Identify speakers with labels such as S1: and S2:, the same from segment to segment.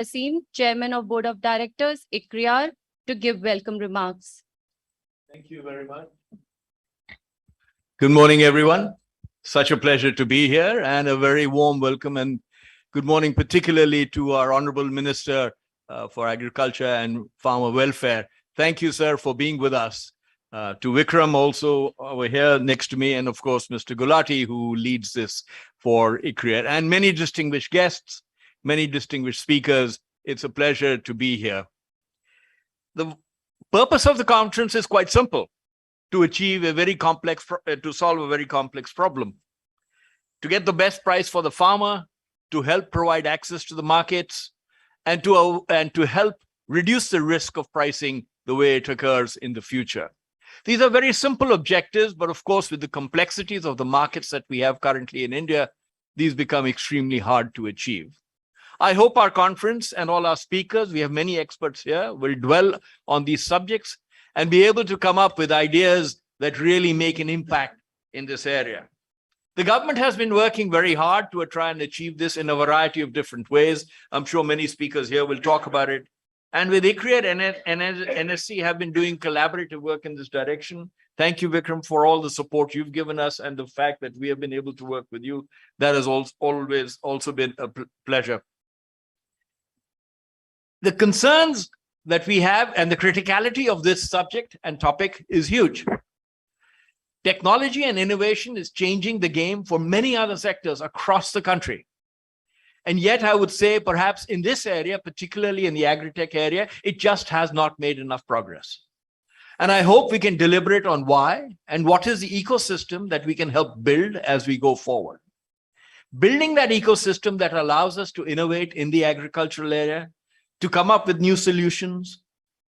S1: Bhasin, Chairman of Board of Directors, ICRIER, to give welcome remarks.
S2: Thank you very much. Good morning, everyone. Such a pleasure to be here, and a very warm welcome and good morning, particularly to our Honorable Minister for Agriculture and Farmer Welfare. Thank you, sir, for being with us. To Vikram also over here next to me, and of course, Mr. Gulati, who leads this for ICRIER, and many distinguished guests, many distinguished speakers. It's a pleasure to be here. The purpose of the conference is quite simple: to achieve a very complex, to solve a very complex problem, to get the best price for the farmer, to help provide access to the markets, and to help reduce the risk of pricing the way it occurs in the future. These are very simple objectives, but of course, with the complexities of the markets that we have currently in India, these become extremely hard to achieve. I hope our conference and all our speakers, we have many experts here, will dwell on these subjects and be able to come up with ideas that really make an impact in this area. The government has been working very hard to try and achieve this in a variety of different ways. I'm sure many speakers here will talk about it. And with ICRIER and NSE have been doing collaborative work in this direction. Thank you, Vikram, for all the support you've given us and the fact that we have been able to work with you. That has always also been a pleasure. The concerns that we have and the criticality of this subject and topic is huge. Technology and innovation is changing the game for many other sectors across the country. And yet, I would say perhaps in this area, particularly in the agri-tech area, it just has not made enough progress. And I hope we can deliberate on why and what is the ecosystem that we can help build as we go forward. Building that ecosystem that allows us to innovate in the agricultural area, to come up with new solutions,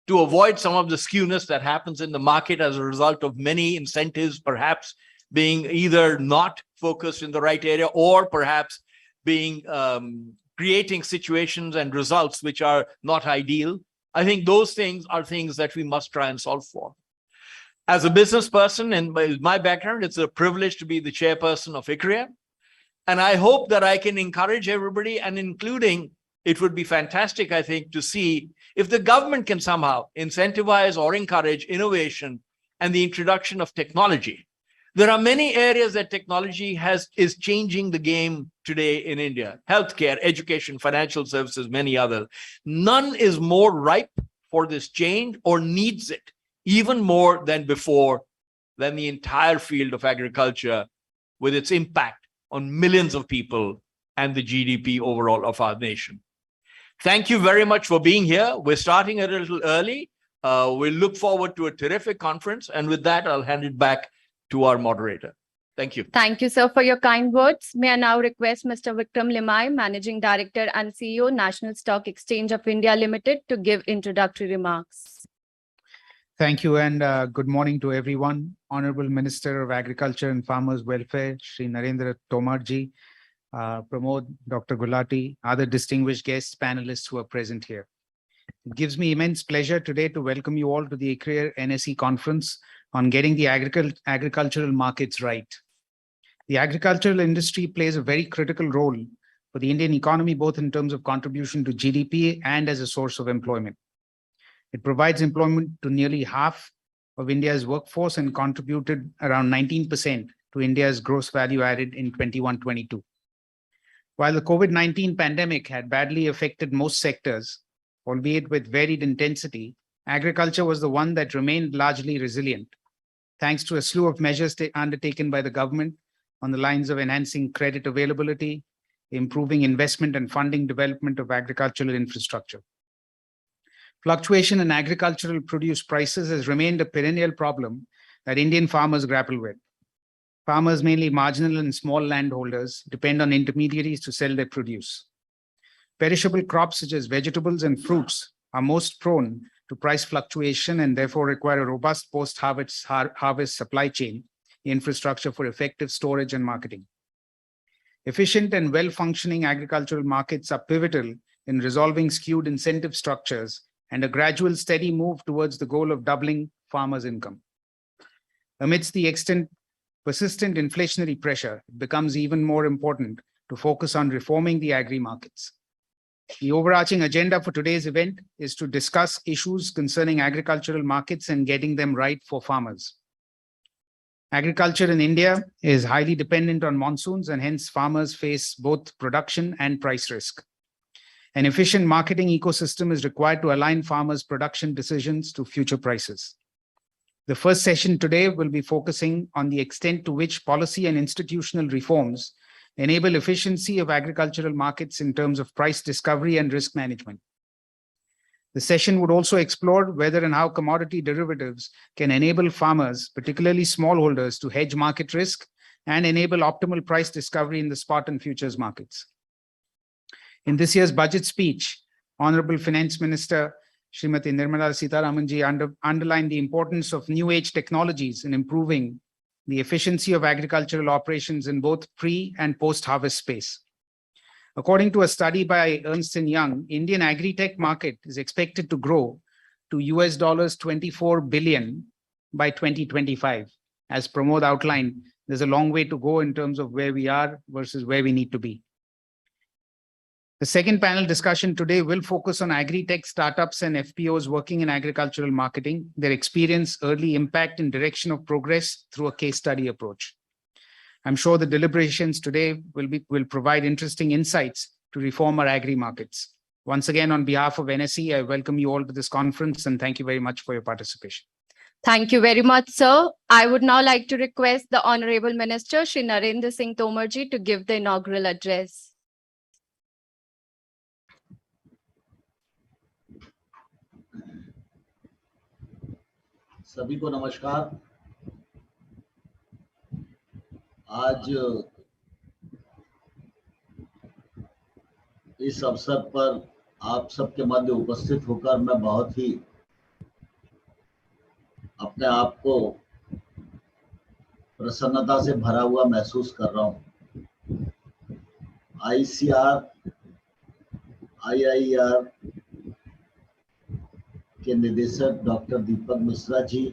S2: to avoid some of the skewness that happens in the market as a result of many incentives perhaps being either not focused in the right area or perhaps being creating situations and results which are not ideal. I think those things are things that we must try and solve for. As a business person, and my background, it's a privilege to be the chairperson of ICRIER. And I hope that I can encourage everybody, and including, it would be fantastic, I think, to see if the government can somehow incentivize or encourage innovation and the introduction of technology. There are many areas that technology is changing the game today in India: healthcare, education, financial services, many others. None is more ripe for this change or needs it even more than before than the entire field of agriculture, with its impact on millions of people and the GDP overall of our nation. Thank you very much for being here. We're starting a little early. We'll look forward to a terrific conference. And with that, I'll hand it back to our moderator. Thank you.
S1: Thank you, sir, for your kind words. May I now request Mr. Vikram Limaye, Managing Director and CEO, National Stock Exchange of India Limited, to give introductory remarks.
S3: Thank you, and good morning to everyone. Honorable Minister of Agriculture and Farmers Welfare, Shri Narendra Tomar ji, Pramod, Dr. Gulati, other distinguished guests, panelists who are present here. It gives me immense pleasure today to welcome you all to the ICRIER NSE conference on getting the agricultural markets right. The agricultural industry plays a very critical role for the Indian economy, both in terms of contribution to GDP and as a source of employment. It provides employment to nearly half of India's workforce and contributed around 19% to India's gross value added in 21-22. While the COVID-19 pandemic had badly affected most sectors, albeit with varied intensity, agriculture was the one that remained largely resilient, thanks to a slew of measures undertaken by the government on the lines of enhancing credit availability, improving investment and funding development of agricultural infrastructure. Fluctuation in agricultural produce prices has remained a perennial problem that Indian farmers grapple with. Farmers, mainly marginal and small landholders, depend on intermediaries to sell their produce. Perishable crops such as vegetables and fruits are most prone to price fluctuation and therefore require a robust post-harvest supply chain infrastructure for effective storage and marketing. Efficient and well-functioning agricultural markets are pivotal in resolving skewed incentive structures and a gradual, steady move towards the goal of doubling farmers' income. Amidst the persistent inflationary pressure, it becomes even more important to focus on reforming the agri markets. The overarching agenda for today's event is to discuss issues concerning agricultural markets and getting them right for farmers. Agriculture in India is highly dependent on monsoons, and hence farmers face both production and price risk. An efficient marketing ecosystem is required to align farmers' production decisions to future prices. The first session today will be focusing on the extent to which policy and institutional reforms enable efficiency of agricultural markets in terms of price discovery and risk management. The session would also explore whether and how commodity derivatives can enable farmers, particularly smallholders, to hedge market risk and enable optimal price discovery in the spot and futures markets. In this year's budget speech, Honorable Finance Minister Srimati Nirmala Sitharamanji underlined the importance of new age technologies in improving the efficiency of agricultural operations in both pre and post-harvest space. According to a study by Ernst & Young, Indian agri-tech market is expected to grow to US 24 billion by 2025. As Pramod outlined, there's a long way to go in terms of where we are versus where we need to be. The second panel discussion today will focus on agri-tech startups and FPOs working in agricultural marketing, their experience, early impact, and direction of progress through a case study approach. I'm sure the deliberations today will provide interesting insights to reform our agri markets. Once again, on behalf of NSE, I welcome you all to this conference and thank you very much for your participation.
S1: Thank you very much, sir. I would now like to request the Honorable Minister, Shri Narendra Singh Tomar ji, to give the inaugural address.
S4: सभी को नमस्कार। आज इस अवसर पर आप सबके मध्य उपस्थित होकर मैं बहुत ही अपने आप को प्रसन्नता से भरा हुआ महसूस कर रहा हूं। ICRIER के निदेशक डॉक्टर दीपक मिश्रा जी,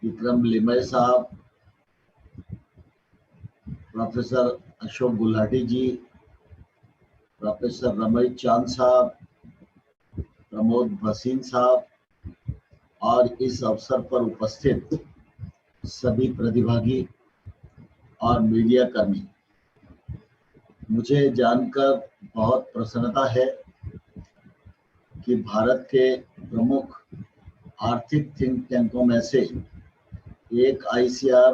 S4: विक्रम लिमय साहब, प्रोफेसर अशोक गुलाटी जी, प्रोफेसर रमई चांद साहब, प्रमोद भसीन साहब और इस अवसर पर उपस्थित सभी प्रतिभागी और मीडिया कर्मी, मुझे जानकर बहुत प्रसन्नता है कि भारत के प्रमुख आर्थिक थिंक टैंकों में से एक ICRIER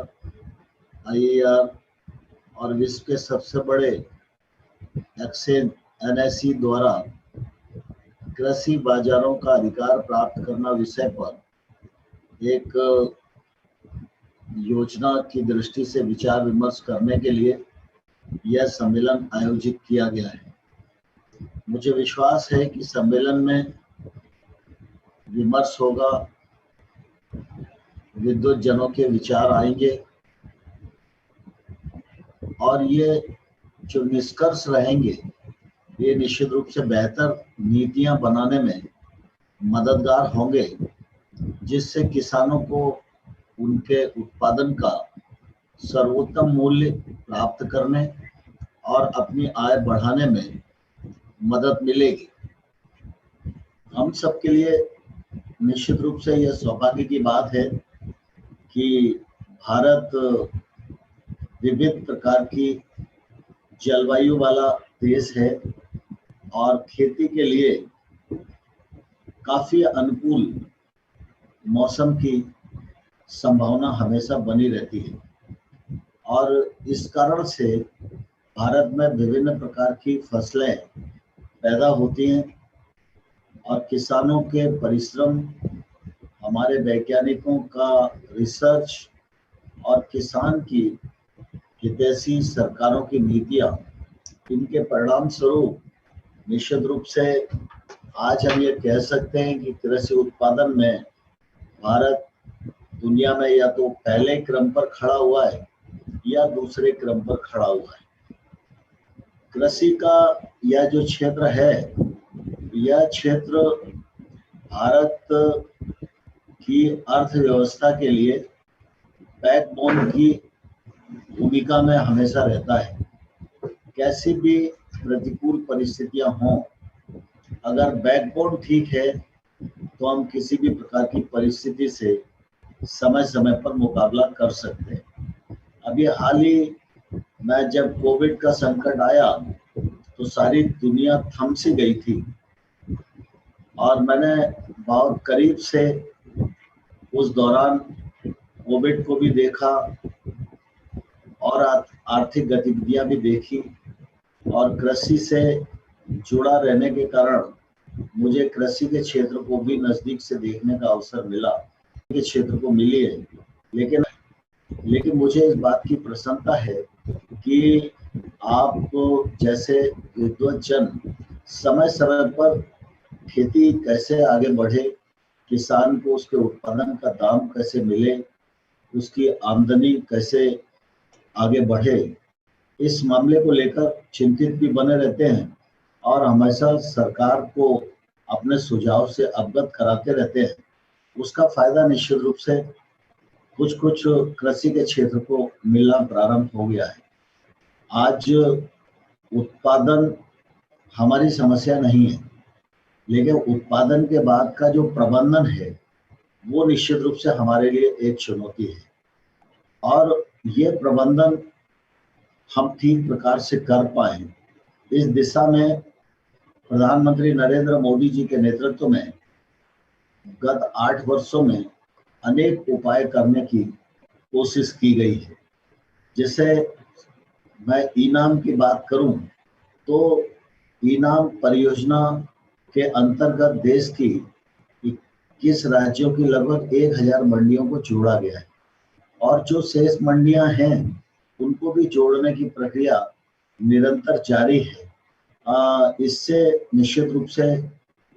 S4: और विश्व के सबसे बड़े एक्सचेंज NSE द्वारा कृषि बाजारों का अधिकार प्राप्त करना विषय पर एक योजना की दृष्टि से विचार विमर्श करने के लिए यह सम्मेलन आयोजित किया गया है। मुझे विश्वास है कि सम्मेलन में विमर्श होगा, विद्वत जनों के विचार आएंगे और ये जो निष्कर्ष रहेंगे ये निश्चित रूप से बेहतर नीतियां बनाने में मददगार होंगे, जिससे किसानों को उनके उत्पादन का सर्वोत्तम मूल्य प्राप्त करने और अपनी आय बढ़ाने में मदद मिलेगी। हम सब के लिए निश्चित रूप से यह सौभाग्य की बात है कि भारत विविध प्रकार की जलवायु वाला देश है और खेती के लिए काफी अनुकूल मौसम की संभावना हमेशा बनी रहती है और इस कारण से भारत में विभिन्न प्रकार की फसलें पैदा होती हैं और किसानों के परिश्रम, हमारे वैज्ञानिकों का रिसर्च और किसान की हितैषी सरकारों की नीतियां, इनके परिणाम स्वरूप निश्चित रूप से आज हम ये कह सकते हैं कि कृषि उत्पादन में भारत दुनिया में या तो पहले क्रम पर खड़ा हुआ है या दूसरे क्रम पर खड़ा हुआ है। कृषि का यह जो क्षेत्र है, यह क्षेत्र भारत की अर्थव्यवस्था के लिए बैकबोन की भूमिका में हमेशा रहता है। कैसी भी प्रतिकूल परिस्थितियां हों, अगर बैकबोन ठीक है तो हम किसी भी प्रकार की परिस्थिति से समय समय पर मुकाबला कर सकते हैं। अभी हाल ही में जब कोविड का संकट आया तो सारी दुनिया थम सी गई थी और मैंने बहुत करीब से उस दौरान कोविड को भी देखा और आर्थिक गतिविधियां भी देखी, और कृषि से जुड़ा रहने के कारण मुझे कृषि के क्षेत्र को भी नजदीक से देखने का अवसर मिला, के क्षेत्र को मिली है। लेकिन मुझे इस बात की प्रसन्नता है कि आप जैसे विद्वज्जन समय समय पर खेती कैसे आगे बढ़े, किसान को उसके उत्पादन का दाम कैसे मिले, उसकी आमदनी कैसे आगे बढ़े, इस मामले को लेकर चिंतित भी बने रहते हैं और हमेशा सरकार को अपने सुझाव से अवगत कराते रहते हैं। उसका फायदा निश्चित रूप से कुछ कृषि के क्षेत्र को मिलना प्रारंभ हो गया है। आज उत्पादन हमारी समस्या नहीं है, लेकिन उत्पादन के बाद का जो प्रबंधन है वो निश्चित रूप से हमारे लिए एक चुनौती है, और ये प्रबंधन हम ठीक प्रकार से कर पाए, इस दिशा में प्रधानमंत्री नरेंद्र मोदी जी के नेतृत्व में गत 8 वर्षों में अनेक उपाय करने की कोशिश की गई है। जैसे मैं इनाम की बात करूं तो इनाम परियोजना के अंतर्गत देश की 21 राज्यों की लगभग 1000 मंडियों को जोड़ा गया है, और जो शेष मंडियां हैं उनको भी जोड़ने की प्रक्रिया निरंतर जारी है। इससे निश्चित रूप से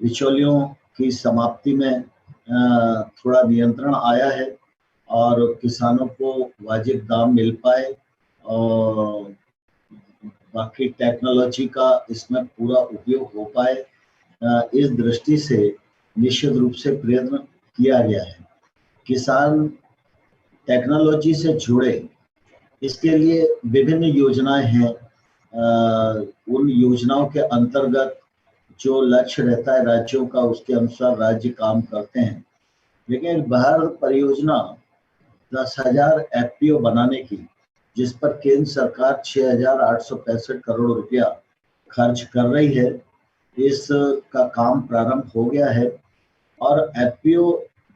S4: बिचौलियों की समाप्ति में थोड़ा नियंत्रण आया है और किसानों को वाजिब दाम मिल पाए, और बाकी टेक्नोलॉजी का इसमें पूरा उपयोग हो पाए, इस दृष्टि से निश्चित रूप से प्रयत्न किया गया है। किसान टेक्नोलॉजी से जुड़े, इसके लिए विभिन्न योजनाएं हैं। उन योजनाओं के अंतर्गत जो लक्ष्य रहता है राज्यों का, उसके अनुसार राज्य काम करते हैं। लेकिन भारत परियोजना 10,000 FPO बनाने की, जिस पर केंद्र सरकार 6,865 करोड़ रुपया खर्च कर रही है, इसका काम प्रारंभ हो गया है। और FPO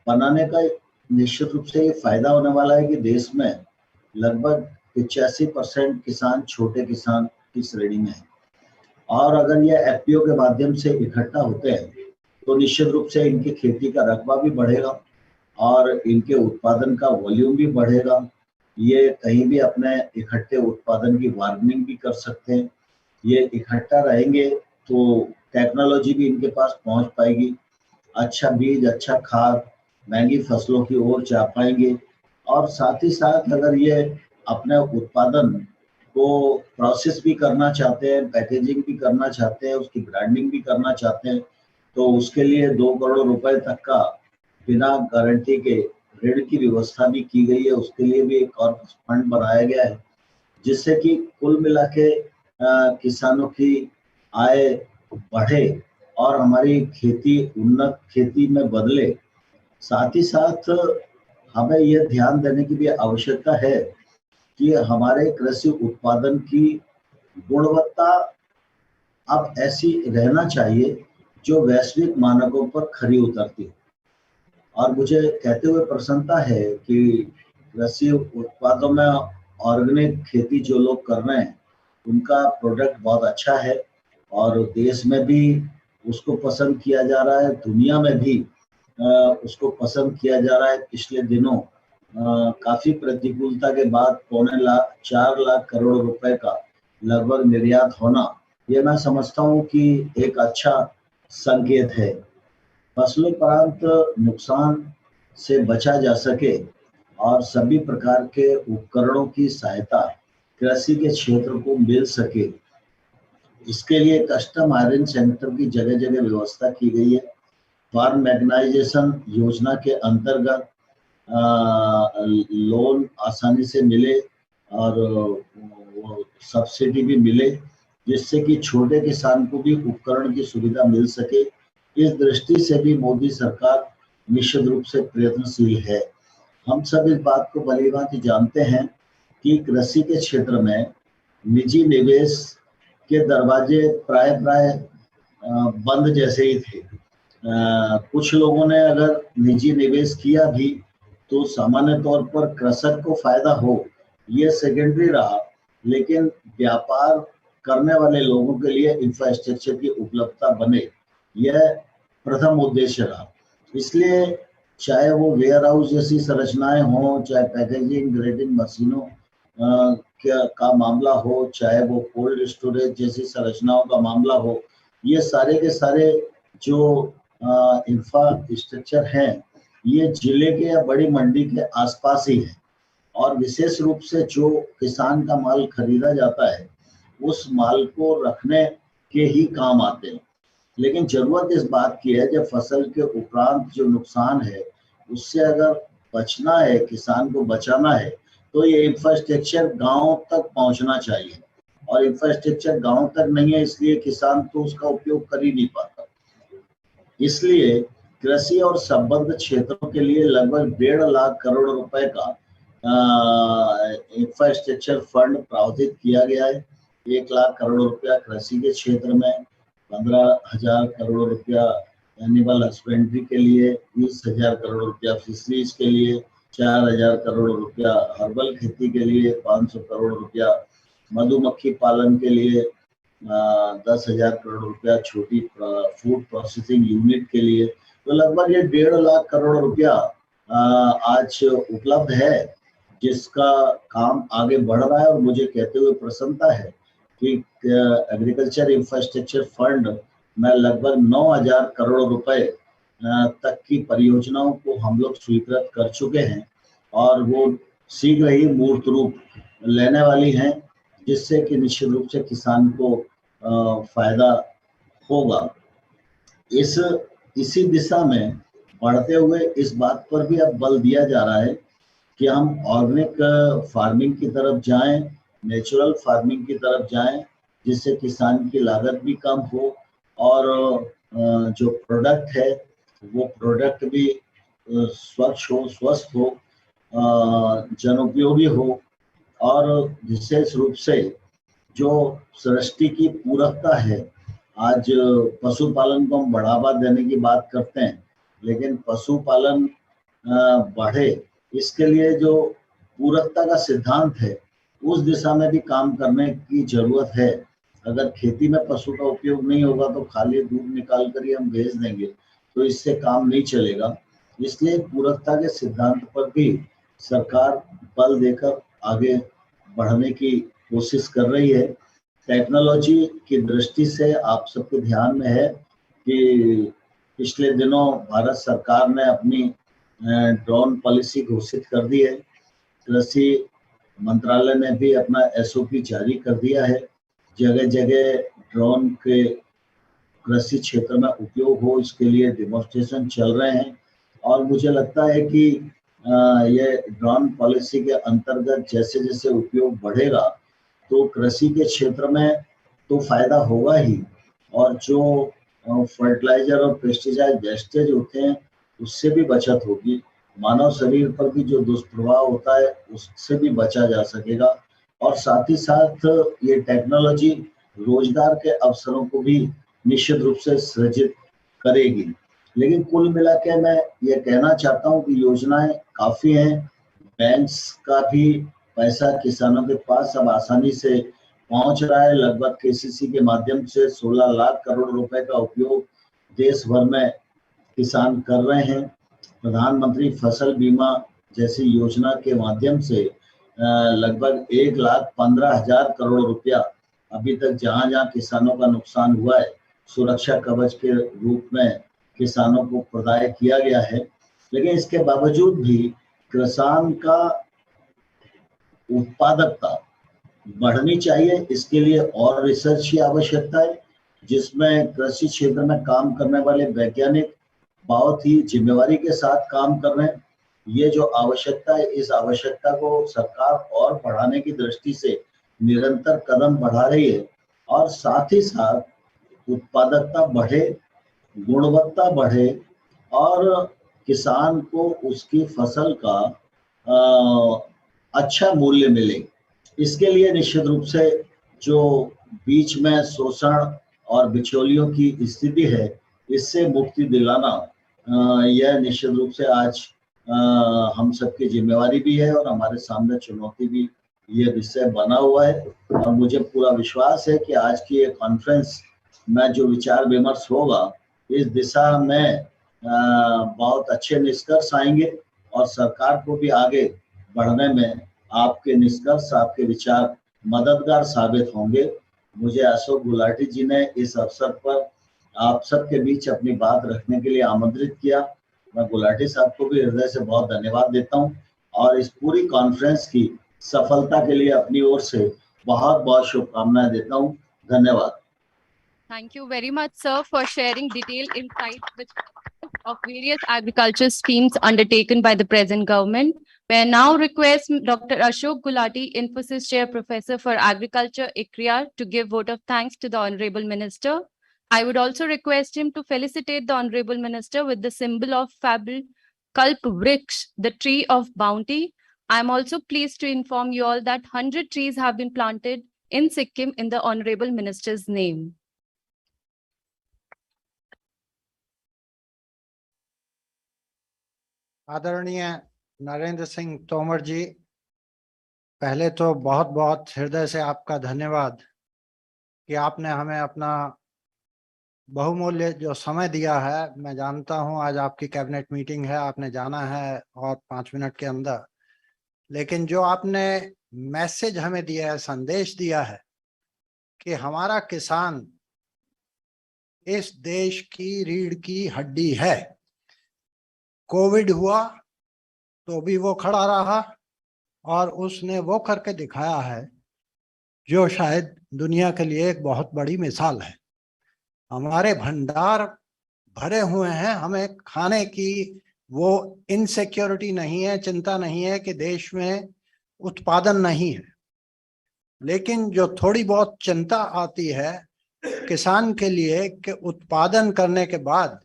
S4: बनाने का निश्चित रूप से ये फायदा होने वाला है कि देश में लगभग 85% किसान छोटे किसान की श्रेणी में है, और अगर ये FPO के माध्यम से इकट्ठा होते हैं तो निश्चित रूप से इनकी खेती का रकबा भी बढ़ेगा और इनके उत्पादन का वॉल्यूम भी बढ़ेगा। ये कहीं भी अपने इकट्ठे उत्पादन की बार्गेनिंग भी कर सकते हैं। ये इकट्ठा रहेंगे तो टेक्नोलॉजी भी इनके पास पहुंच पाएगी, अच्छा बीज, अच्छा खाद, महंगी फसलों की ओर जा पाएंगे। और साथ ही साथ अगर ये अपने उत्पादन को प्रोसेस भी करना चाहते हैं, पैकेजिंग भी करना चाहते हैं, उसकी ब्रांडिंग भी करना चाहते हैं, तो उसके लिए 2 करोड़ रुपए तक का बिना गारंटी के ऋण की व्यवस्था भी की गई है। उसके लिए भी एक और फंड बनाया गया है, जिससे कि कुल मिला के किसानों की आय बढ़े और हमारी खेती उन्नत खेती में बदले। साथ ही साथ हमें यह ध्यान देने की भी आवश्यकता है कि हमारे कृषि उत्पादन की गुणवत्ता अब ऐसी रहना चाहिए जो वैश्विक मानकों पर खरी उतरती है। और मुझे कहते हुए प्रसन्नता है कि कृषि उत्पादों में ऑर्गेनिक खेती जो लोग कर रहे हैं उनका प्रोडक्ट बहुत अच्छा है और देश में भी उसको पसंद किया जा रहा है, दुनिया में भी उसको पसंद किया जा रहा है। पिछले दिनों काफी प्रतिकूलता के बाद 4 लाख करोड़ रुपए का लगभग निर्यात होना, ये मैं समझता हूँ कि एक अच्छा संकेत है। फसलोपरांत नुकसान से बचा जा सके और सभी प्रकार के उपकरणों की सहायता कृषि के क्षेत्र को मिल सके, इसके लिए कस्टम आयरन सेंटर की जगह जगह व्यवस्था की गई है। फार्म मैकेनाइजेशन योजना के अंतर्गत लोन आसानी से मिले और सब्सिडी भी मिले, जिससे कि छोटे किसान को भी उपकरण की सुविधा मिल सके। इस दृष्टि से भी मोदी सरकार निश्चित रूप से प्रयत्नशील है। हम सब इस बात को भलीभांति जानते हैं कि कृषि के क्षेत्र में निजी निवेश के दरवाजे प्राय बंद जैसे ही थे। कुछ लोगों ने अगर निजी निवेश किया भी तो सामान्य तौर पर कृषक को फायदा हो ये सेकेंडरी रहा, लेकिन व्यापार करने वाले लोगों के लिए इंफ्रास्ट्रक्चर की उपलब्धता बने यह प्रथम उद्देश्य रहा। इसलिए चाहे वो वेयर हाउस जैसी संरचनाएं हों, चाहे पैकेजिंग ग्रेडिंग मशीनों का मामला हो, चाहे वो कोल्ड स्टोरेज जैसी संरचनाओं का मामला हो, ये सारे के सारे जो इंफ्रास्ट्रक्चर हैं ये जिले के या बड़ी मंडी के आसपास ही है, और विशेष रूप से जो किसान का माल खरीदा जाता है उस माल को रखने के ही काम आते हैं। लेकिन जरूरत इस बात की है, जब फसल के उपरांत जो नुकसान है उससे अगर बचना है, किसान को बचाना है, तो ये इंफ्रास्ट्रक्चर गांव तक पहुंचना चाहिए, और इंफ्रास्ट्रक्चर गांव तक नहीं है इसलिए किसान तो उसका उपयोग कर ही नहीं पाता। इसलिए कृषि और संबद्ध क्षेत्रों के लिए लगभग 1.5 लाख करोड़ रुपए का इंफ्रास्ट्रक्चर फंड प्रावधानित किया गया है। 1 लाख करोड़ रुपया कृषि के क्षेत्र में, 15,000 करोड़ रुपया एनिमल हस्बेंड्री के लिए, 20,000 करोड़ रुपया फिशरीज के लिए, 4,000 करोड़ रुपया हर्बल खेती के लिए, 500 करोड़ रुपया मधुमक्खी पालन के लिए, 10,000 करोड़ रुपया छोटी फूड प्रोसेसिंग यूनिट के लिए। तो लगभग ये 1.5 लाख करोड़ रुपया आज उपलब्ध है, जिसका काम आगे बढ़ रहा है। और मुझे कहते हुए प्रसन्नता है कि एग्रीकल्चर इंफ्रास्ट्रक्चर फंड में लगभग 9,000 करोड़ रुपए तक की परियोजनाओं को हम लोग स्वीकृत कर चुके हैं, और वो शीघ्र ही मूर्त रूप लेने वाली हैं, जिससे कि निश्चित रूप से किसान को फायदा होगा। इसी दिशा में बढ़ते हुए इस बात पर भी अब बल दिया जा रहा है कि हम ऑर्गेनिक फार्मिंग की तरफ जाएं, नेचुरल फार्मिंग की तरफ जाएं, जिससे किसान की लागत भी कम हो और जो प्रोडक्ट है वो प्रोडक्ट भी स्वच्छ हो, स्वस्थ हो, जनोपयोगी हो, और विशेष रूप से जो सृष्टि की पूरकता है। आज पशुपालन को हम बढ़ावा देने की बात करते हैं, लेकिन पशुपालन बढ़े इसके लिए जो पूरकता का सिद्धांत है उस दिशा में भी काम करने की जरूरत है। अगर खेती में पशु का उपयोग नहीं होगा तो खाली दूध निकाल कर ही हम भेज देंगे तो इससे काम नहीं चलेगा। इसलिए पूरकता के सिद्धांत पर भी सरकार बल देकर आगे बढ़ने की कोशिश कर रही है। टेक्नोलॉजी की दृष्टि से आप सबके ध्यान में है कि पिछले दिनों भारत सरकार ने अपनी ड्रोन पॉलिसी घोषित कर दी है। कृषि मंत्रालय ने भी अपना SOP जारी कर दिया है। जगह जगह ड्रोन के कृषि क्षेत्र में उपयोग हो इसके लिए डेमोन्स्ट्रेशन चल रहे हैं, और मुझे लगता है कि ये ड्रोन पॉलिसी के अंतर्गत जैसे जैसे उपयोग बढ़ेगा तो कृषि के क्षेत्र में तो फायदा होगा ही, और जो फर्टिलाइजर और पेस्टिसाइड वेस्टेज होते हैं उससे भी बचत होगी। मानव शरीर पर भी जो दुष्प्रभाव होता है उससे भी बचा जा सकेगा, और साथ ही साथ ये टेक्नोलॉजी रोजगार के अवसरों को भी निश्चित रूप से सृजित करेगी। लेकिन कुल मिला के मैं ये कहना चाहता हूँ कि योजनाएं काफी हैं, बैंक्स का भी पैसा किसानों के पास अब आसानी से पहुंच रहा है। लगभग KCC के माध्यम से 16 लाख करोड़ रुपए का उपयोग देश भर में किसान कर रहे हैं। प्रधानमंत्री फसल बीमा जैसी योजना के माध्यम से लगभग 1,15,000 करोड़ रुपया अभी तक जहां जहां किसानों का नुकसान हुआ है सुरक्षा कवच के रूप में किसानों को प्रदान किया गया है। लेकिन इसके बावजूद भी किसान का उत्पादकता बढ़नी चाहिए। इसके लिए और रिसर्च की आवश्यकता है, जिसमें कृषि क्षेत्र में काम करने वाले वैज्ञानिक बहुत ही जिम्मेवारी के साथ काम कर रहे हैं। ये जो आवश्यकता है, इस आवश्यकता को सरकार और बढ़ाने की दृष्टि से निरंतर कदम बढ़ा रही है। और साथ ही साथ उत्पादकता बढ़े, गुणवत्ता बढ़े और किसान को उसकी फसल का अच्छा मूल्य मिले। इसके लिए निश्चित रूप से जो बीच में शोषण और बिचौलियों की स्थिति है, इससे मुक्ति दिलाना यह निश्चित रूप से आज हम सबकी जिम्मेवारी भी है और हमारे सामने चुनौती भी ये विषय बना हुआ है। और मुझे पूरा विश्वास है कि आज की ये कॉन्फ्रेंस में जो विचार विमर्श होगा, इस दिशा में बहुत अच्छे निष्कर्ष आएंगे और सरकार को भी आगे बढ़ने में आपके निष्कर्ष, आपके विचार मददगार साबित होंगे। मुझे अशोक गुलाटी जी ने इस अवसर पर आप सबके बीच अपनी बात रखने के लिए आमंत्रित किया। मैं गुलाटी साहब को भी हृदय से बहुत धन्यवाद देता हूं और इस पूरी कॉन्फ्रेंस की सफलता के लिए अपनी ओर से बहुत बहुत शुभकामनाएं देता हूं। धन्यवाद।
S1: Thank you very much, sir, for sharing detailed insights of various agriculture schemes undertaken by the present government. May I now request Dr. Ashok Gulati, Infosys Chair Professor for Agriculture, ICRIER, to give vote of thanks to the Honorable Minister. I would also request him to felicitate the Honorable Minister with the symbol of fable Kalp Vriksh, the tree of bounty. I am also pleased to inform you all that 100 trees have been planted in Sikkim in the Honorable Minister's name.
S5: आदरणीय नरेंद्र सिंह तोमर जी, पहले तो बहुत बहुत हृदय से आपका धन्यवाद कि आपने हमें अपना बहुमूल्य जो समय दिया है। मैं जानता हूं आज आपकी कैबिनेट मीटिंग है, आपने जाना है और 5 मिनट के अंदर, लेकिन जो आपने मैसेज हमें दिया है, संदेश दिया है कि हमारा किसान इस देश की रीढ़ की हड्डी है। कोविड हुआ तो भी वो खड़ा रहा और उसने वो करके दिखाया है जो शायद दुनिया के लिए एक बहुत बड़ी मिसाल है। हमारे भंडार भरे हुए हैं, हमें खाने की वो इनसिक्योरिटी नहीं है, चिंता नहीं है कि देश में उत्पादन नहीं है। लेकिन जो थोड़ी बहुत चिंता आती है किसान के लिए कि उत्पादन करने के बाद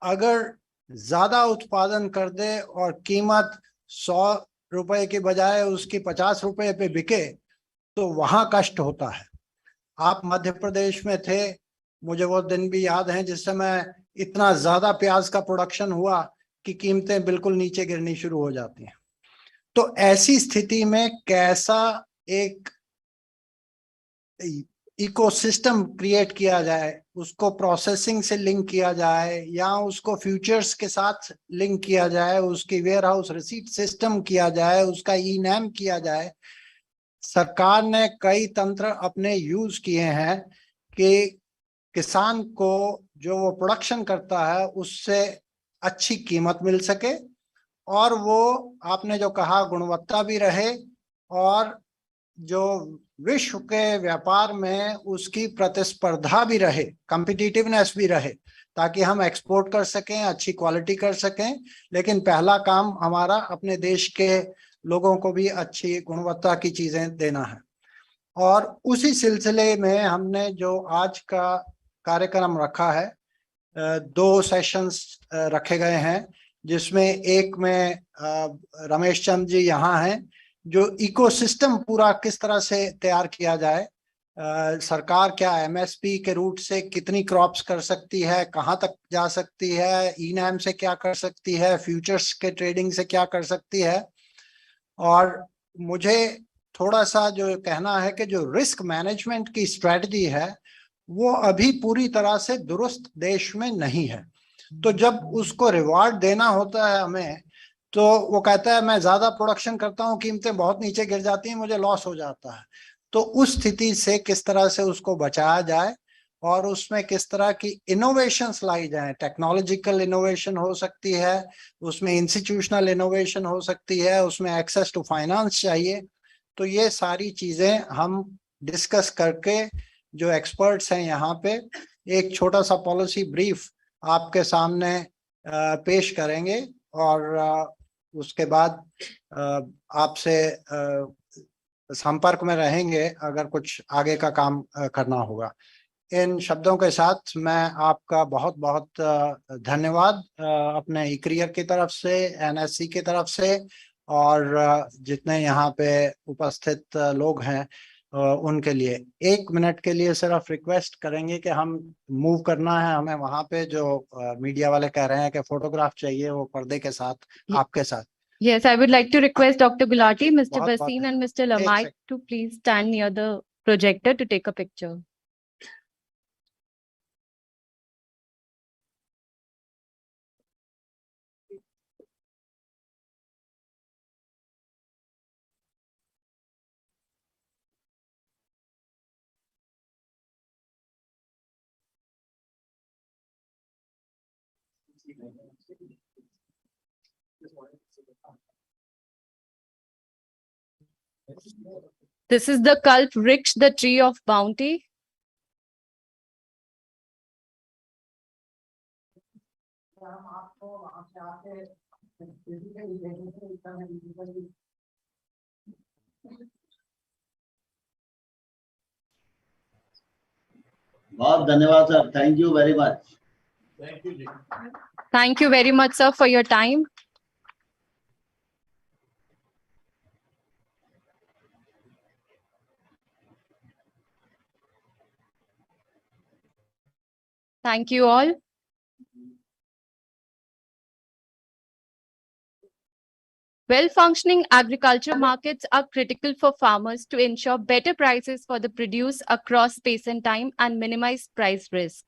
S5: अगर ज्यादा उत्पादन कर दे और कीमत 100 रुपए की बजाय उसकी 50 रुपए पे बिके तो वहां कष्ट होता है। आप मध्य प्रदेश में थे, मुझे वो दिन भी याद हैं जिस समय इतना ज्यादा प्याज का प्रोडक्शन हुआ कि कीमतें बिल्कुल नीचे गिरनी शुरू हो जाती हैं। तो ऐसी स्थिति में कैसा एक इकोसिस्टम क्रिएट किया जाए, उसको प्रोसेसिंग से लिंक किया जाए या उसको फ्यूचर्स के साथ लिंक किया जाए, उसकी वेयर हाउस रिसीट सिस्टम किया जाए, उसका ई-नैम किया जाए। सरकार ने कई तंत्र अपने यूज किए हैं कि किसान को जो वो प्रोडक्शन करता है उससे अच्छी कीमत मिल सके और वो आपने जो कहा गुणवत्ता भी रहे और जो विश्व के व्यापार में उसकी प्रतिस्पर्धा भी रहे, कॉम्पिटिटिवनेस भी रहे, ताकि हम एक्सपोर्ट कर सकें, अच्छी क्वालिटी कर सकें। लेकिन पहला काम हमारा अपने देश के लोगों को भी अच्छी गुणवत्ता की चीजें देना है। और उसी सिलसिले में हमने जो आज का कार्यक्रम रखा है, 2 सेशंस रखे गए हैं, जिसमें एक में रमेश चंद जी यहाँ हैं, जो इकोसिस्टम पूरा किस तरह से तैयार किया जाए, सरकार क्या एमएसपी के रूट से कितनी क्रॉप्स कर सकती है, कहाँ तक जा सकती है, ई-नैम से क्या कर सकती है, फ्यूचर्स के ट्रेडिंग से क्या कर सकती है। और मुझे थोड़ा सा जो कहना है कि जो रिस्क मैनेजमेंट की स्ट्रेटजी है वो अभी पूरी तरह से दुरुस्त देश में नहीं है। तो जब उसको रिवार्ड देना होता है हमें, तो वो कहता है मैं ज्यादा प्रोडक्शन करता हूँ, कीमतें बहुत नीचे गिर जाती हैं, मुझे लॉस हो जाता है। तो उस स्थिति से किस तरह से उसको बचाया जाए और उसमें किस तरह की इनोवेशंस लाई जाए। टेक्नोलॉजिकल इनोवेशन हो सकती है, उसमें इंस्टीट्यूशनल इनोवेशन हो सकती है, उसमें एक्सेस टू फाइनेंस चाहिए। तो ये सारी चीजें हम डिस्कस करके जो एक्सपर्ट्स हैं यहाँ पे एक छोटा सा पॉलिसी ब्रीफ आपके सामने पेश करेंगे और उसके बाद आपसे संपर्क में रहेंगे अगर कुछ आगे का काम करना होगा। इन शब्दों के साथ मैं आपका बहुत बहुत धन्यवाद अपने ICRIER की तरफ से, NSE की तरफ से, और जितने यहाँ पे उपस्थित लोग हैं उनके लिए। 1 मिनट के लिए सिर्फ रिक्वेस्ट करेंगे कि हम मूव करना है, हमें वहाँ पे जो मीडिया वाले कह रहे हैं कि फोटोग्राफ चाहिए, वो पर्दे के साथ आपके साथ।
S1: Yes, I would like to request Dr. Gulati, Mr.
S5: बहुत
S1: Bhasin and Mr. Limaye to please stand near the projector to take a picture. This is the cult Rich, the tree of bounty.
S4: बहुत धन्यवाद sir, thank you very much.
S1: Thank you very much, sir, for your time. Thank you all. Well-functioning agriculture markets are critical for farmers to ensure better prices for the produce across space and time and minimize price risk.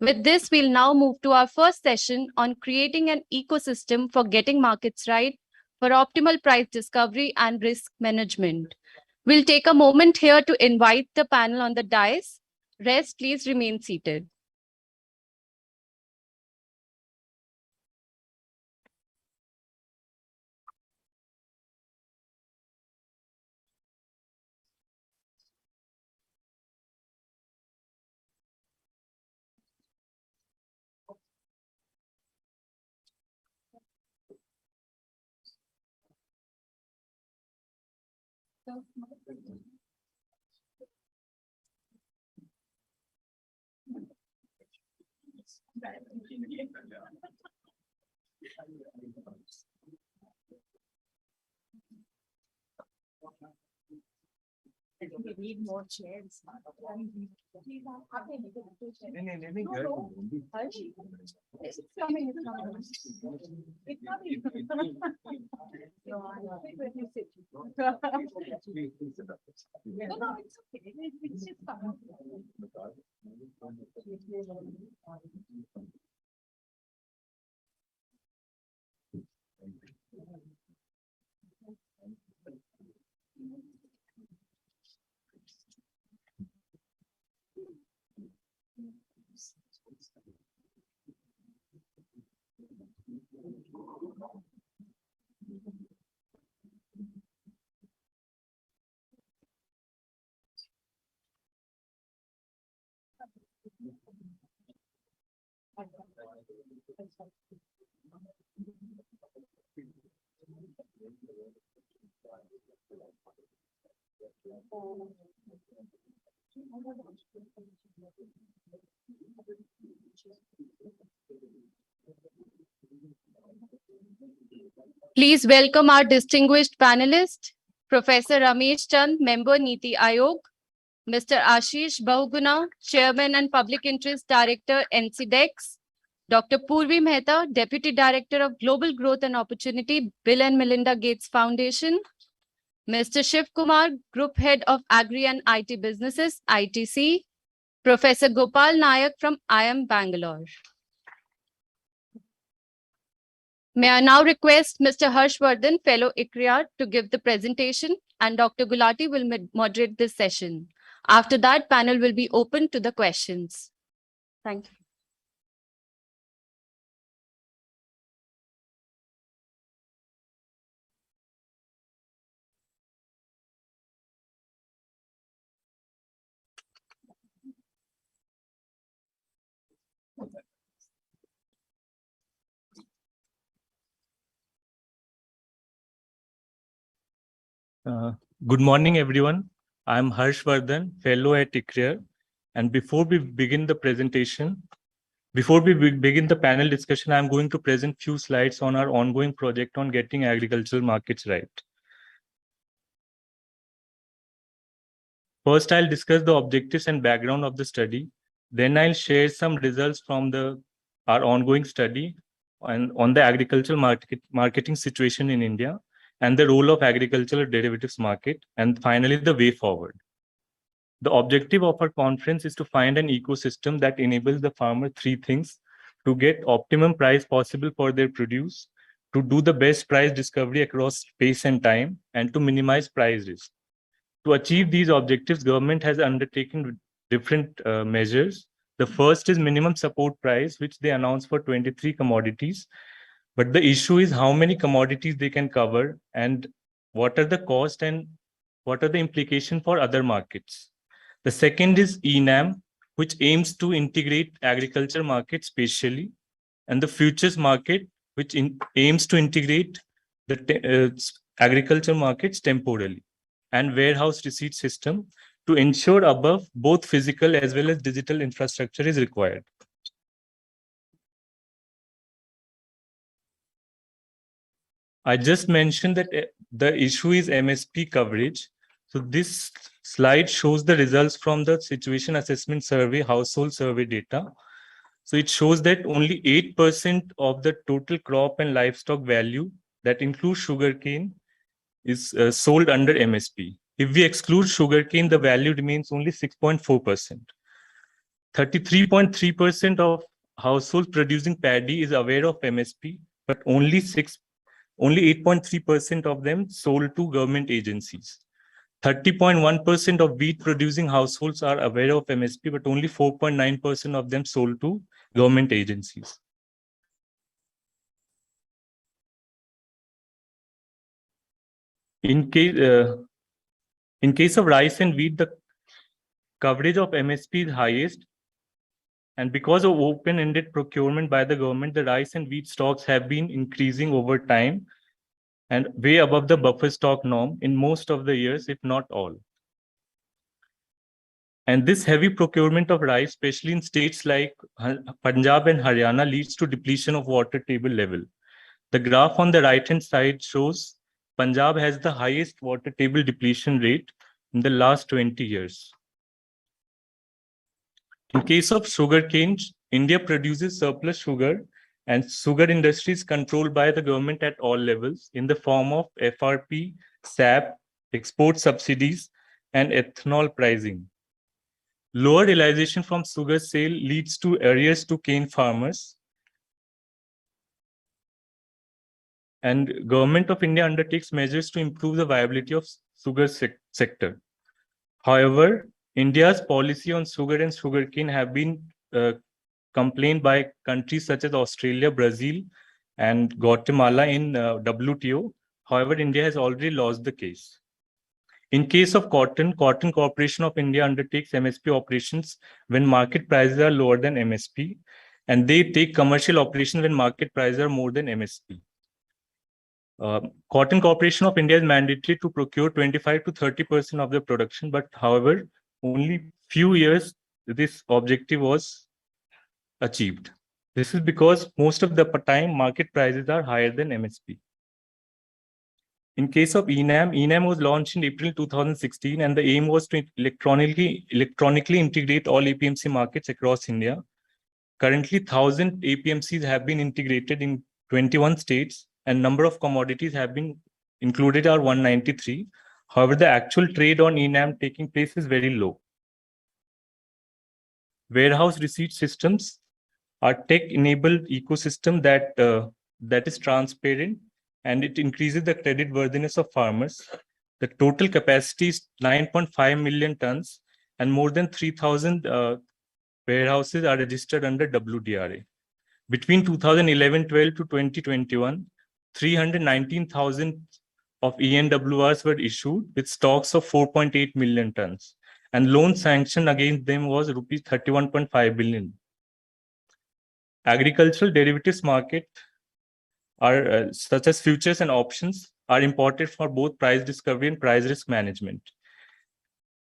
S1: With this, we'll now move to our first session on creating an ecosystem for getting markets right for optimal price discovery and risk management. We'll take a moment here to invite the panel on the dais. Rest, please remain seated. We need more chairs. Please welcome our distinguished panelists, Professor Ramesh Chand, Member Niti Aayog, Mr. Ashish Bahuguna, Chairman and Public Interest Director, NCDEX, Dr. Purvi Mehta, Deputy Director of Global Growth and Opportunity, Bill and Melinda Gates Foundation, Mr. Shiv Kumar, Group Head of Agri and IT Businesses, ITC, Professor Gopal Nayak from IIM Bangalore. May I now request Mr. Harshvardhan, Fellow ICRIER, to give the presentation, and Dr. Gulati will moderate this session. After that, panel will be open to the questions. Thank you.
S6: Good morning, everyone. I'm Harshvardhan, fellow at ICRIER. And before we begin the begin the panel discussion, I'm going to present few slides on our ongoing project on getting agricultural markets right. First, I'll discuss the objectives and background of the study. Then I'll share some results from our ongoing study on the agricultural marketing situation in India, and the role of agricultural derivatives market, and finally, the way forward. The objective of our conference is to find an ecosystem that enables the farmer three things: to get optimum price possible for their produce, to do the best price discovery across space and time, and to minimize price risk. To achieve these objectives, government has undertaken different measures. The first is minimum support price, which they announced for 23 commodities. But the issue is how many commodities they can cover, and what are the cost and what are the implications for other markets. The second is ENAM, which aims to integrate agriculture market spatially, and the futures market, which aims to integrate the agriculture markets temporally, and warehouse receipt system to ensure above both physical as well as digital infrastructure is required. I just mentioned that the issue is MSP coverage. So this slide shows the results from the situation assessment survey, household survey data. So it shows that only 8% of the total crop and livestock value, that includes sugarcane, is sold under MSP. If we exclude sugarcane, the value remains only 6.4%. 33.3% of households producing paddy is aware of MSP, but only 8.3% of them sold to government agencies. 30.1% of wheat producing households are aware of MSP, but only 4.9% of them sold to government agencies. In case of rice and wheat, the coverage of MSP is highest. And because of open-ended procurement by the government, the rice and wheat stocks have been increasing over time and way above the buffer stock norm in most of the years, if not all. And this heavy procurement of rice, especially in states like Punjab and Haryana, leads to depletion of water table level. The graph on the right-hand side shows Punjab has the highest water table depletion rate in the last 20 years. In case of sugarcane, India produces surplus sugar, and sugar industry is controlled by the government at all levels in the form of FRP, SAP, export subsidies, and ethanol pricing. Lower realization from sugar sale leads to arrears to cane farmers. And Government of India undertakes measures to improve the viability of sugar sector. However, India's policy on sugar and sugarcane have been complained by countries such as Australia, Brazil, and Guatemala in WTO. However, India has already lost the case. In case of Cotton Corporation of India undertakes MSP operations when market prices are lower than MSP, and they take commercial operations when market prices are more than MSP. Cotton Corporation of India is mandatory to procure 25 to 30% of the production, but however, only few years this objective was achieved. This is because most of the time market prices are higher than MSP. In case of ENAM was launched in April 2016, and the aim was to electronically integrate all APMC markets across India. Currently, 1,000 APMCs have been integrated in 21 states, and number of commodities have been included are 193. However, the actual trade on ENAM taking place is very low. Warehouse receipt systems are tech-enabled ecosystem that is transparent, and it increases the credit worthiness of farmers. The total capacity is 9.5 million tons, and more than 3,000 warehouses are registered under WDRA. Between 2011-12 to 2021, 319,000 of ENWRs were issued with stocks of 4.8 million tons, and loan sanction against them was rupees 31.5 billion. Agricultural derivatives market are such as futures and options are important for both price discovery and price risk management.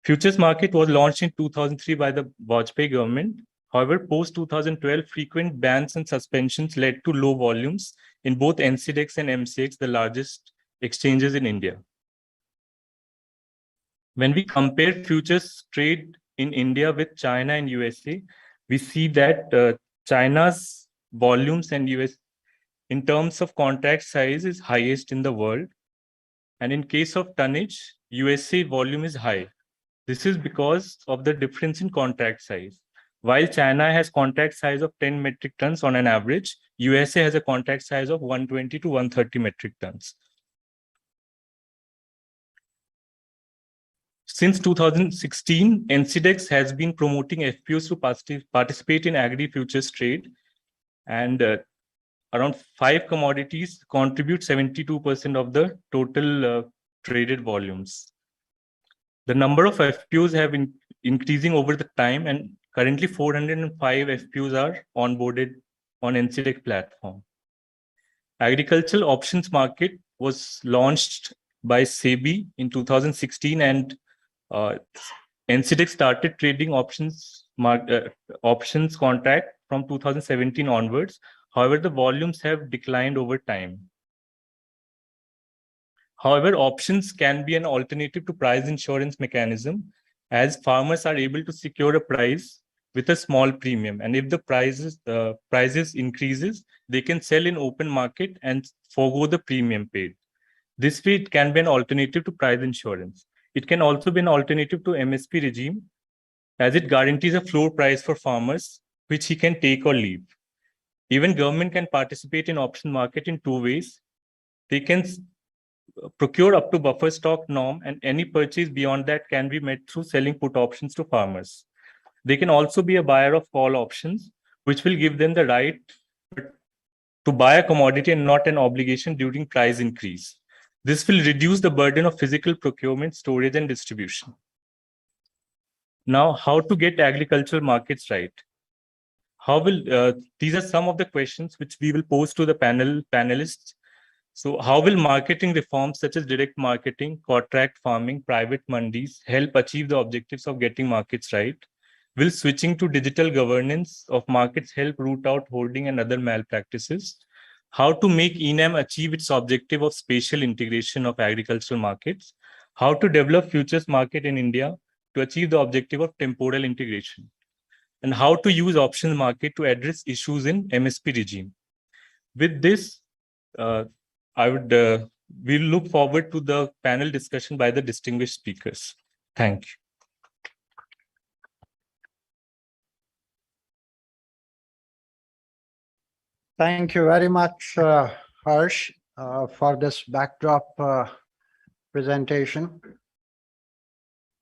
S6: Futures market was launched in 2003 by the Vajpayee government. However, post-2012, frequent bans and suspensions led to low volumes in both NCDEX and MCX, the largest exchanges in India. When we compare futures trade in India with China and USA, we see that China's volumes and US, in terms of contract size, is highest in the world. And in case of tonnage, USA volume is high. This is because of the difference in contract size. While China has contract size of 10 metric tons on an average, USA has a contract size of 120 to 130 metric tons. Since 2016, NCDEX has been promoting FPOs to participate in agri-futures trade, and around 5 commodities contribute 72% of the total traded volumes. The number of FPOs have been increasing over the time, and currently 405 FPOs are onboarded on NCDEX platform. Agricultural options market was launched by SEBI in 2016, and NCDEX started trading options contract from 2017 onwards. However, the volumes have declined over time. However, options can be an alternative to price insurance mechanism, as farmers are able to secure a price with a small premium. And if the prices increases, they can sell in open market and forego the premium paid. This way, it can be an alternative to price insurance. It can also be an alternative to MSP regime, as it guarantees a floor price for farmers, which he can take or leave. Even government can participate in option market in 2 ways. They can procure up to buffer stock norm, and any purchase beyond that can be met through selling put options to farmers. They can also be a buyer of call options, which will give them the right to buy a commodity and not an obligation during price increase. This will reduce the burden of physical procurement, storage, and distribution. Now, how to get agricultural markets right? These are some of the questions which we will pose to the panelists. So how will marketing reforms such as direct marketing, contract farming, private mandis help achieve the objectives of getting markets right? Will switching to digital governance of markets help root out holding and other malpractices? How to make ENAM achieve its objective of spatial integration of agricultural markets? How to develop futures market in India to achieve the objective of temporal integration? And how to use options market to address issues in MSP regime? With this, we'll look forward to the panel discussion by the distinguished speakers. Thank you.
S5: Thank you very much, Harsh, for this backdrop presentation.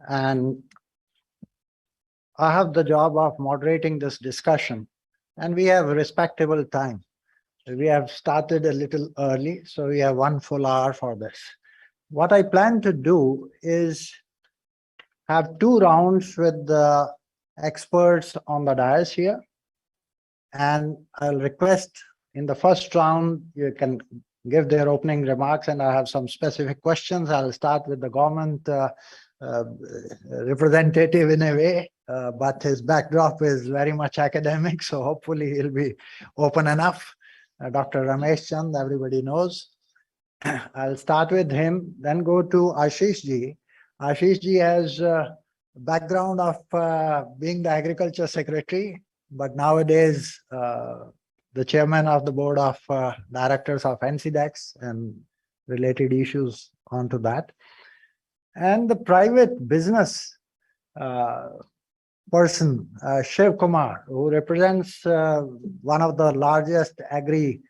S5: And I have the job of moderating this discussion, and we have respectable time. We have started a little early, so we have 1 full hour for this. What I plan to do is have 2 rounds with the experts on the dais here. And I'll request in the first round, you can give their opening remarks, and I have some specific questions. I'll start with the government representative in a way, but his backdrop is very much academic, so hopefully he'll be open enough. Dr. Ramesh Chand, everybody knows. I'll start with him, then go to Ashish ji. Ashish ji has a background of being the agriculture secretary, but nowadays the chairman of the board of directors of NCDEX and related issues onto that. And the private business person, Shiv Kumar, who represents one of the largest agri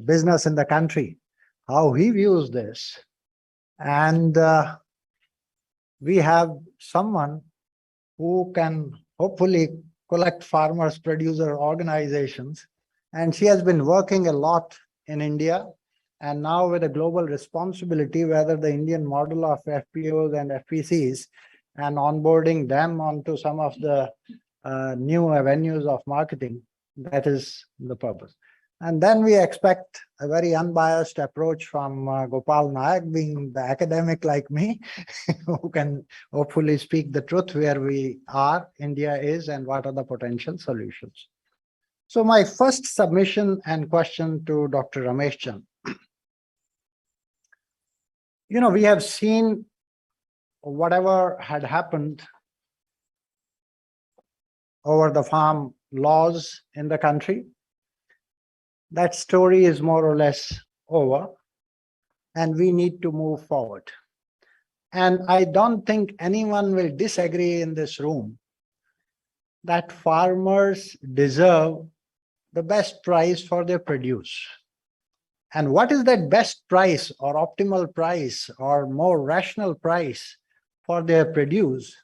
S5: business in the country, how he views this. And we have someone who can hopefully collect farmers, producer organizations. And she has been working a lot in India. And now with a global responsibility, whether the Indian model of FPOs and FPCs and onboarding them onto some of the new avenues of marketing, that is the purpose. And then we expect a very unbiased approach from Gopal Nayak, being the academic like me, who can hopefully speak the truth where we are, India is, and what are the potential solutions. So my first submission and question to Dr. Ramesh Chand. We have seen whatever had happened over the farm laws in the country. That story is more or less over, and we need to move forward. And I don't think anyone will disagree in this room that farmers deserve the best price for their produce. And what is that best price or optimal price or more rational price for their produce?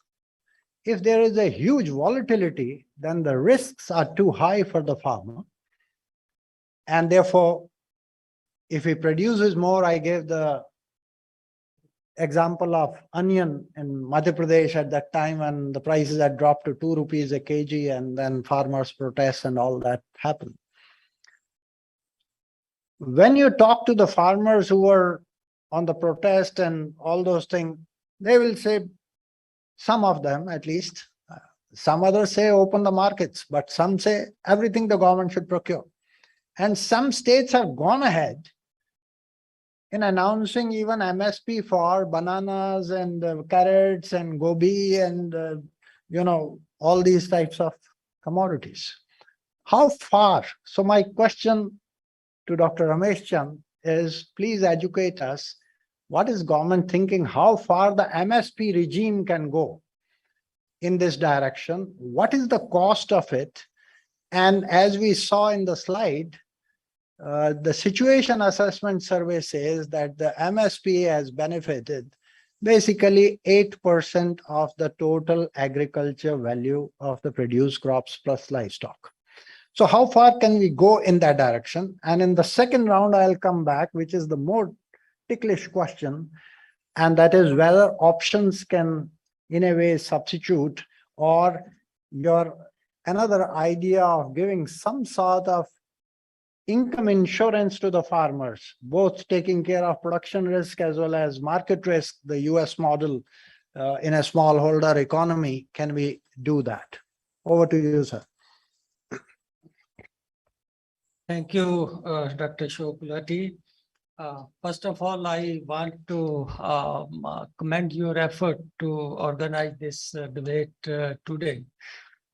S5: If there is a huge volatility, then the risks are too high for the farmer. And therefore, if he produces more, I gave the example of onion in Madhya Pradesh at that time when the prices had dropped to 2 rupees a kg, and then farmers protest and all that happened. When you talk to the farmers who were on the protest and all those things, they will say, some of them at least, some others say open the markets, but some say everything the government should procure. And some states have gone ahead in announcing even MSP for bananas and carrots and gobi and, all these types of commodities. How far? So my question to Dr. Ramesh Chand is, please educate us. What is government thinking? How far the MSP regime can go in this direction? What is the cost of it? And as we saw in the slide, the situation assessment survey says that the MSP has benefited basically 8% of the total agriculture value of the produced crops plus livestock. So how far can we go in that direction? And in the second round, I'll come back, which is the more ticklish question, and that is whether options can in a way substitute, or your another idea of giving some sort of income insurance to the farmers, both taking care of production risk as well as market risk, the US model in a smallholder economy. Can we do that? Over to you, sir.
S7: Thank you, Dr. Gulati. First of all, I want to commend your effort to organize this debate today,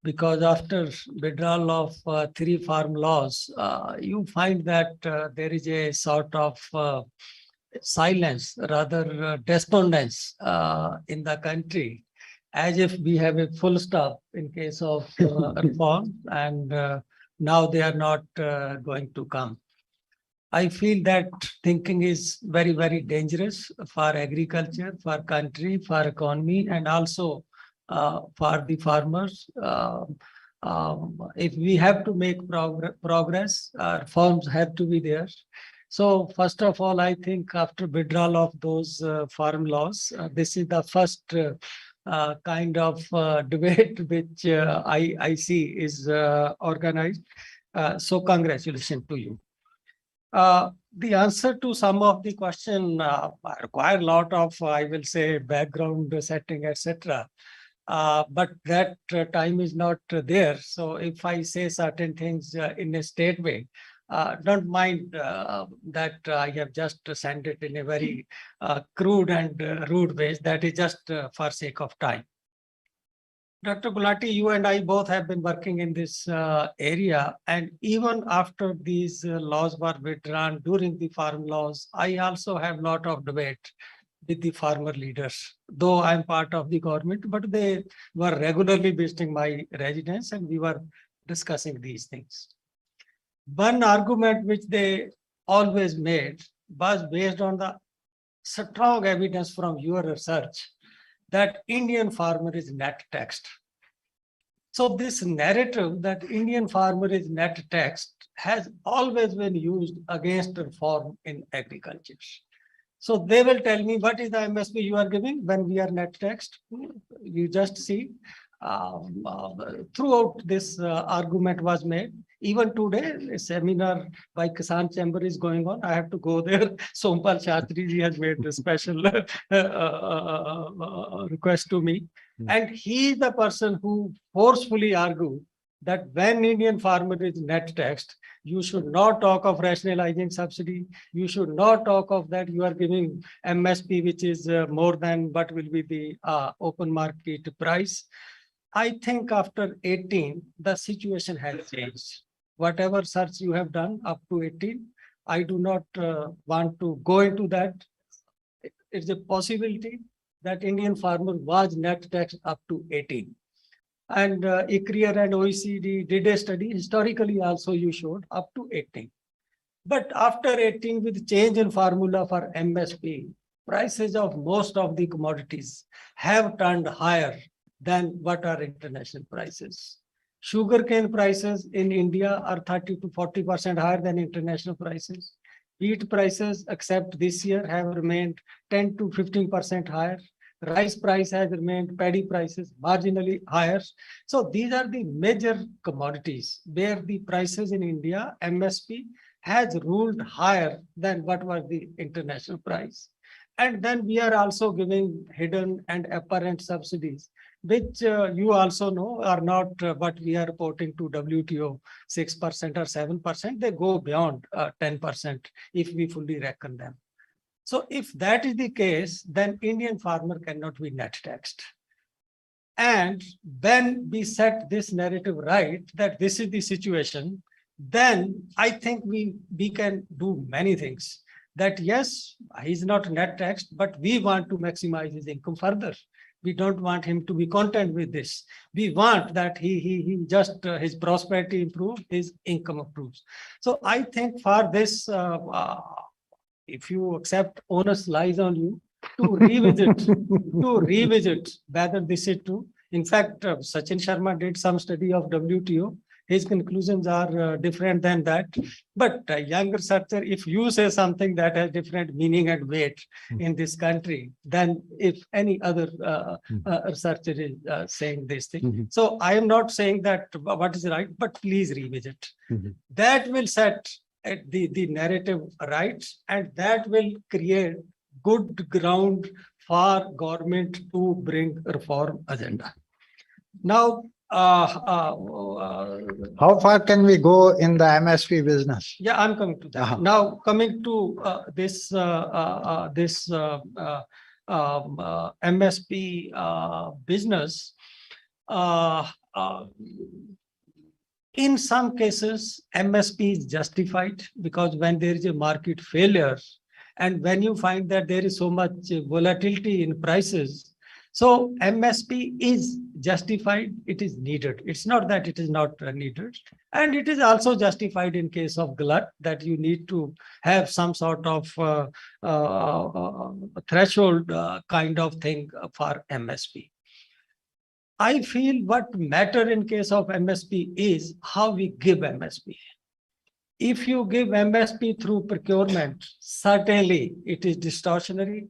S7: because after withdrawal of 3 farm laws, you find that there is a sort of silence, rather despondence in the country, as if we have a full stop in case of reform, and now they are not going to come. I feel that thinking is very, very dangerous for agriculture, for country, for economy, and also for the farmers. If we have to make progress, reforms have to be there. So first of all, I think after withdrawal of those farm laws, this is the first kind of debate which I see is organized. So congratulations to you. The answer to some of the question require a lot of, I will say, background setting, etc. But that time is not there. So if I say certain things in a state way, don't mind that I have just sent it in a very crude and rude ways. That is just for sake of time. Dr. Gulati, you and I both have been working in this area, and even after these laws were withdrawn during the farm laws, I also have a lot of debate with the farmer leaders, though I'm part of the government, but they were regularly visiting my residence and we were discussing these things. One argument which they always made was based on the strong evidence from your research that Indian farmer is net taxed. So this narrative that Indian farmer is net taxed has always been used against reform in agriculture. So they will tell me, what is the MSP you are giving when we are net taxed? You just see throughout this argument was made. Even today, a seminar by Kisan Chamber is going on. I have to go there. Sompal Shastri has made a special request to me. And he is the person who forcefully argued that when Indian farmer is net taxed, you should not talk of rationalizing subsidy. You should not talk of that you are giving MSP, which is more than what will be the open market price. I think after 18, the situation has changed. Whatever search you have done up to 18, I do not want to go into that. It's a possibility that Indian farmer was net taxed up to 18. And ICRIER and OECD did a study, historically also you showed, up to 18. But after 18, with change in formula for MSP, prices of most of the commodities have turned higher than what are international prices. Sugarcane prices in India are 30 to 40% higher than international prices. Wheat prices, except this year, have remained 10 to 15% higher. Rice price has remained, paddy prices marginally higher. So these are the major commodities where the prices in India, MSP, has ruled higher than what was the international price. And then we are also giving hidden and apparent subsidies, which you also know are not what we are reporting to WTO, 6% or 7%. They go beyond 10% if we fully reckon them. So if that is the case, then Indian farmer cannot be net taxed. And when we set this narrative right, that this is the situation, then I think we can do many things. That yes, he's not net taxed, but we want to maximize his income further. We don't want him to be content with this. We want that he just his prosperity improves, his income improves. So I think for this, if you accept onus lies on you to revisit whether this is true. In fact, Sachin Sharma did some study of WTO. His conclusions are different than that. But younger searcher, if you say something that has different meaning and weight in this country than if any other researcher is saying this thing. So I am not saying that what is right, but please revisit. That will set the narrative right, and that will create good ground for government to bring reform agenda. Now,
S5: how far can we go in the MSP business?
S7: Yeah, I'm coming to that. Now, coming to this MSP business, in some cases, MSP is justified because when there is a market failure and when you find that there is so much volatility in prices, so MSP is justified, it is needed. It's not that it is not needed. And it is also justified in case of glut that you need to have some sort of threshold kind of thing for MSP. I feel what matter in case of MSP is how we give MSP. If you give MSP through procurement, certainly it is distortionary.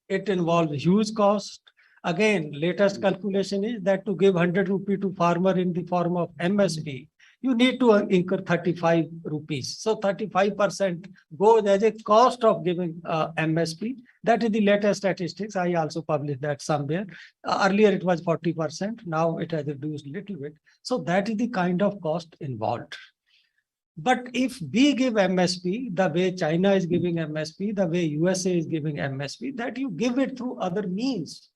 S7: It involves huge cost. Again, latest calculation is that to give 100 rupee to farmer in the form of MSP, you need to incur 35 rupees. So 35% goes as a cost of giving MSP. That is the latest statistics. I also published that somewhere. Earlier it was 40%. Now it has reduced a little bit. So that is the kind of cost involved. But if we give MSP, the way China is giving MSP, the way USA is giving MSP, that you give it through other means.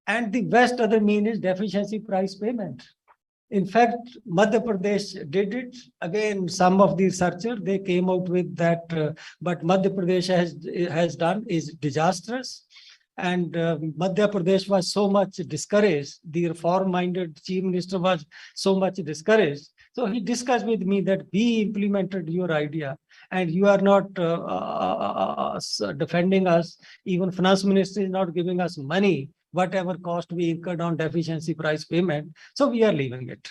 S7: And the best other mean is deficiency price payment. In fact, Madhya Pradesh did it. Again, some of the researchers, they came out with that, but Madhya Pradesh has done is disastrous. And Madhya Pradesh was so much discouraged. The reform-minded chief minister was so much discouraged. So he discussed with me that we implemented your idea and you are not defending us. Even finance minister is not giving us money, whatever cost we incurred on deficiency price payment. So we are leaving it.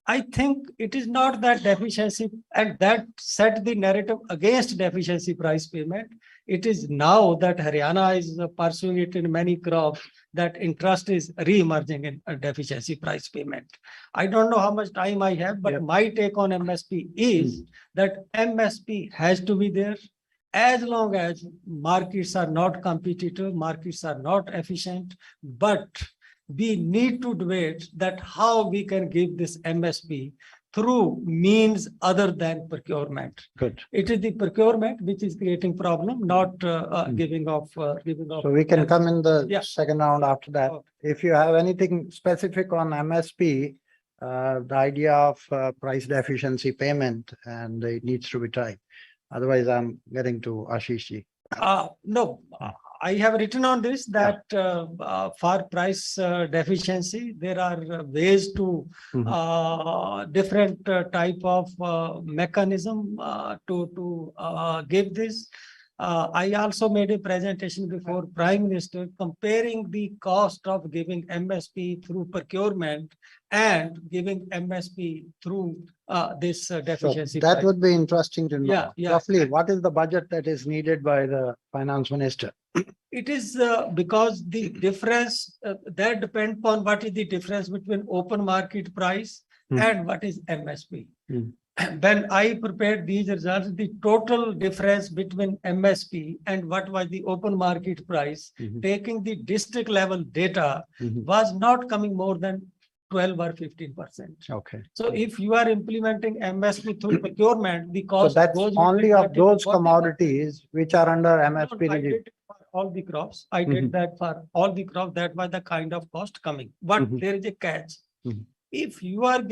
S7: I think it is not that deficiency, and that set the narrative against deficiency price payment. It is now that Haryana is pursuing it in many crops that interest is re-emerging in a deficiency price payment. I don't know how much time I have, but my take on MSP is that MSP has to be there as long as markets are not competitive, markets are not efficient, but we need to debate that how we can give this MSP through means other than procurement.
S5: Good.
S7: It is the procurement which is creating problem, not giving off.
S5: So we can come in the
S7: Yeah.
S5: second round after that.
S7: Okay.
S5: If you have anything specific on MSP, the idea of price deficiency payment, and it needs to be tried. Otherwise, I'm getting to Ashish ji.
S7: No, I have written on this that for price deficiency, there are ways to different type of mechanism to give this. I also made a presentation before Prime Minister comparing the cost of giving MSP through procurement and giving MSP through this
S5: So
S7: deficiency.
S5: that
S7: price.
S5: would be interesting to know.
S7: Yeah.
S5: Roughly, what is the budget that is needed by the finance minister?
S7: It is because the difference that depends upon what is the difference between open market price and what is MSP. When I prepared these results, the total difference between MSP and what was the open market price, taking the district level data, was not coming more than 12 or 15%.
S5: Okay.
S7: So if you are implementing MSP through procurement, the
S5: So
S7: cost
S5: that's
S7: goes
S5: only
S7: between
S5: of
S7: 30 to
S5: those
S7: 40%.
S5: commodities which are under MSP
S7: I
S5: regime.
S7: did it for all the crops. I did that for all the crops. That was the kind of cost coming. But there is a catch. If you are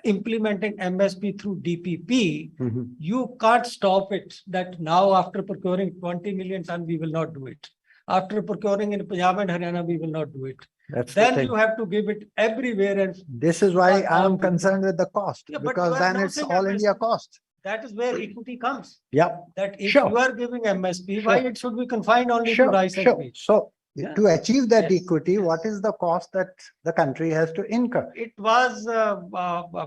S7: implementing MSP through DPP, you can't stop it that now after procuring 20 million ton, we will not do it. After procuring in Punjab and Haryana, we will not do it.
S5: That's the
S7: Then
S5: thing.
S7: you have to give it everywhere. And
S5: This is why
S7: for all
S5: I'm
S7: the-
S5: concerned with the cost,
S7: Yeah, but
S5: because
S7: you are
S5: then it's
S7: announcing
S5: all India
S7: MSP.
S5: cost.
S7: that is where equity comes.
S5: Yeah.
S7: That if
S5: Sure.
S7: you are giving MSP, why
S5: Sure.
S7: it should be confined only to
S5: Sure,
S7: rice and
S5: sure.
S7: wheat?
S5: So
S7: Yeah.
S5: to achieve that
S7: Yes.
S5: equity, what is the cost that the country has to incur?
S7: It was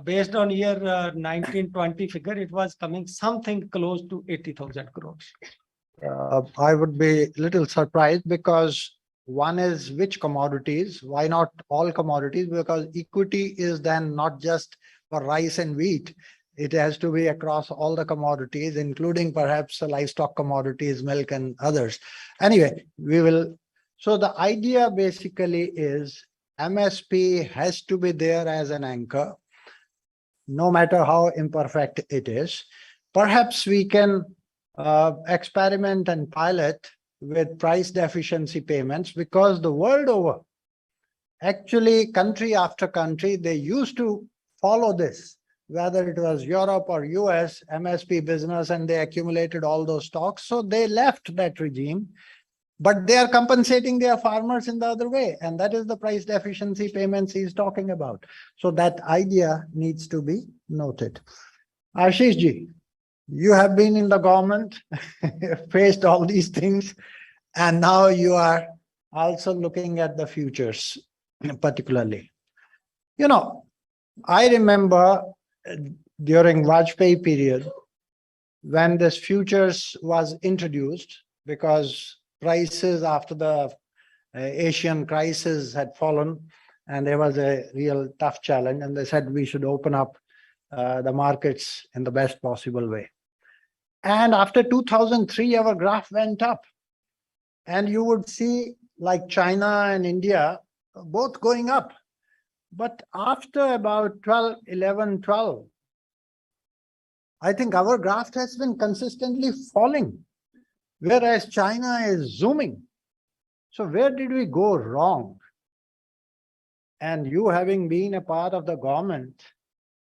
S7: based on year 1920 figure, it was coming something close to 80,000 crores.
S5: I would be little surprised because one is which commodities, why not all commodities? Because equity is then not just for rice and wheat. It has to be across all the commodities, including perhaps livestock commodities, milk and others. Anyway, we will. So the idea basically is MSP has to be there as an anchor, no matter how imperfect it is. Perhaps we can experiment and pilot with price deficiency payments, because the world over, actually country after country, they used to follow this, whether it was Europe or US, MSP business, and they accumulated all those stocks. So they left that regime, but they are compensating their farmers in the other way. And that is the price deficiency payments he's talking about. So that idea needs to be noted. Ashish ji, you have been in the government, faced all these things, and now you are also looking at the futures, particularly. You know, I remember during Vajpayee period, when this futures was introduced, because prices after the Asian crisis had fallen, and there was a real tough challenge, and they said we should open up the markets in the best possible way. And after 2003, our graph went up. And you would see like China and India both going up. But after about 11, 12, I think our graph has been consistently falling, whereas China is zooming. So where did we go wrong? And you having been a part of the government,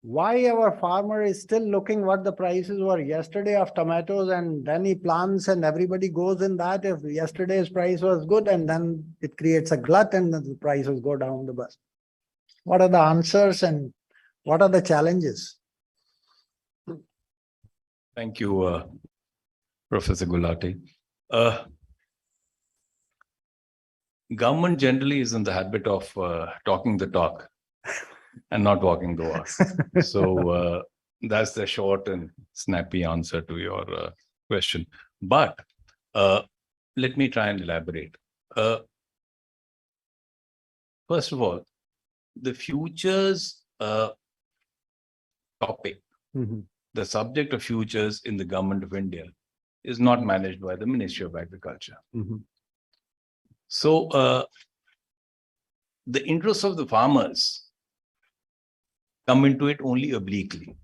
S5: why our farmer is still looking what the prices were yesterday of tomatoes, and then he plants and everybody goes in that. If yesterday's price was good, and then it creates a glut and then the prices go down the bus. What are the answers and what are the challenges?
S6: Thank you, Professor Gulati. Government generally is in the habit of talking the talk and not walking the walk. So that's the short and snappy answer to your question.
S8: But let me try and elaborate. First of all, the futures topic, the subject of futures in the government of India is not managed by the Ministry of Agriculture. So the interests of the farmers come into it only obliquely.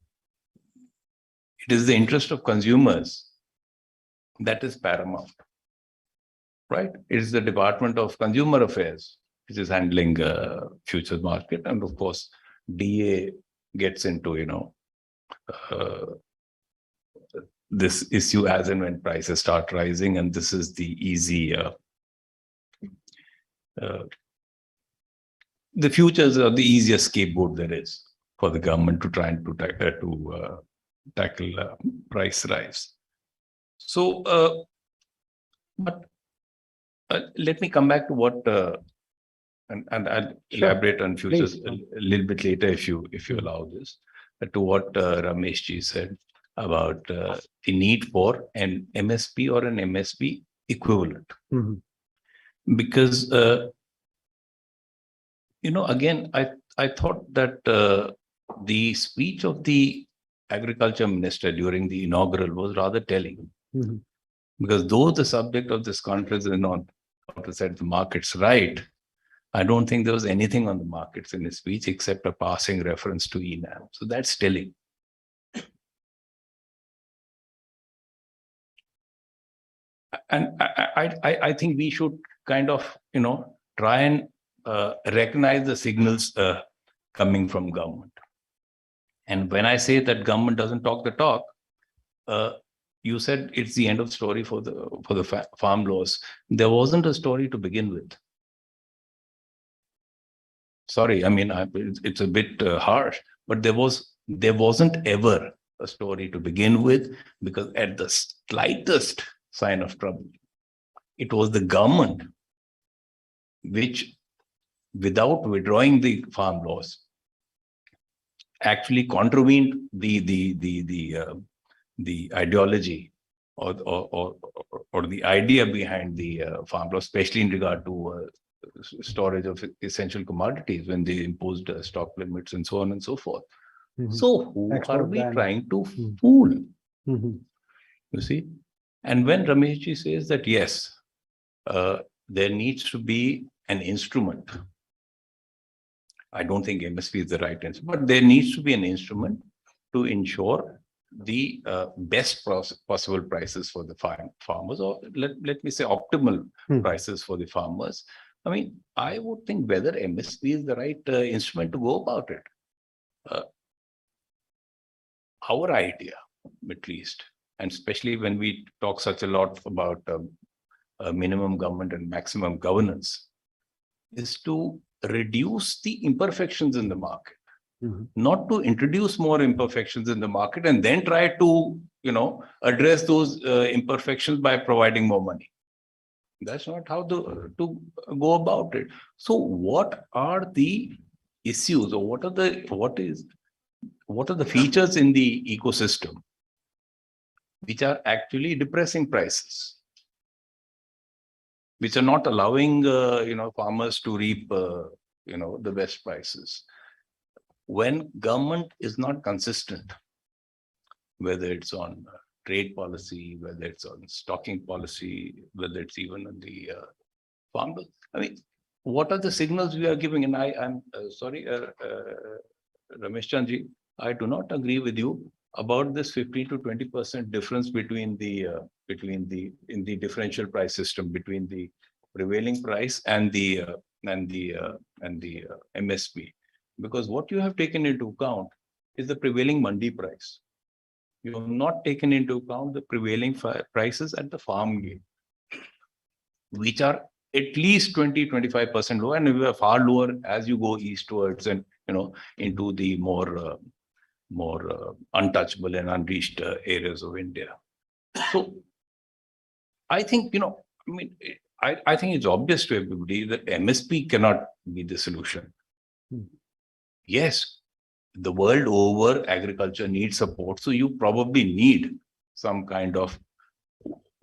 S8: It is the interest of consumers that is paramount, right? It is the Department of Consumer Affairs which is handling futures market, and of course, DA gets into this issue as and when prices start rising, and this is the easy. The futures are the easiest scapegoat there is for the government to try and tackle price rise. So, but let me come back to what, and I'll elaborate on futures a little bit later if you allow this, to what Ramesh ji said about the need for an MSP or an MSP equivalent. Because, again, I thought that the speech of the agriculture minister during the inaugural was rather telling. Because though the subject of this conference is on how to set the markets right, I don't think there was anything on the markets in his speech except a passing reference to ENAM. So that's telling. And I think we should kind of, try and recognize the signals coming from government. And when I say that government doesn't talk the talk, you said it's the end of story for the farm laws. There wasn't a story to begin with. Sorry, I mean, it's a bit harsh, but there wasn't ever a story to begin with, because at the slightest sign of trouble, it was the government which, without withdrawing the farm laws, actually contravened the ideology or the idea behind the farm law, especially in regard to storage of essential commodities when they imposed stock limits and so on and so forth. So who are we trying to fool? You see? And when Ramesh ji says that, yes, there needs to be an instrument. I don't think MSP is the right instrument, but there needs to be an instrument to ensure the best possible prices for the farmers, or let me say optimal prices for the farmers. I mean, I would think whether MSP is the right instrument to go about it. Our idea, at least, and especially when we talk such a lot about minimum government and maximum governance, is to reduce the imperfections in the market, not to introduce more imperfections in the market and then try to, address those imperfections by providing more money. That's not how to go about it. So what are the issues, or what are the features in the ecosystem which are actually depressing prices, which are not allowing farmers to reap the best prices? When government is not consistent, whether it's on trade policy, whether it's on stocking policy, whether it's even on the farm bill, I mean, what are the signals we are giving? And I'm sorry, Ramesh Chandji, I do not agree with you about this 15 to 20% difference between the differential price system between the prevailing price and the MSP, because what you have taken into account is the prevailing mandi price. You have not taken into account the prevailing prices at the farm gate, which are at least 20-25% lower, and we are far lower as you go eastwards and into the more untouchable and unreached areas of India. So I think I think it's obvious to everybody that MSP cannot be the solution. Yes, the world over, agriculture needs support, so you probably need some kind of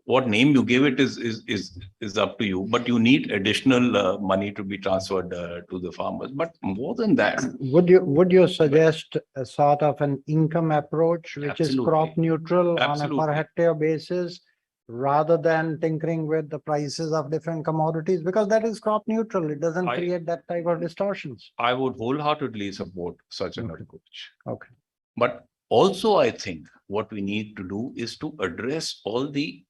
S8: what name you give it is up to you, but you need additional money to be transferred to the farmers. But more than that,
S5: Would you suggest a sort of an income approach, which is
S8: Absolutely.
S5: crop neutral on a
S8: Absolutely.
S5: per hectare basis, rather than tinkering with the prices of different commodities? Because that is crop neutral. It doesn't
S8: I-
S5: create that type of distortions.
S8: I would wholeheartedly support such an
S5: Okay.
S8: approach.
S5: Okay.
S8: But also, I think what we need to do is to address all the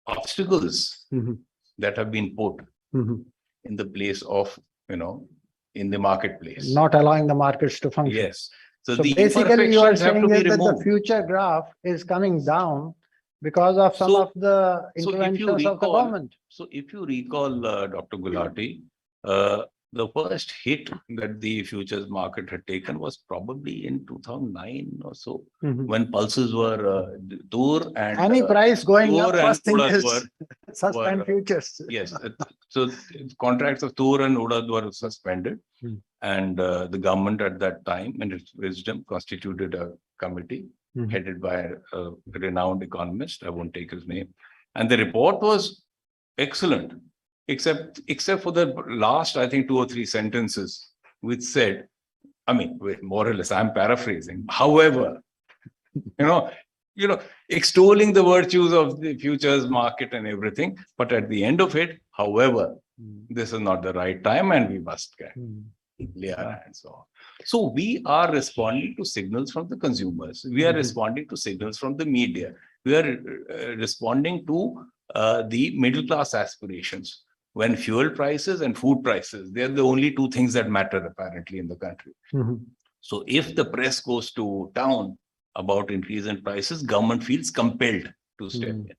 S8: obstacles
S5: Mhm.
S8: that have been put
S5: Mhm.
S8: in the place of, in the marketplace.
S5: Not allowing the markets to function.
S8: Yes. So
S5: So
S8: the
S5: basically, you are
S8: imperfections have
S5: saying
S8: to be
S5: is that the
S8: removed.
S5: future graph is coming down because of some
S8: So-
S5: of the
S8: so if you
S5: interventions of the
S8: recall-
S5: government.
S8: So if you recall, Dr. Gulati, the first hit that the futures market had taken was probably in 2009 or so,
S5: Mhm.
S8: when pulses were Dur and
S5: Any price going up,
S8: Dur and
S5: first thing
S8: Urad
S5: is
S8: were-
S5: suspend
S8: were,
S5: futures.
S8: yes. So contracts of Dur and Urad were suspended,
S5: Hmm.
S8: and the government at that time, in its wisdom, constituted a committee
S5: Mhm.
S8: headed by a renowned economist. I won't take his name, and the report was excellent, except for the last, I think, 2 or 3 sentences, which said, I mean, more or less, I'm paraphrasing. However, extolling the virtues of the futures market and everything, but at the end of it, however, this is not the right time, and we must lay our hands off. So we are responding to signals from the consumers. We are responding to signals from the media. We are responding to the middle class aspirations. When fuel prices and food prices, they're the only 2 things that matter apparently in the country.
S5: Mhm.
S8: So if the press goes to town about increase in prices, government feels compelled to step in.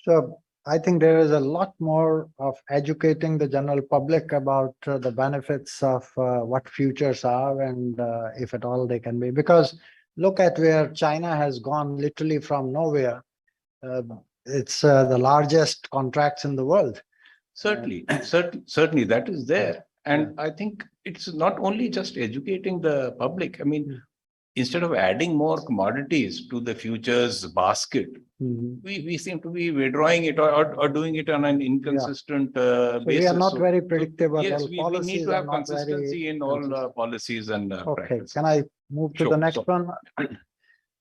S5: So I think there is a lot more of educating the general public about the benefits of what futures are, and if at all they can be. Because look at where China has gone literally from nowhere. It's the largest contracts in the world.
S8: Certainly that is there. And I think it's not only just educating the public. I mean, instead of adding more commodities to the futures basket,
S5: Mhm.
S8: we seem to be withdrawing it or doing it on an inconsistent
S5: So
S8: basis.
S5: we are not
S8: So-
S5: very predictable.
S8: Yes,
S5: All
S8: we need
S5: policies
S8: to
S5: are
S8: have
S5: not very
S8: consistency in all
S5: consistent.
S8: policies and
S5: Okay,
S8: practices.
S5: can I move to the
S8: Sure,
S5: next
S8: sure.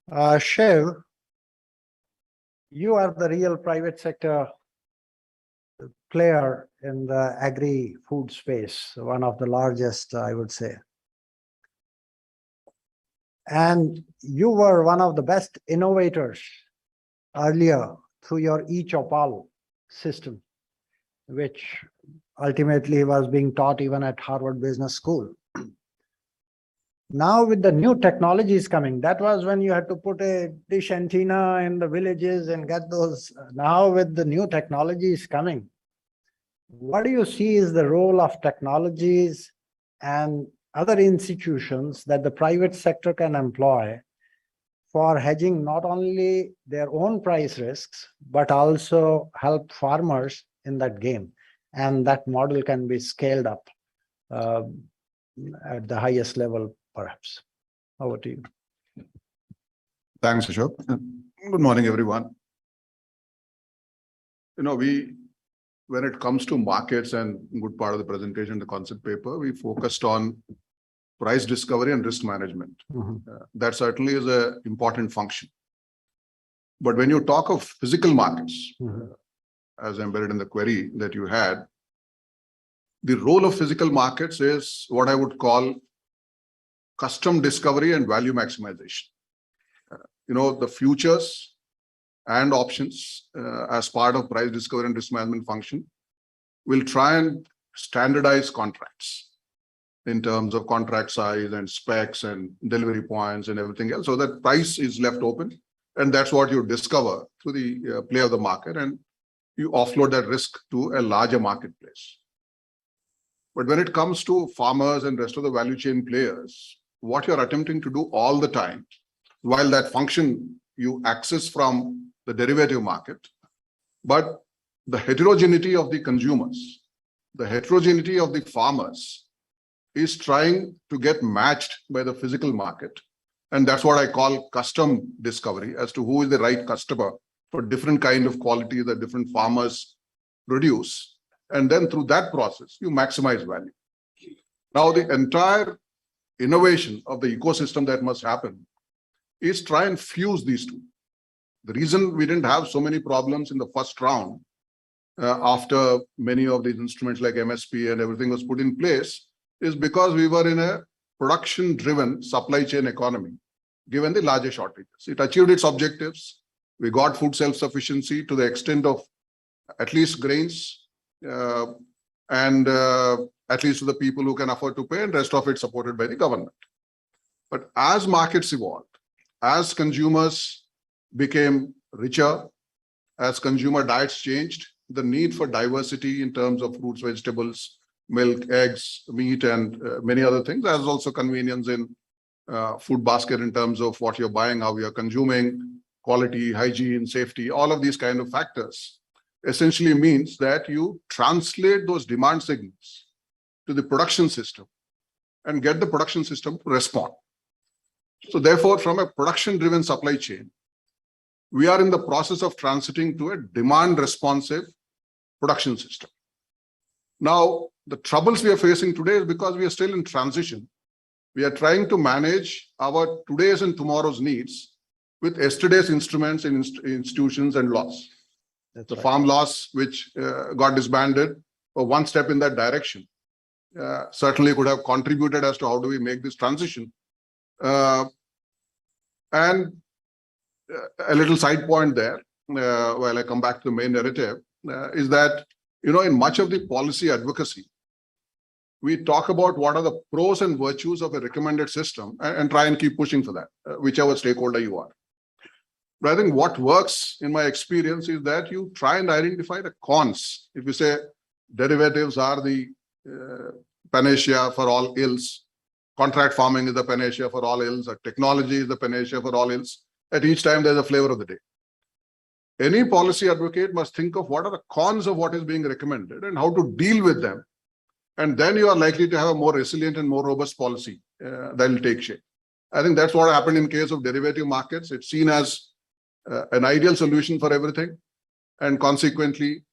S5: one? Shiv, you are the real private sector player in the agri-food space, one of the largest, I would say. And you were one of the best innovators earlier through your eChopal system, which ultimately was being taught even at Harvard Business School. Now with the new technologies coming, that was when you had to put a dish antenna in the villages and get those. Now with the new technologies coming, what do you see is the role of technologies and other institutions that the private sector can employ for hedging not only their own price risks, but also help farmers in that game? And that model can be scaled up at the highest level, perhaps. Over to you.
S9: Thanks, Ashok. Good morning, everyone. When it comes to markets and good part of the presentation, the concept paper, we focused on price discovery and risk management. That certainly is an important function. But when you talk of physical markets, as embedded in the query that you had, the role of physical markets is what I would call custom discovery and value maximization. The futures and options as part of price discovery and risk management function will try and standardize contracts in terms of contract size and specs and delivery points and everything else, so that price is left open. And that's what you discover through the play of the market, and you offload that risk to a larger marketplace. But when it comes to farmers and rest of the value chain players, what you're attempting to do all the time, while that function you access from the derivative market, but the heterogeneity of the consumers, the heterogeneity of the farmers is trying to get matched by the physical market. And that's what I call custom discovery as to who is the right customer for different kind of quality that different farmers produce. And then through that process, you maximize value. Now, the entire innovation of the ecosystem that must happen is try and fuse these two. The reason we didn't have so many problems in the first round after many of these instruments like MSP and everything was put in place is because we were in a production-driven supply chain economy, given the larger shortages. It achieved its objectives. We got food self-sufficiency to the extent of at least grains and at least to the people who can afford to pay, and rest of it supported by the government. But as markets evolved, as consumers became richer, as consumer diets changed, the need for diversity in terms of fruits, vegetables, milk, eggs, meat, and many other things, as also convenience in food basket in terms of what you're buying, how you're consuming, quality, hygiene, safety, all of these kind of factors essentially means that you translate those demand signals to the production system and get the production system to respond. So therefore, from a production-driven supply chain, we are in the process of transiting to a demand-responsive production system. Now, the troubles we are facing today is because we are still in transition. We are trying to manage our today's and tomorrow's needs with yesterday's instruments and institutions and laws. The farm laws, which got disbanded, or one step in that direction, certainly could have contributed as to how do we make this transition. And a little side point there, while I come back to the main narrative, is that, you know, in much of the policy advocacy, we talk about what are the pros and virtues of a recommended system and try and keep pushing for that, whichever stakeholder you are. But I think what works in my experience is that you try and identify the cons. If you say derivatives are the panacea for all ills, contract farming is the panacea for all ills, or technology is the panacea for all ills, at each time there's a flavor of the day. Any policy advocate must think of what are the cons of what is being recommended and how to deal with them. And then you are likely to have a more resilient and more robust policy that will take shape. I think that's what happened in case of derivative markets. It's seen as an ideal solution for everything. And consequently,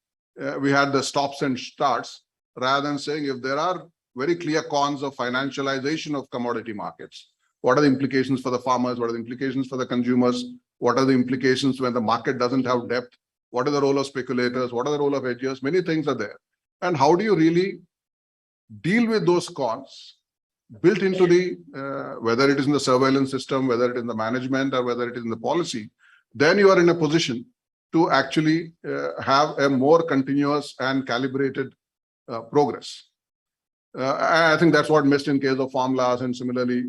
S9: we had the stops and starts rather than saying if there are very clear cons of financialization of commodity markets, what are the implications for the farmers? What are the implications for the consumers? What are the implications when the market doesn't have depth? What are the role of speculators? What are the role of hedgers? Many things are there. And how do you really deal with those cons built into the, whether it is in the surveillance system, whether it is in the management, or whether it is in the policy, then you are in a position to actually have a more continuous and calibrated progress. I think that's what missed in case of farm laws and similarly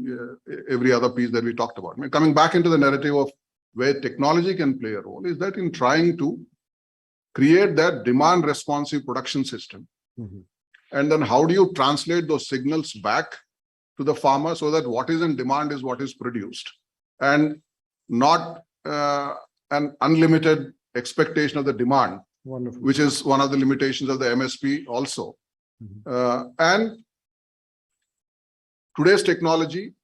S9: every other piece that we talked about. I mean, coming back into the narrative of where technology can play a role is that in trying to create that demand responsive production system. And then how do you translate those signals back to the farmer so that what is in demand is what is produced and not an unlimited expectation of the demand, which is one of the limitations of the MSP also. And today's technology,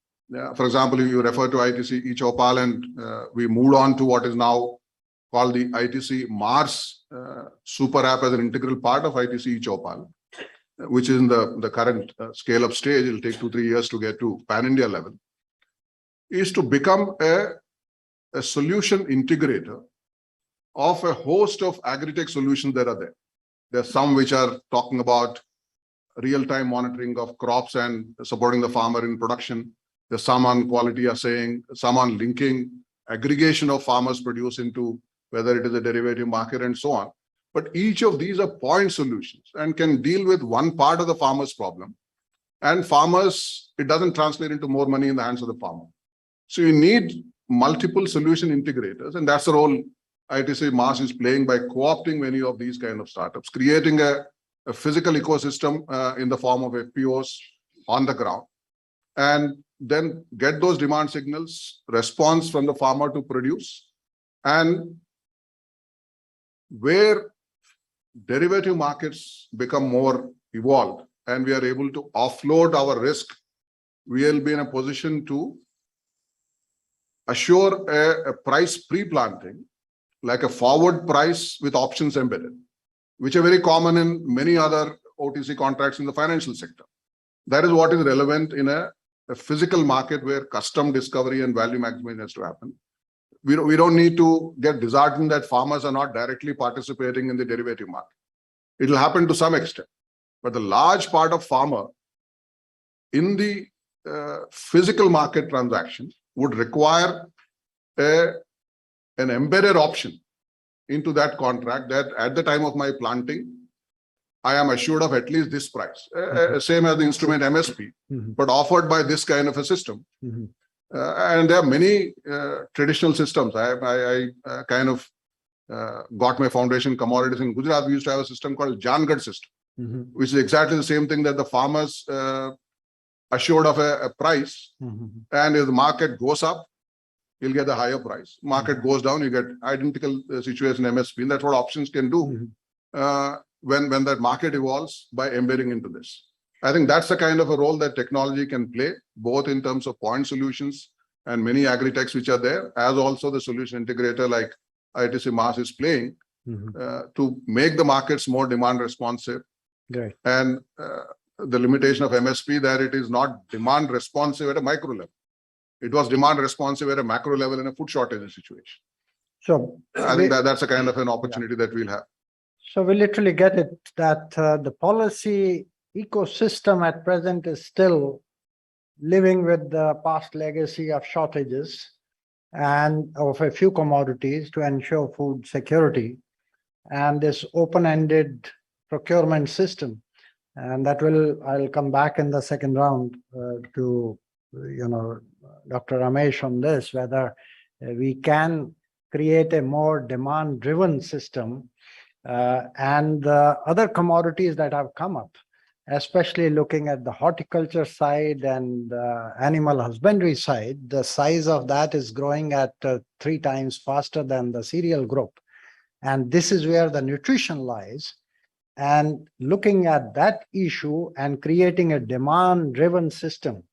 S9: for example, if you refer to ITC eChopal and we moved on to what is now called the ITC Mars super app as an integral part of ITC eChopal, which is in the current scale-up stage. It'll take 2-3 years to get to pan-India level, is to become a solution integrator of a host of agri-tech solutions that are there. There are some which are talking about real-time monitoring of crops and supporting the farmer in production. There's some on quality assaying, some on linking aggregation of farmers' produce into whether it is a derivative market and so on. But each of these are point solutions and can deal with one part of the farmer's problem. And farmers, it doesn't translate into more money in the hands of the farmer. So you need multiple solution integrators, and that's the role ITC Mars is playing by co-opting many of these kind of startups, creating a physical ecosystem in the form of FPOs on the ground, and then get those demand signals, response from the farmer to produce, and where derivative markets become more evolved and we are able to offload our risk, we will be in a position to assure a price pre-planting like a forward price with options embedded, which are very common in many other OTC contracts in the financial sector. That is what is relevant in a physical market where custom discovery and value maximization has to happen. We don't need to get disheartened that farmers are not directly participating in the derivative market. It will happen to some extent, but the large part of farmer in the physical market transaction would require an embedded option into that contract that at the time of my planting, I am assured of at least this price, same as the instrument MSP, but offered by this kind of a system. And there are many traditional systems. I kind of got my foundation commodities in Gujarat. We used to have a system called Jangad system, which is exactly the same thing, that the farmers assured of a price, and if the market goes up, you'll get the higher price. Market goes down, you get identical situation MSP. And that's what options can do when that market evolves by embedding into this. I think that's the kind of a role that technology can play, both in terms of point solutions and many agri-techs which are there, as also the solution integrator like ITC Mass is playing to make the markets more demand responsive.
S5: Right.
S9: And the limitation of MSP that it is not demand responsive at a micro level. It was demand responsive at a macro level in a food shortage situation.
S5: So
S9: I think that's a kind of an opportunity that we'll have.
S5: So we literally get it that the policy ecosystem at present is still living with the past legacy of shortages and of a few commodities to ensure food security, and this open-ended procurement system. And that I'll come back in the second round to, Dr. Ramesh on this, whether we can create a more demand-driven system and the other commodities that have come up, especially looking at the horticulture side and animal husbandry side. The size of that is growing at 3 times faster than the cereal group. And this is where the nutrition lies. And looking at that issue and creating a demand-driven system,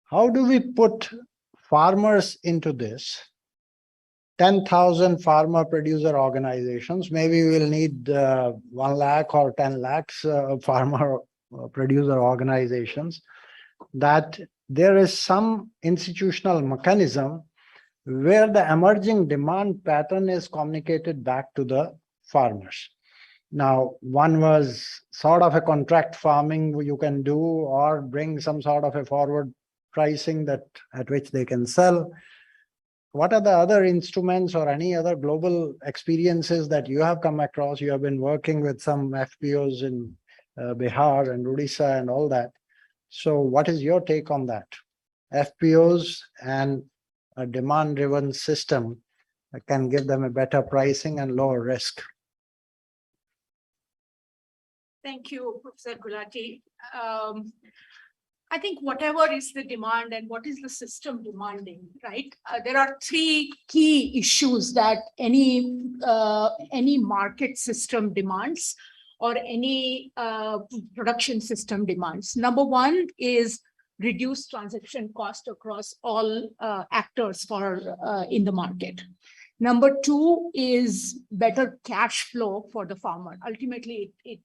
S5: how do we put farmers into this? 10,000 farmer producer organizations, maybe we'll need 1 lakh or 10 lakhs farmer producer organizations, that there is some institutional mechanism where the emerging demand pattern is communicated back to the farmers. Now, one was sort of a contract farming you can do, or bring some sort of a forward pricing that at which they can sell. What are the other instruments or any other global experiences that you have come across? You have been working with some FPOs in Bihar and Odisha and all that. So what is your take on that? FPOs and a demand-driven system can give them a better pricing and lower risk.
S10: Thank you, Professor Gulati. I think whatever is the demand and what is the system demanding, right? There are 3 key issues that any market system demands, or any production system demands. Number 1 is reduced transaction cost across all actors in the market. Number 2 is better cash flow for the farmer. Ultimately, it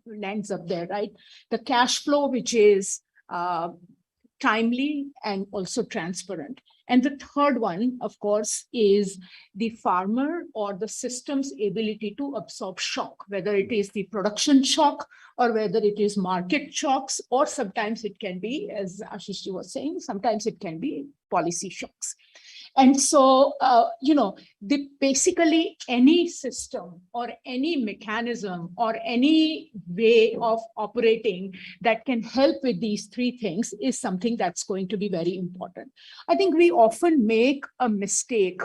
S10: lands up there, right? The cash flow, which is timely and also transparent. And the third one, of course, is the farmer or the system's ability to absorb shock, whether it is the production shock or whether it is market shocks, or sometimes it can be, as Ashish was saying, sometimes it can be policy shocks. And so, basically any system or any mechanism or any way of operating that can help with these 3 things is something that's going to be very important. I think we often make a mistake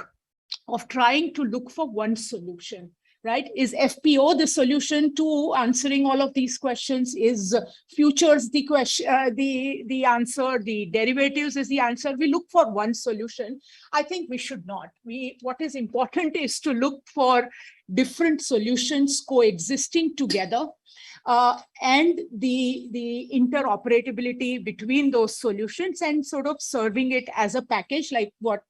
S10: of trying to look for one solution. right? Is FPO the solution to answering all of these questions? Is futures the question, the answer? The derivatives is the answer? We look for one solution. I think we should not. What is important is to look for different solutions coexisting together, and the interoperability between those solutions, and sort of serving it as a package, like what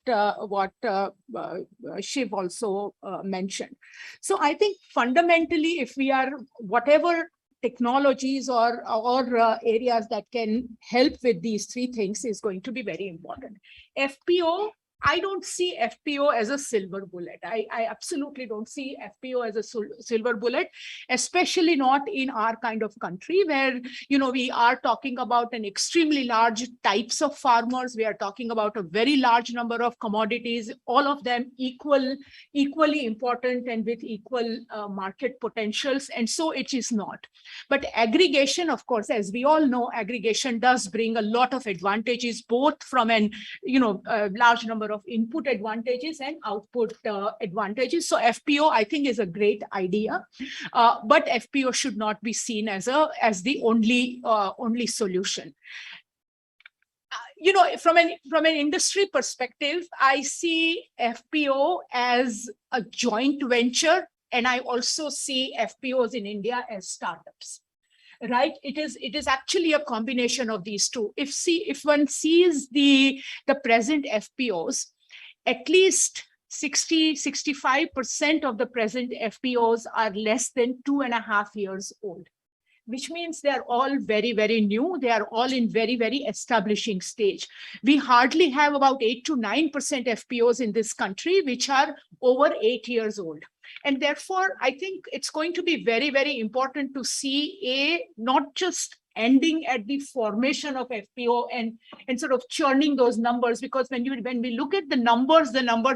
S10: Shiv also mentioned. So I think fundamentally, if we are, whatever technologies or areas that can help with these three things is going to be very important. FPO, I don't see FPO as a silver bullet. I absolutely don't see FPO as a silver bullet, especially not in our kind of country where, we are talking about an extremely large types of farmers. We are talking about a very large number of commodities, all of them equally important and with equal market potentials. And so it is not. But aggregation, of course, as we all know, aggregation does bring a lot of advantages, both from an, a large number of input advantages and output advantages. So FPO, I think, is a great idea, but FPO should not be seen as the only solution. From an industry perspective, I see FPO as a joint venture, and I also see FPOs in India as startups. Right, it is actually a combination of these two. If one sees the present FPOs, at least 60-65% of the present FPOs are less than 2.5 years old, which means they're all very, very new. They are all in very, very establishing stage. We hardly have about 8 to 9% FPOs in this country, which are over 8 years old. And therefore, I think it's going to be very, very important to see not just ending at the formation of FPO and sort of churning those numbers, because when we look at the numbers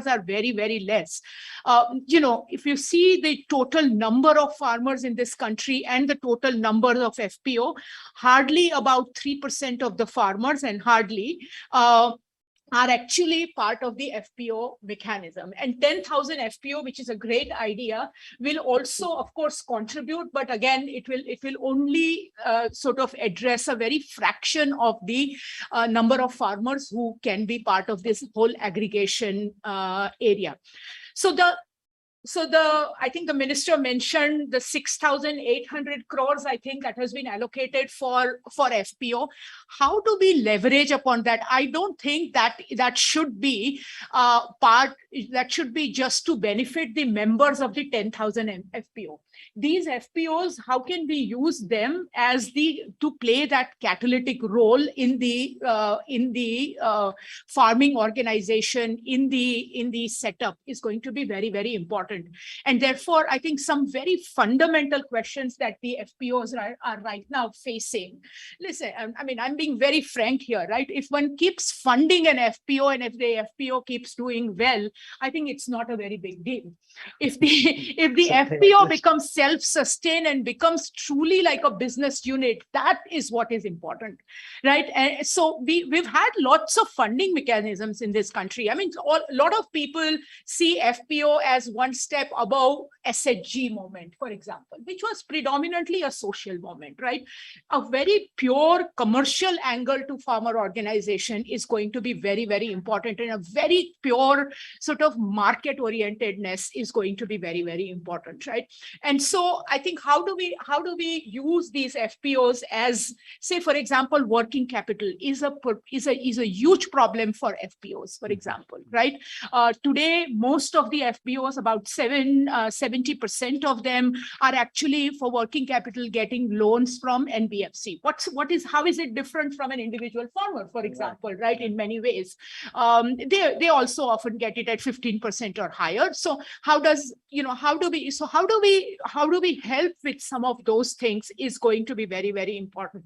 S10: are very, very less. If you see the total number of farmers in this country and the total number of FPO, hardly about 3% of the farmers and hardly are actually part of the FPO mechanism. And 10,000 FPO, which is a great idea, will also, of course, contribute. But again, it will only sort of address a very fraction of the number of farmers who can be part of this whole aggregation area. So I think the minister mentioned the 6,800 crores, I think, that has been allocated for FPO. How do we leverage upon that? I don't think that should be that should be just to benefit the members of the 10,000 FPO. These FPOs, how can we use them to play that catalytic role in the farming organization, in the setup, is going to be very, very important. And therefore, I think some very fundamental questions that the FPOs are right now facing. Listen, I'm being very frank here, right? If one keeps funding an FPO and if the FPO keeps doing well, I think it's not a very big deal. If the FPO becomes self-sustained and becomes truly like a business unit, that is what is important, right? And so we've had lots of funding mechanisms in this country. A lot of people see FPO as one step above SHG movement, for example, which was predominantly a social movement, right? A very pure commercial angle to farmer organization is going to be very, very important, and a very pure sort of market orientedness is going to be very, very important, right? And so I think how do we use these FPOs as, say, for example, working capital is a huge problem for FPOs, for example, right? Today, most of the FPOs, about 70% of them, are actually for working capital getting loans from NBFC. How is it different from an individual farmer, for example, right? In many ways, they also often get it at 15% or higher. So how do we help with some of those things is going to be very, very important.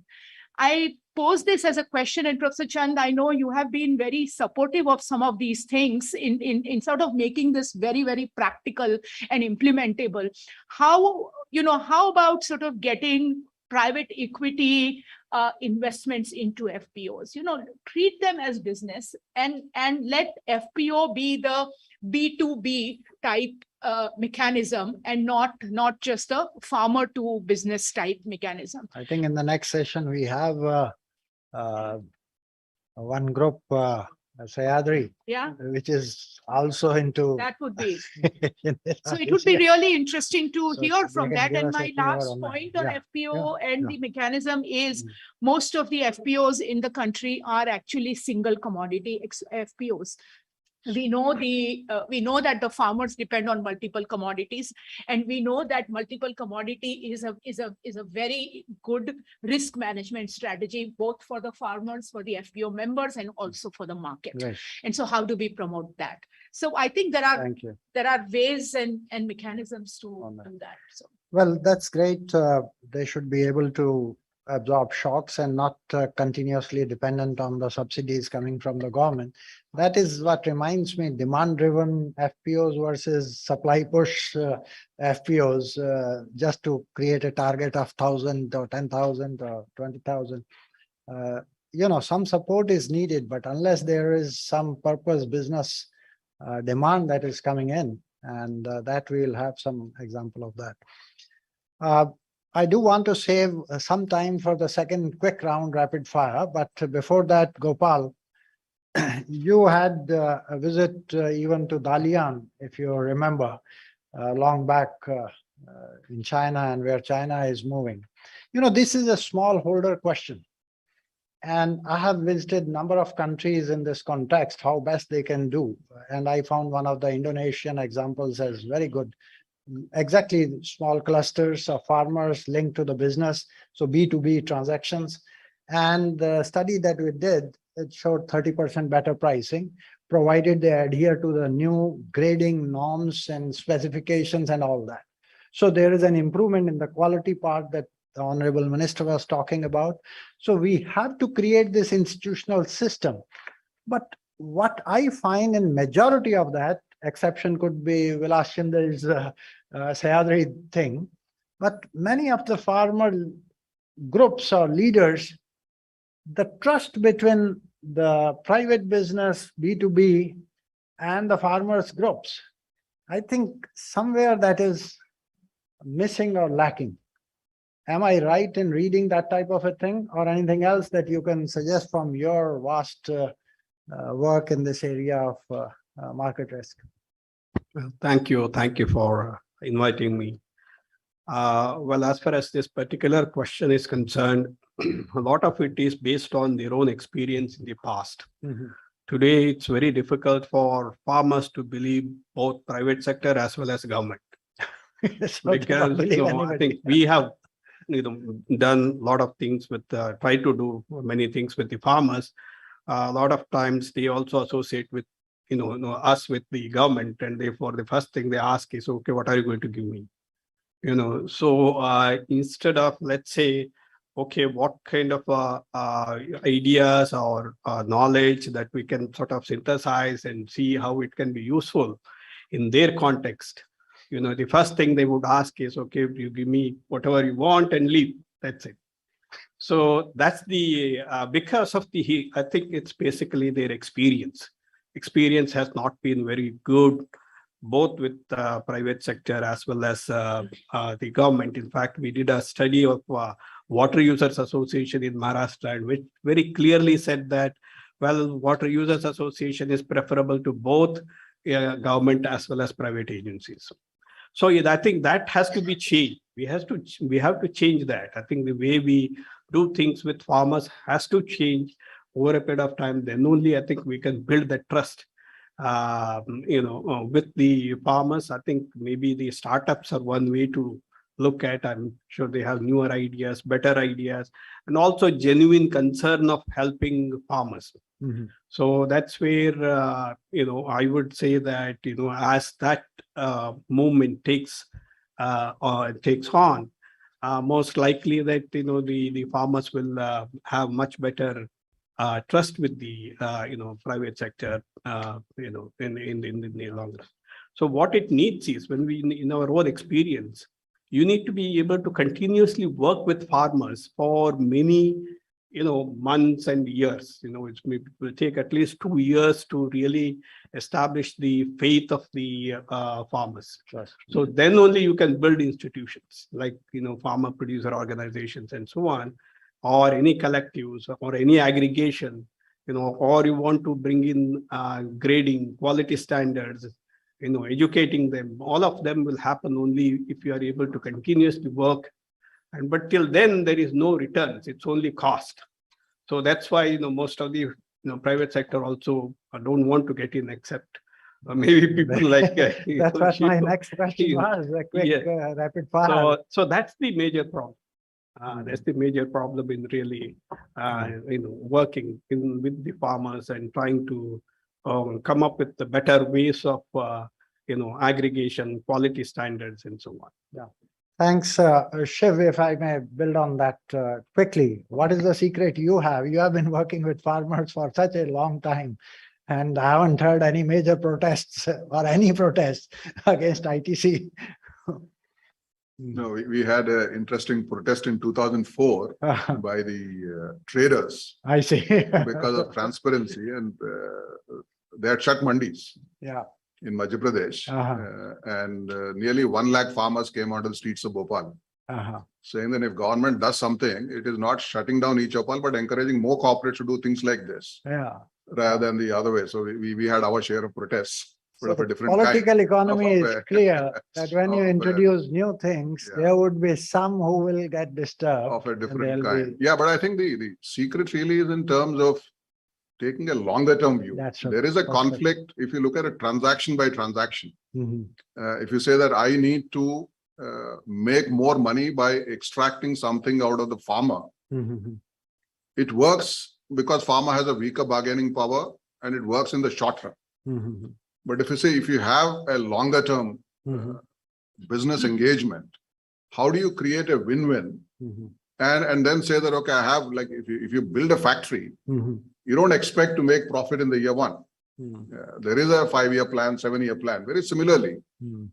S10: I pose this as a question, and Professor Chand, I know you have been very supportive of some of these things in sort of making this very, very practical and implementable. How about sort of getting private equity investments into FPOs? Treat them as business and let FPO be the B2B type mechanism and not just a farmer to business type mechanism.
S5: I think in the next session, we have one group, Sayadri,
S10: Yeah,
S5: which is also into.
S10: that would be.
S5: in this
S10: So it would be
S5: area.
S10: really interesting to
S5: So
S10: hear
S5: they
S10: from
S5: can
S10: that.
S5: give
S10: And
S5: us a
S10: my
S5: flavor
S10: last
S5: on that.
S10: point on
S5: Yeah,
S10: FPO and
S5: yeah.
S10: the mechanism is
S5: Mm.
S10: most of the FPOs in the country are actually single commodity FPOs. We know that the farmers depend on multiple commodities, and we know that multiple commodity is a very good risk management strategy, both for the farmers, for the FPO members, and also for the market.
S5: Right.
S10: And so how do we promote that? So I think there are
S5: Thank you.
S10: ways and mechanisms to
S5: On that.
S10: do that. So
S5: Well, that's great. They should be able to absorb shocks and not continuously dependent on the subsidies coming from the government. That is what reminds me, demand-driven FPOs versus supply push FPOs, just to create a target of 1,000 or 10,000 or 20,000. Some support is needed, but unless there is some purpose business demand that is coming in, and that we'll have some example of that. I do want to save some time for the second quick round rapid fire, but before that, Gopal, you had a visit even to Dalian, if you remember, long back in China and where China is moving. This is a smallholder question. And I have visited a number of countries in this context, how best they can do. And I found one of the Indonesian examples as very good. Exactly, small clusters of farmers linked to the business, so B2B transactions. And the study that we did, it showed 30% better pricing, provided they adhere to the new grading norms and specifications and all that. So there is an improvement in the quality part that the Honorable Minister was talking about. So we have to create this institutional system. But what I find in majority of that, exception could be Vilas Shinder's Sayadri thing, but many of the farmer groups or leaders, the trust between the private business, B2B, and the farmers groups, I think somewhere that is missing or lacking. Am I right in reading that type of a thing, or anything else that you can suggest from your vast work in this area of market risk?
S11: Well, thank you. Thank you for inviting me. Well, as far as this particular question is concerned, a lot of it is based on their own experience in the past.
S5: Mm-hmm.
S11: Today, it's very difficult for farmers to believe both private sector as well as government.
S5: So
S11: Because I think we have done a lot of things with, try to do many things with the farmers. A lot of times they also associate with us with the government, and therefore the first thing they ask is, okay, what are you going to give me? So instead of, let's say, okay, what kind of ideas or knowledge that we can sort of synthesize and see how it can be useful in their context, the first thing they would ask is, okay, you give me whatever you want and leave. That's it. So that's the, because of the, I think it's basically their experience. Experience has not been very good, both with the private sector as well as the government. In fact, we did a study of Water Users Association in Maharashtra, which very clearly said that, well, Water Users Association is preferable to both government as well as private agencies. So I think that has to be changed. We have to change that. I think the way we do things with farmers has to change over a period of time. Then only I think we can build that trust. With the farmers. I think maybe the startups are one way to look at. I'm sure they have newer ideas, better ideas, and also genuine concern of helping farmers.
S5: Mm-hmm.
S11: So that's where, I would say that, as that movement takes on, most likely that, the farmers will have much better trust with the, private sector, in the long run. So what it needs is, when we, in our own experience, you need to be able to continuously work with farmers for many months and years. It will take at least 2 years to really establish the faith of the farmers. So then only you can build institutions like, farmer producer organizations and so on, or any collectives or any aggregation, or you want to bring in grading, quality standards, educating them. All of them will happen only if you are able to continuously work. But till then, there is no returns. It's only cost. So that's why, most of the private sector also don't want to get in, except maybe people like.
S5: That's what my next question was, a quick rapid fire.
S11: So that's the major problem. That's the major problem in really, working with the farmers and trying to come up with the better ways of, aggregation, quality standards, and so on.
S5: Yeah. Thanks, Shiv. If I may build on that quickly, what is the secret you have? You have been working with farmers for such a long time, and I haven't heard any major protests or any protests against ITC.
S9: No, we had an interesting protest in 2004 by the traders.
S5: I see.
S9: Because of transparency, and they had shut mandis.
S5: Yeah.
S9: In Madhya Pradesh, and nearly 1 lakh farmers came onto the streets of Bhopal, saying that if government does something, it is not shutting down each Bhopal, but encouraging more corporates to do things like this, rather than the other way. So we had our share of protests, but
S5: So
S9: of a
S5: the
S9: different
S5: political
S9: kind.
S5: economy is clear that when you introduce new things, there would be some who will get disturbed.
S9: Of a different kind. Yeah, but I think the secret really is in terms of taking a longer term view. There is a conflict if you look at a transaction by transaction. If you say that I need to make more money by extracting something out of the farmer, it works because farmer has a weaker bargaining power and it works in the short run. But if you have a longer term business engagement, how do you create a win-win? And then say that, okay, I have, like, if you build a factory, you don't expect to make profit in the year one. There is a 5-year plan, 7-year plan. Very similarly,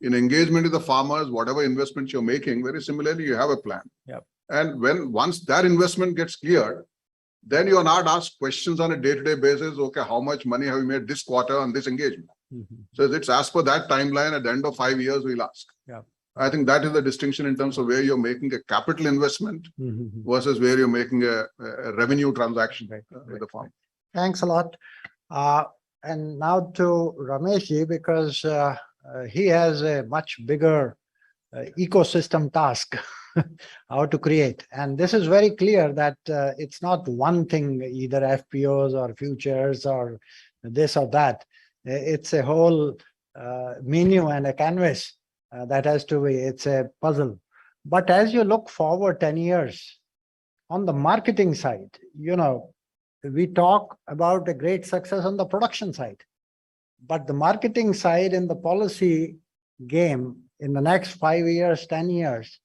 S9: in engagement with the farmers, whatever investments you're making, very similarly, you have a plan. And once that investment gets cleared, then you are not asked questions on a day-to-day basis. Okay, how much money have you made this quarter on this engagement? So it's as per that timeline. At the end of 5 years, we'll ask. I think that is the distinction in terms of where you're making a capital investment versus where you're making a revenue transaction with the farm.
S5: Thanks a lot. And now to Rameshji, because he has a much bigger ecosystem task how to create. And this is very clear that it's not one thing, either FPOs or futures or this or that. It's a whole menu and a canvas that has to be, it's a puzzle. But as you look forward 10 years, on the marketing side, we talk about a great success on the production side. But the marketing side in the policy game in the next 5 years, 10 years,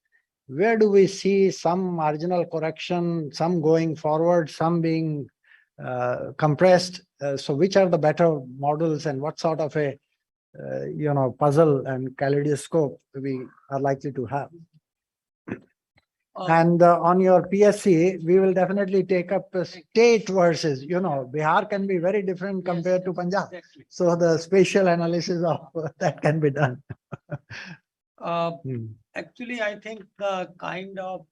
S5: where do we see some marginal correction, some going forward, some being compressed? So which are the better models and what sort of a puzzle and kaleidoscope we are likely to have? And on your PSC, we will definitely take up state versus, Bihar can be very different compared to Punjab. So the spatial analysis of that can be done.
S7: Actually, I think the kind of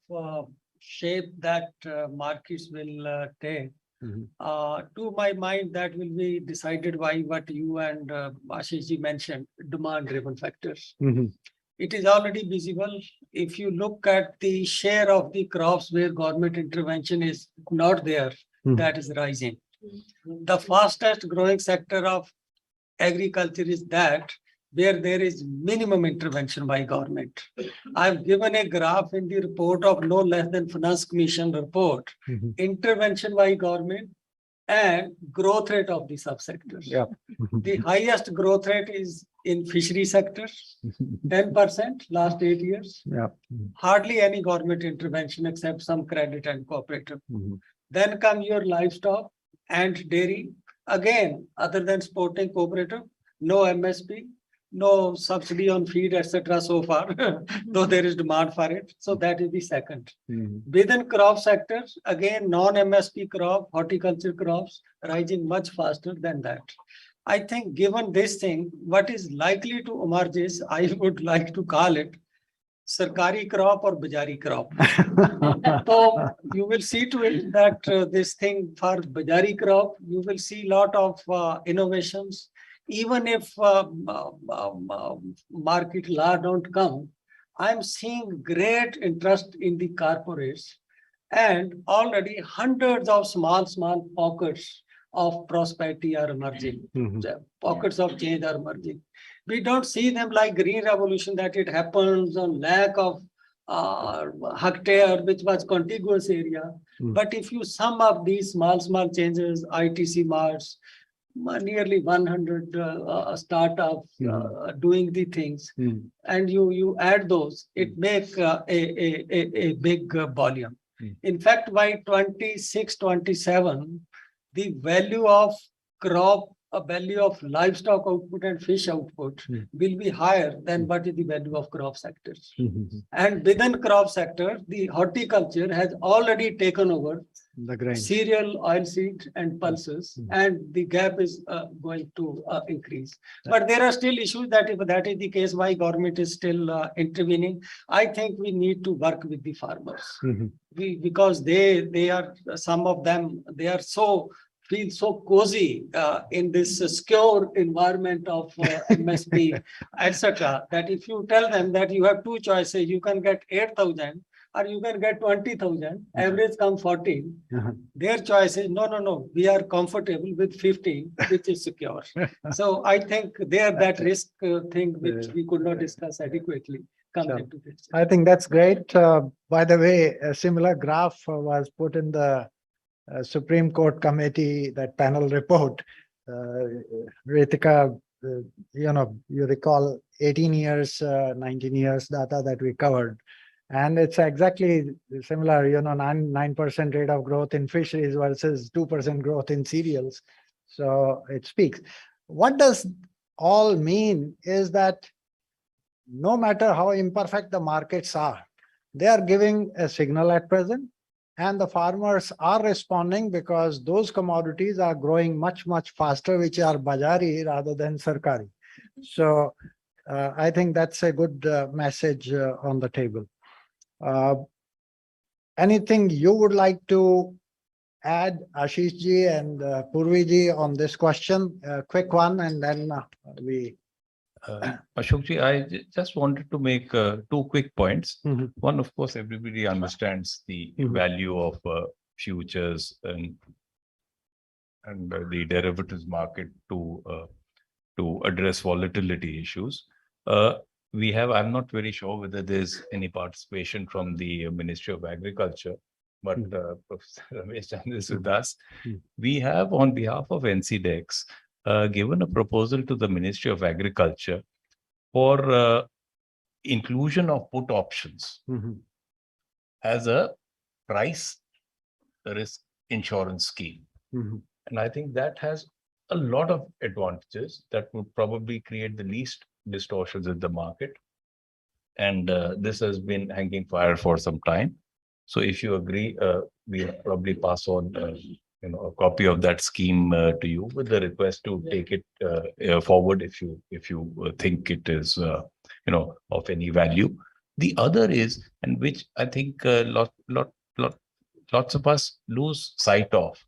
S7: shape that markets will take, to my mind, that will be decided by what you and Ashishji mentioned, demand-driven factors. It is already visible. If you look at the share of the crops where government intervention is not there, that is rising. The fastest growing sector of agriculture is that where there is minimum intervention by government. I've given a graph in the report of no less than Finance Commission report, intervention by government and growth rate of the subsectors. The highest growth rate is in fishery sector, 10% last 8 years. Hardly any government intervention except some credit and cooperative. Then come your livestock and dairy. Again, other than sporting cooperative, no MSP. no subsidy on feed, etc. so far, though there is demand for it. So that is the second. Within crop sector, again, non-MSP crop, horticulture crops rising much faster than that. I think given this thing, what is likely to emerge is, I would like to call it Sarkari crop or Bajari crop. So you will see to it that this thing for Bajari crop, you will see a lot of innovations. Even if market law don't come, I'm seeing great interest in the corporates, and already hundreds of small pockets of prosperity are emerging. Pockets of change are emerging. We don't see them like green revolution, that it happens on lack of hectare, which was contiguous area. But if you sum up these small changes, ITC marts, nearly 100 startups doing the things, and you add those, it makes a big volume. In fact, by 26, 27, the value of crop, a value of livestock output and fish output will be higher than what is the value of crop sectors. And within crop sector, the horticulture has already taken over
S5: the grain,
S7: cereal, oilseed, and pulses, and the gap is going to increase. But there are still issues that if that is the case, why government is still intervening. I think we need to work with the farmers because they are, some of them, they are feel so cozy in this secure environment of MSP, etc., that if you tell them that you have two choices, you can get 8,000 or you can get 20,000, average comes 14. Their choice is, no, we are comfortable with 15, which is secure. So I think there that risk thing which we could not discuss adequately comes into this.
S5: I think that's great. By the way, a similar graph was put in the Supreme Court committee, that panel report. Ritika, you recall 18 years, 19 years data that we covered. And it's exactly similar, 9% rate of growth in fisheries versus 2% growth in cereals. So it speaks. What does all mean is that no matter how imperfect the markets are, they are giving a signal at present, and the farmers are responding because those commodities are growing much faster, which are Bajari rather than Sarkari. So I think that's a good message on the table. Anything you would like to add, Ashish ji and Purvi ji, on this question? Quick one, and then we.
S8: Ashok ji, I just wanted to make two quick points. One, of course, everybody understands the value of futures and the derivatives market to address volatility issues. We have, I'm not very sure whether there's any participation from the Ministry of Agriculture, but Professor Ramesh Chandra is with us. We have, on behalf of NCDEX, given a proposal to the Ministry of Agriculture for inclusion of put options as a price risk insurance scheme. And I think that has a lot of advantages that would probably create the least distortions in the market. And this has been hanging fire for some time. So if you agree, we'll probably pass on a copy of that scheme to you with the request to take it forward if you think it is of any value. The other is, and which I think lots of us lose sight of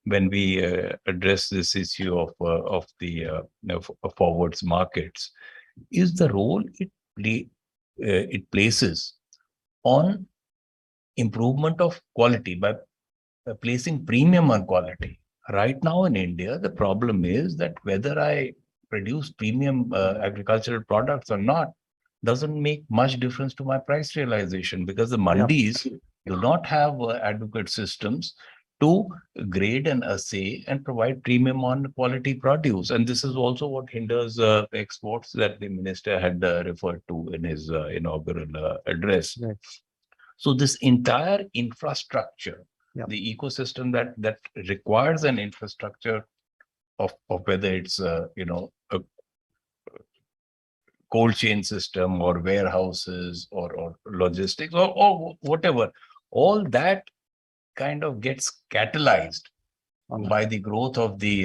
S8: when we address this issue of the forwards markets, is the role it places on improvement of quality by placing premium on quality. Right now in India, the problem is that whether I produce premium agricultural products or not doesn't make much difference to my price realization, because the mandis do not have adequate systems to grade and assay and provide premium on quality produce. And this is also what hinders exports that the minister had referred to in his inaugural address. So this entire infrastructure, the ecosystem that requires an infrastructure of whether it's cold chain system or warehouses or logistics or whatever, all that kind of gets catalyzed by the growth of the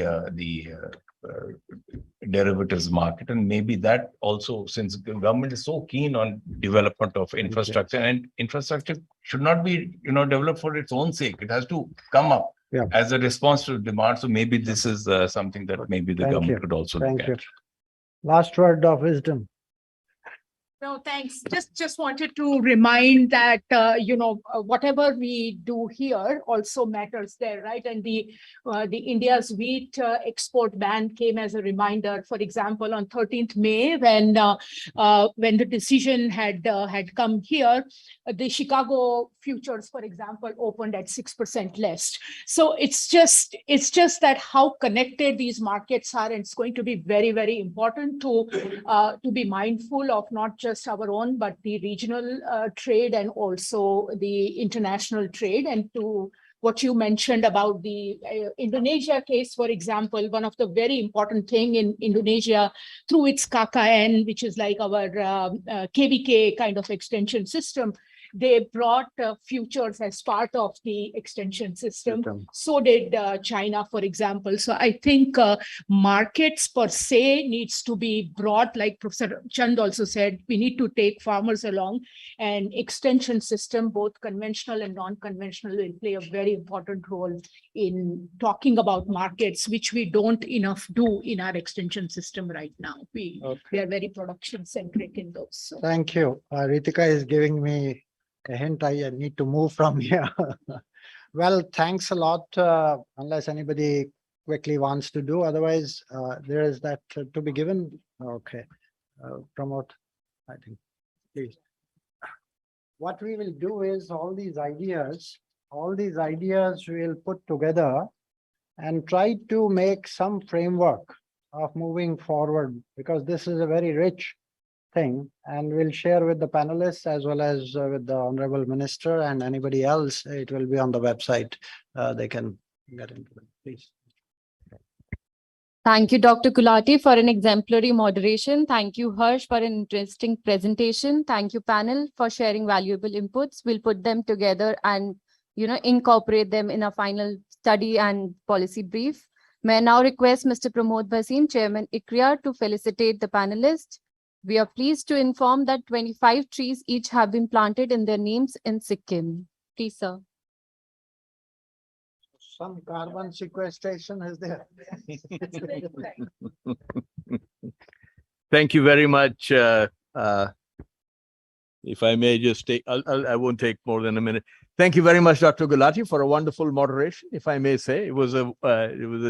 S8: derivatives market. And maybe that also, since the government is so keen on development of infrastructure, and infrastructure should not be, developed for its own sake. It has to come up as a response to demand. So maybe this is something that maybe the government could also look at.
S5: Last word of wisdom.
S10: No, thanks. Just wanted to remind that, whatever we do here also matters there, right? And the India's wheat export ban came as a reminder. For example, on 13th May, when the decision had come here, the Chicago futures, for example, opened at 6% less. So it's just that how connected these markets are, and it's going to be very, very important to be mindful of not just our own, but the regional trade and also the international trade. And to what you mentioned about the Indonesia case, for example, one of the very important thing in Indonesia through its KKN, which is like our KVK kind of extension system, they brought futures as part of the extension system. So did China, for example. So I think markets per se needs to be brought, like Professor Chand also said, we need to take farmers along, and extension system, both conventional and non-conventional, will play a very important role in talking about markets, which we don't enough do in our extension system right now. We are very production centric in those. So.
S5: Thank you. Ritika is giving me a hint. I need to move from here. Well, thanks a lot. Unless anybody quickly wants to do, otherwise there is that to be given. Okay, Pramod, I think, please. What we will do is all these ideas we'll put together and try to make some framework of moving forward, because this is a very rich thing, and we'll share with the panelists as well as with the Honorable Minister and anybody else. It will be on the website. They can get into it, please.
S1: Thank you, Dr. Gulati, for an exemplary moderation. Thank you, Harsh, for an interesting presentation. Thank you, panel, for sharing valuable inputs. We'll put them together and, incorporate them in a final study and policy brief. May I now request Mr. Pramod Bhasin, Chairman ICRIER, to felicitate the panelists. We are pleased to inform that 25 trees each have been planted in their names in Sikkim. Please, sir.
S5: Some carbon sequestration is there.
S2: Thank you very much. If I may just take, I won't take more than a minute. Thank you very much, Dr. Gulati, for a wonderful moderation, if I may say. It was a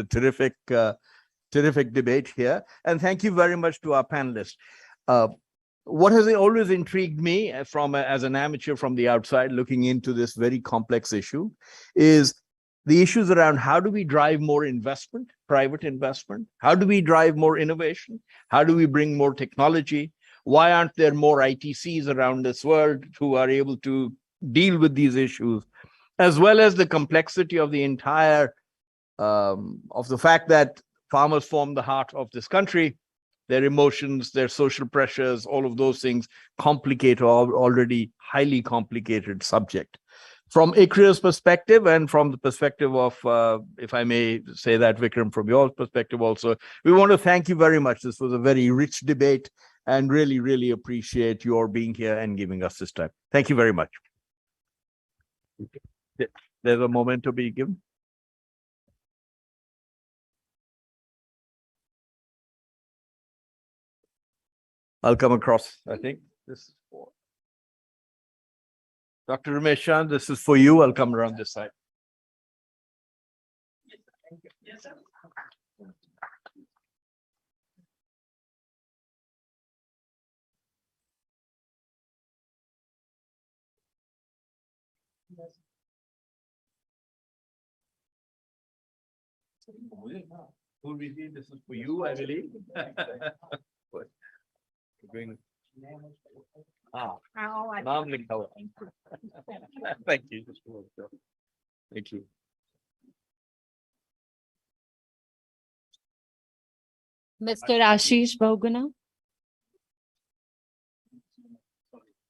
S2: terrific debate here. And thank you very much to our panelists. What has always intrigued me as an amateur from the outside looking into this very complex issue is the issues around how do we drive more investment, private investment? How do we drive more innovation? How do we bring more technology? Why aren't there more ITCs around this world who are able to deal with these issues, as well as the complexity of the entire, of the fact that farmers form the heart of this country, their emotions, their social pressures, all of those things complicate already highly complicated subject. From ICRIER's perspective and from the perspective of, if I may say that, Vikram, from your perspective also, we want to thank you very much. This was a very rich debate and really, really appreciate your being here and giving us this time. Thank you very much. There's a moment to be given. I'll come across, I think. This is for Dr. Ramesh Chand, this is for you. I'll come around this side.
S10: Yes, sir.
S2: This is for you, I believe. Thank you. Thank you.
S1: Mr. Ashish Bahuguna.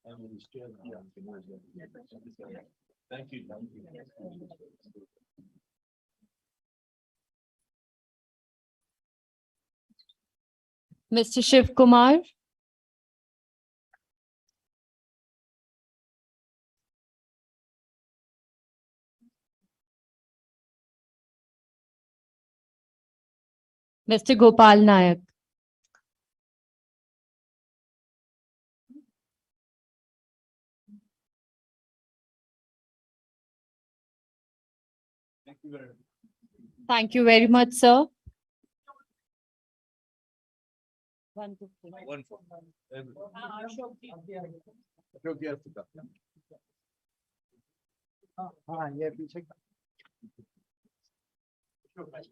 S2: Thank you.
S1: Mr. Shiv Kumar. Mr. Gopal Nayak. Thank you very much, sir.
S5: हाँ ये पीछे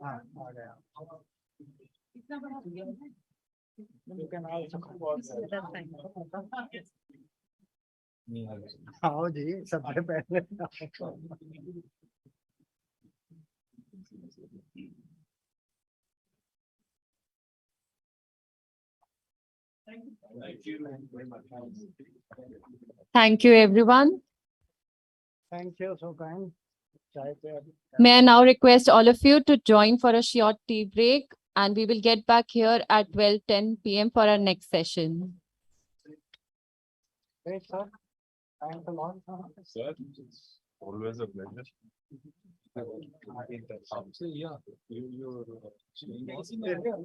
S5: हाँ आ गया आओ जी सबसे पहले
S1: Thank you, everyone.
S5: Thank you so kind चाय पे अभी
S1: May I now request all of you to join for a short tea break, and we will get back here at 12:10 p.m. for our next session.
S5: Great, sir. Thanks a lot.
S6: Sir, it's always a pleasure.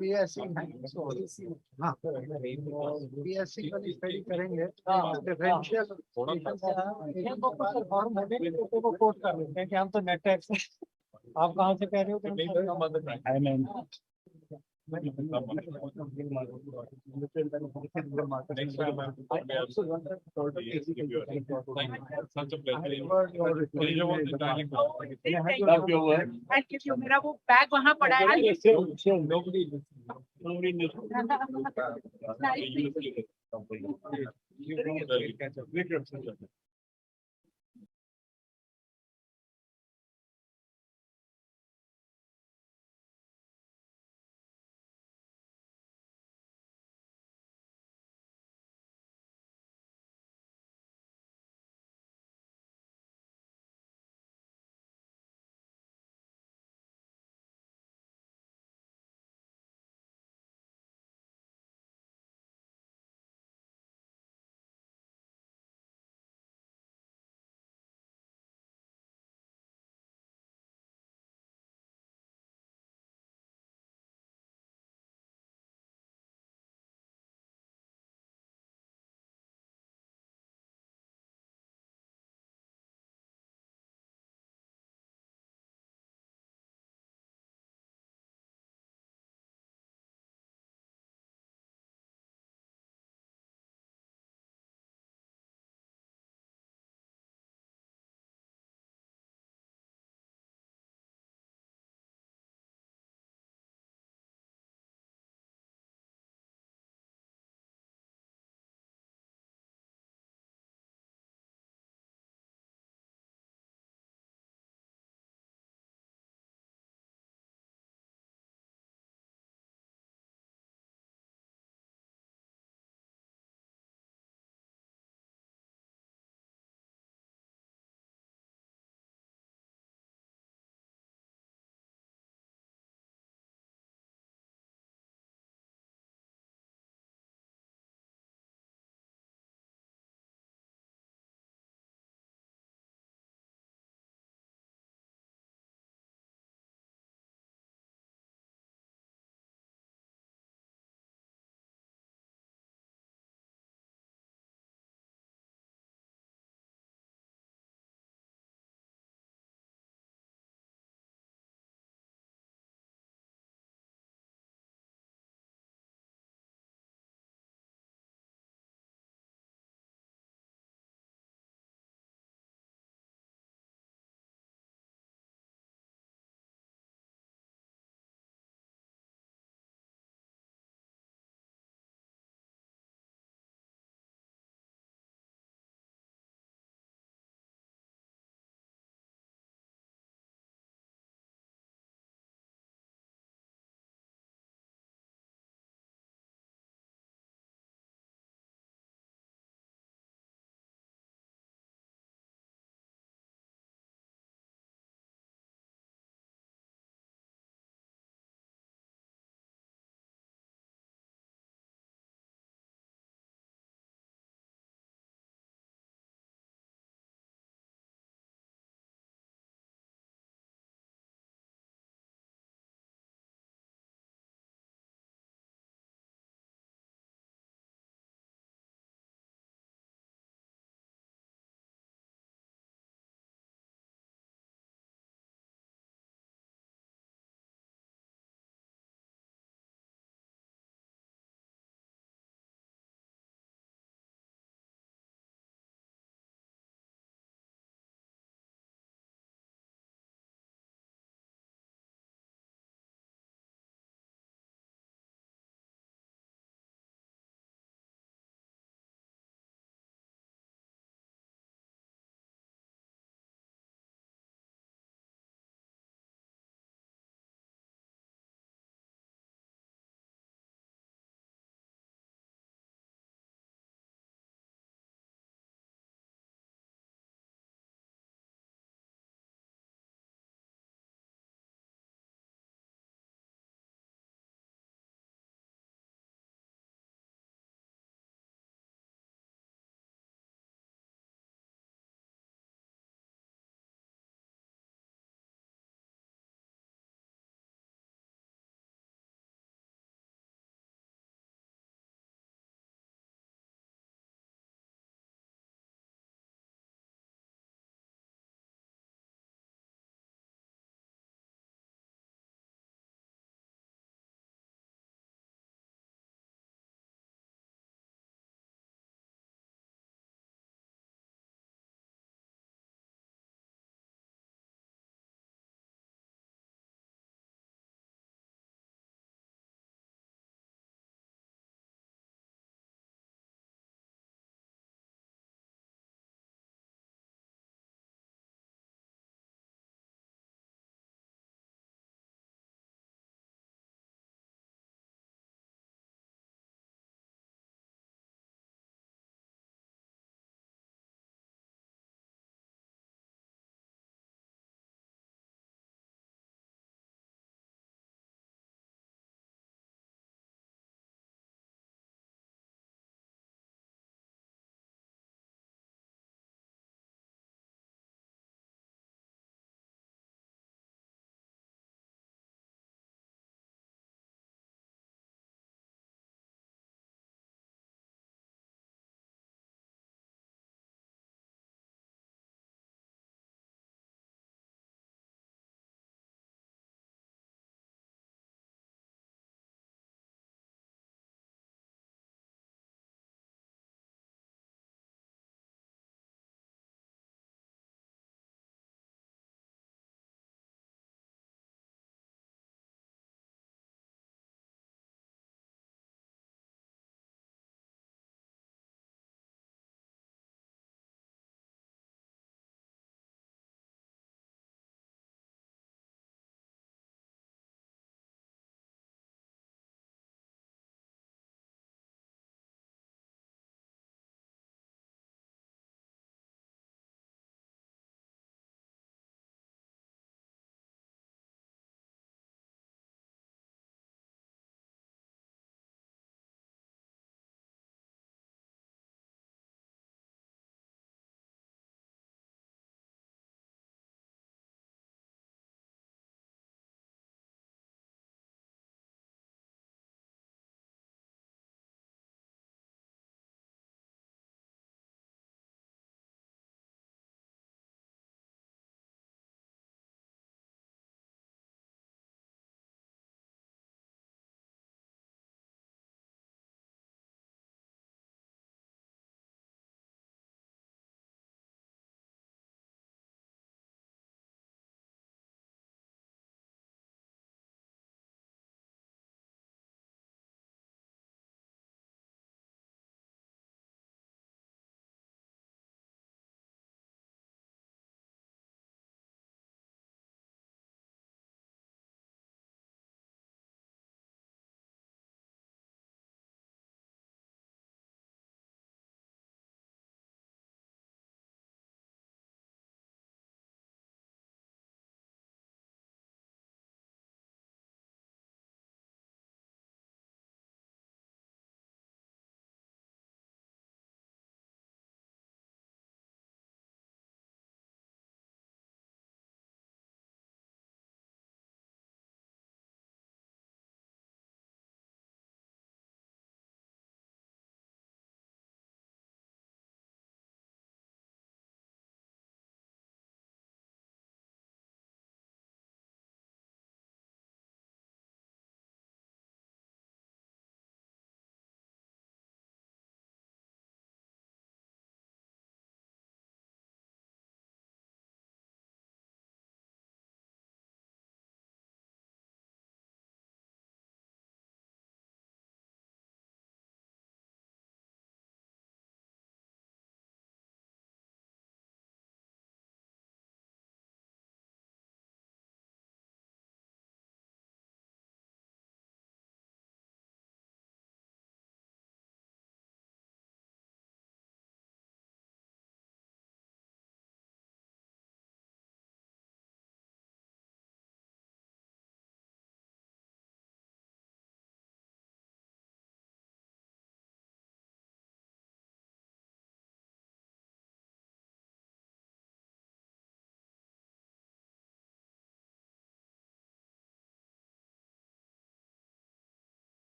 S5: PSC हाँ PSC का study करेंगे differential form होने को coat कर लेते हैं कि हम तो नेट टैक्स आप कहाँ से कह रहे हो
S10: मेरा वो बैग वहाँ पड़ा है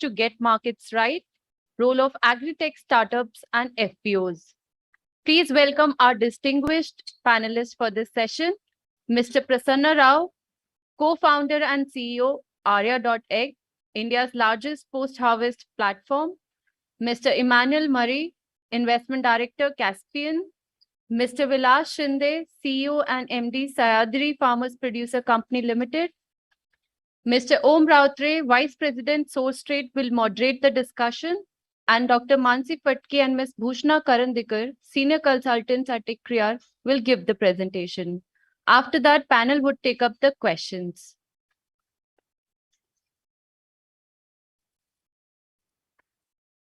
S1: to get markets right, role of agri-tech startups and FPOs. Please welcome our distinguished panelists for this session, Mr. Prasanna Rao, co-founder and CEO, ICRIER.egg, India's largest post-harvest platform, Mr. Emmanuel Murray, Investment Director, Caspian, Mr. Vilas Shinde, CEO and MD, Sayadri Farmers Producer Company Limited, Mr. Om Rautre, Vice President, Source Trade, will moderate the discussion, and Dr. Mansi Patke and Ms. Bhushna Karandikar, Senior Consultants at ICRIER, will give the presentation. After that, panel would take up the questions.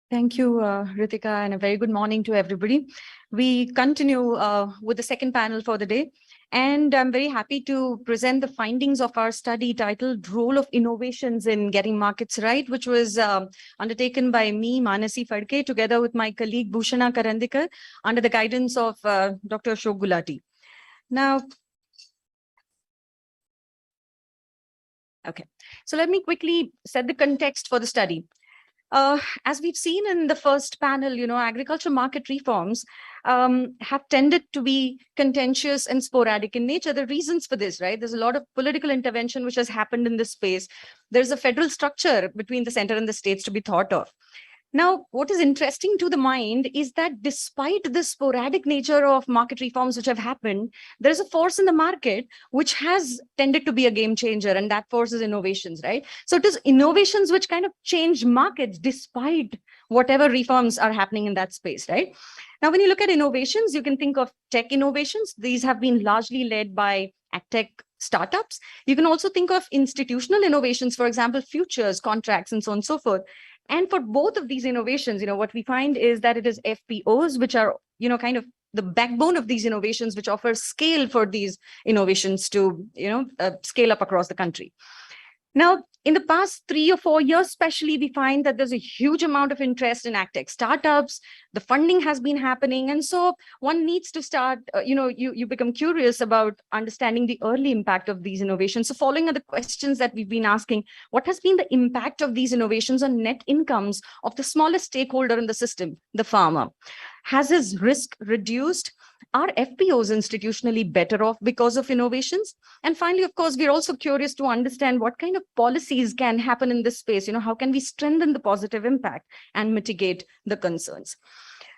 S12: Thank you, Ritika, and a very good morning to everybody. We continue with the second panel for the day, and I'm very happy to present the findings of our study titled Role of Innovations in Getting Markets Right, which was undertaken by me, Manasi Phadke, together with my colleague Bhushna Karandikar, under the guidance of Dr. Ashok Gulati. Now, okay, so let me quickly set the context for the study. As we've seen in the first panel, agriculture market reforms have tended to be contentious and sporadic in nature. The reasons for this, right? There's a lot of political intervention which has happened in this space. There's a federal structure between the center and the states to be thought of. Now, what is interesting to the mind is that despite the sporadic nature of market reforms which have happened, there is a force in the market which has tended to be a game changer, and that force is innovations, right? So it is innovations which kind of change markets despite whatever reforms are happening in that space, right? Now, when you look at innovations, you can think of tech innovations. These have been largely led by tech startups. You can also think of institutional innovations, for example, futures, contracts, and so on and so forth. And for both of these innovations, what we find is that it is FPOs, which are, kind of the backbone of these innovations, which offer scale for these innovations to, scale up across the country. Now, in the past 3 or 4 years, especially, we find that there's a huge amount of interest in agtech startups. The funding has been happening. And so one needs to start, you become curious about understanding the early impact of these innovations. So following are the questions that we've been asking, what has been the impact of these innovations on net incomes of the smallest stakeholder in the system, the farmer? Has his risk reduced? Are FPOs institutionally better off because of innovations? And finally, of course, we're also curious to understand what kind of policies can happen in this space. How can we strengthen the positive impact and mitigate the concerns?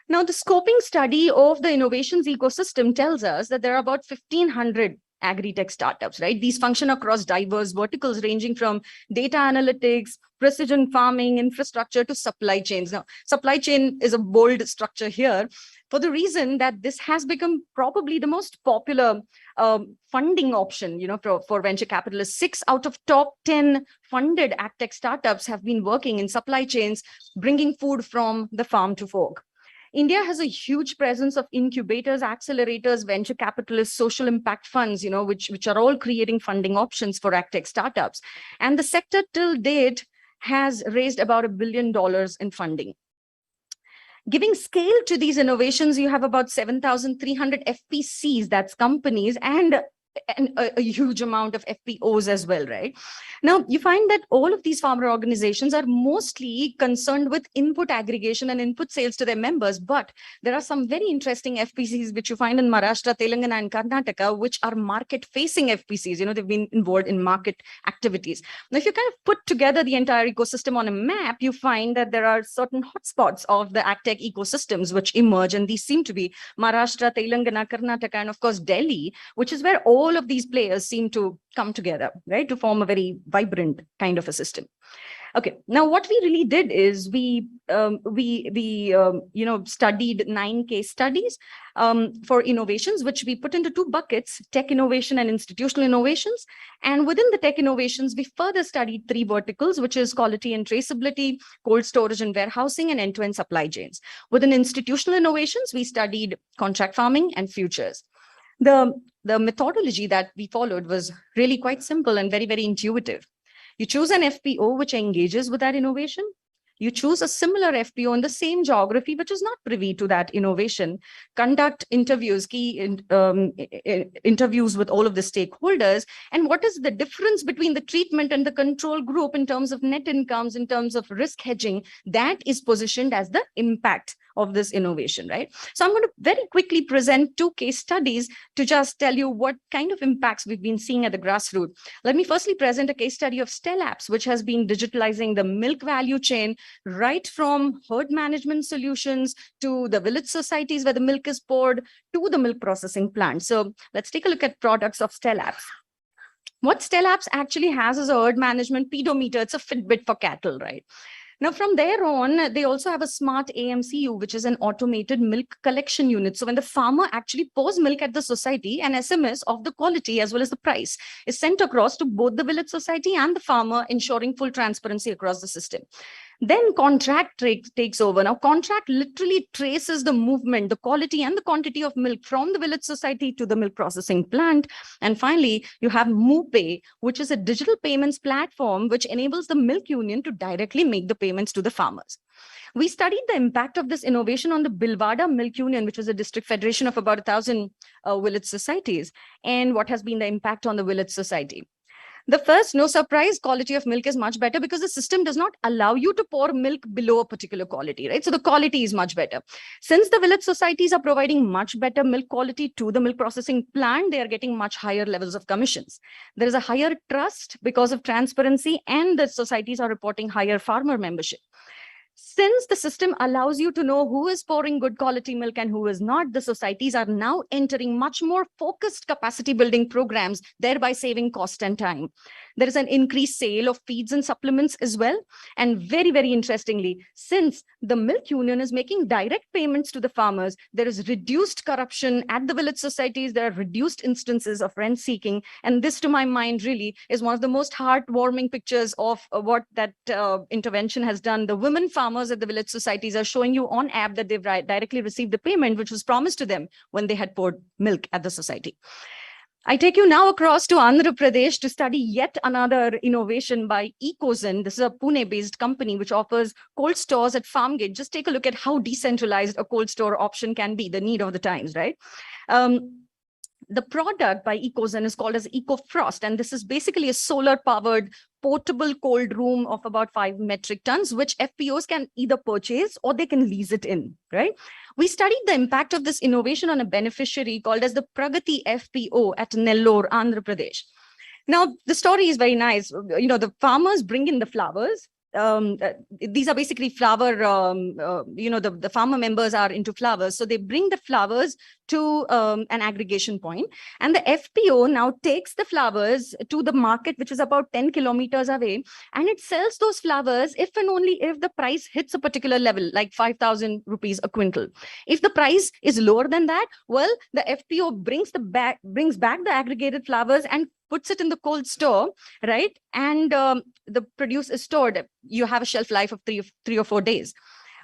S12: Now, the scoping study of the innovations ecosystem tells us that there are about 1,500 agri-tech startups, right? These function across diverse verticals ranging from data analytics, precision farming, infrastructure to supply chains. Now, supply chain is a bold structure here for the reason that this has become probably the most popular funding option, for venture capitalists. 6 out of top 10 funded agtech startups have been working in supply chains, bringing food from the farm to fork. India has a huge presence of incubators, accelerators, venture capitalists, social impact funds, which are all creating funding options for agtech startups. And the sector till date has raised about $1 billion in funding. Giving scale to these innovations, you have about 7,300 FPCs, that's companies, and a huge amount of FPOs as well, right? Now, you find that all of these farmer organizations are mostly concerned with input aggregation and input sales to their members, but there are some very interesting FPCs which you find in Maharashtra, Telangana, and Karnataka, which are market-facing FPCs. They've been involved in market activities. Now, if you kind of put together the entire ecosystem on a map, you find that there are certain hotspots of the agtech ecosystems which emerge, and these seem to be Maharashtra, Telangana, Karnataka, and of course, Delhi, which is where all of these players seem to come together, right, to form a very vibrant kind of a system. Okay, now what we really did is we studied 9 case studies for innovations, which we put into 2 buckets: tech innovation and institutional innovations. And within the tech innovations, we further studied 3 verticals, which is quality and traceability, cold storage and warehousing, and end-to-end supply chains. Within institutional innovations, we studied contract farming and futures. The methodology that we followed was really quite simple and very, very intuitive. You choose an FPO which engages with that innovation. You choose a similar FPO in the same geography, which is not privy to that innovation, conduct interviews, interviews with all of the stakeholders, and what is the difference between the treatment and the control group in terms of net incomes, in terms of risk hedging, that is positioned as the impact of this innovation, right? So I'm going to very quickly present 2 case studies to just tell you what kind of impacts we've been seeing at the grassroots. Let me firstly present a case study of Stellapps, which has been digitalizing the milk value chain, right from herd management solutions to the village societies where the milk is poured to the milk processing plant. So let's take a look at products of Stellapps. What Stellapps actually has is a herd management pedometer. It's a Fitbit for cattle, right? Now, from there on, they also have a smart AMCU, which is an automated milk collection unit. So when the farmer actually pours milk at the society, an SMS of the quality as well as the price is sent across to both the village society and the farmer, ensuring full transparency across the system. Then contract takes over. Now, contract literally traces the movement, the quality and the quantity of milk from the village society to the milk processing plant. And finally, you have MooPay, which is a digital payments platform which enables the milk union to directly make the payments to the farmers. We studied the impact of this innovation on the Bilwada Milk Union, which is a district federation of about 1,000 village societies, and what has been the impact on the village society. The first, no surprise, quality of milk is much better because the system does not allow you to pour milk below a particular quality, right? So the quality is much better. Since the village societies are providing much better milk quality to the milk processing plant, they are getting much higher levels of commissions. There is a higher trust because of transparency, and the societies are reporting higher farmer membership. Since the system allows you to know who is pouring good quality milk and who is not, the societies are now entering much more focused capacity building programs, thereby saving cost and time. There is an increased sale of feeds and supplements as well. And very, very interestingly, since the milk union is making direct payments to the farmers, there is reduced corruption at the village societies. There are reduced instances of rent seeking. And this, to my mind, really is one of the most heartwarming pictures of what that intervention has done. The women farmers at the village societies are showing you on app that they've directly received the payment, which was promised to them when they had poured milk at the society. I take you now across to Andhra Pradesh to study yet another innovation by Ecozen. This is a Pune-based company which offers cold stores at farm gate. Just take a look at how decentralized a cold store option can be, the need of the times, right? The product by Ecozen is called as EcoFrost, and this is basically a solar-powered portable cold room of about 5 metric tons, which FPOs can either purchase or they can lease it in, right? We studied the impact of this innovation on a beneficiary called as the Pragati FPO at Nellore, Andhra Pradesh. Now, the story is very nice. You know, the farmers bring in the flowers. These are basically flower, the farmer members are into flowers. So they bring the flowers to an aggregation point, and the FPO now takes the flowers to the market, which is about 10 kilometers away, and it sells those flowers if and only if the price hits a particular level, like 5,000 rupees a quintal. If the price is lower than that, well, the FPO brings back the aggregated flowers and puts it in the cold store, right? And the produce is stored. You have a shelf life of three or 4 days.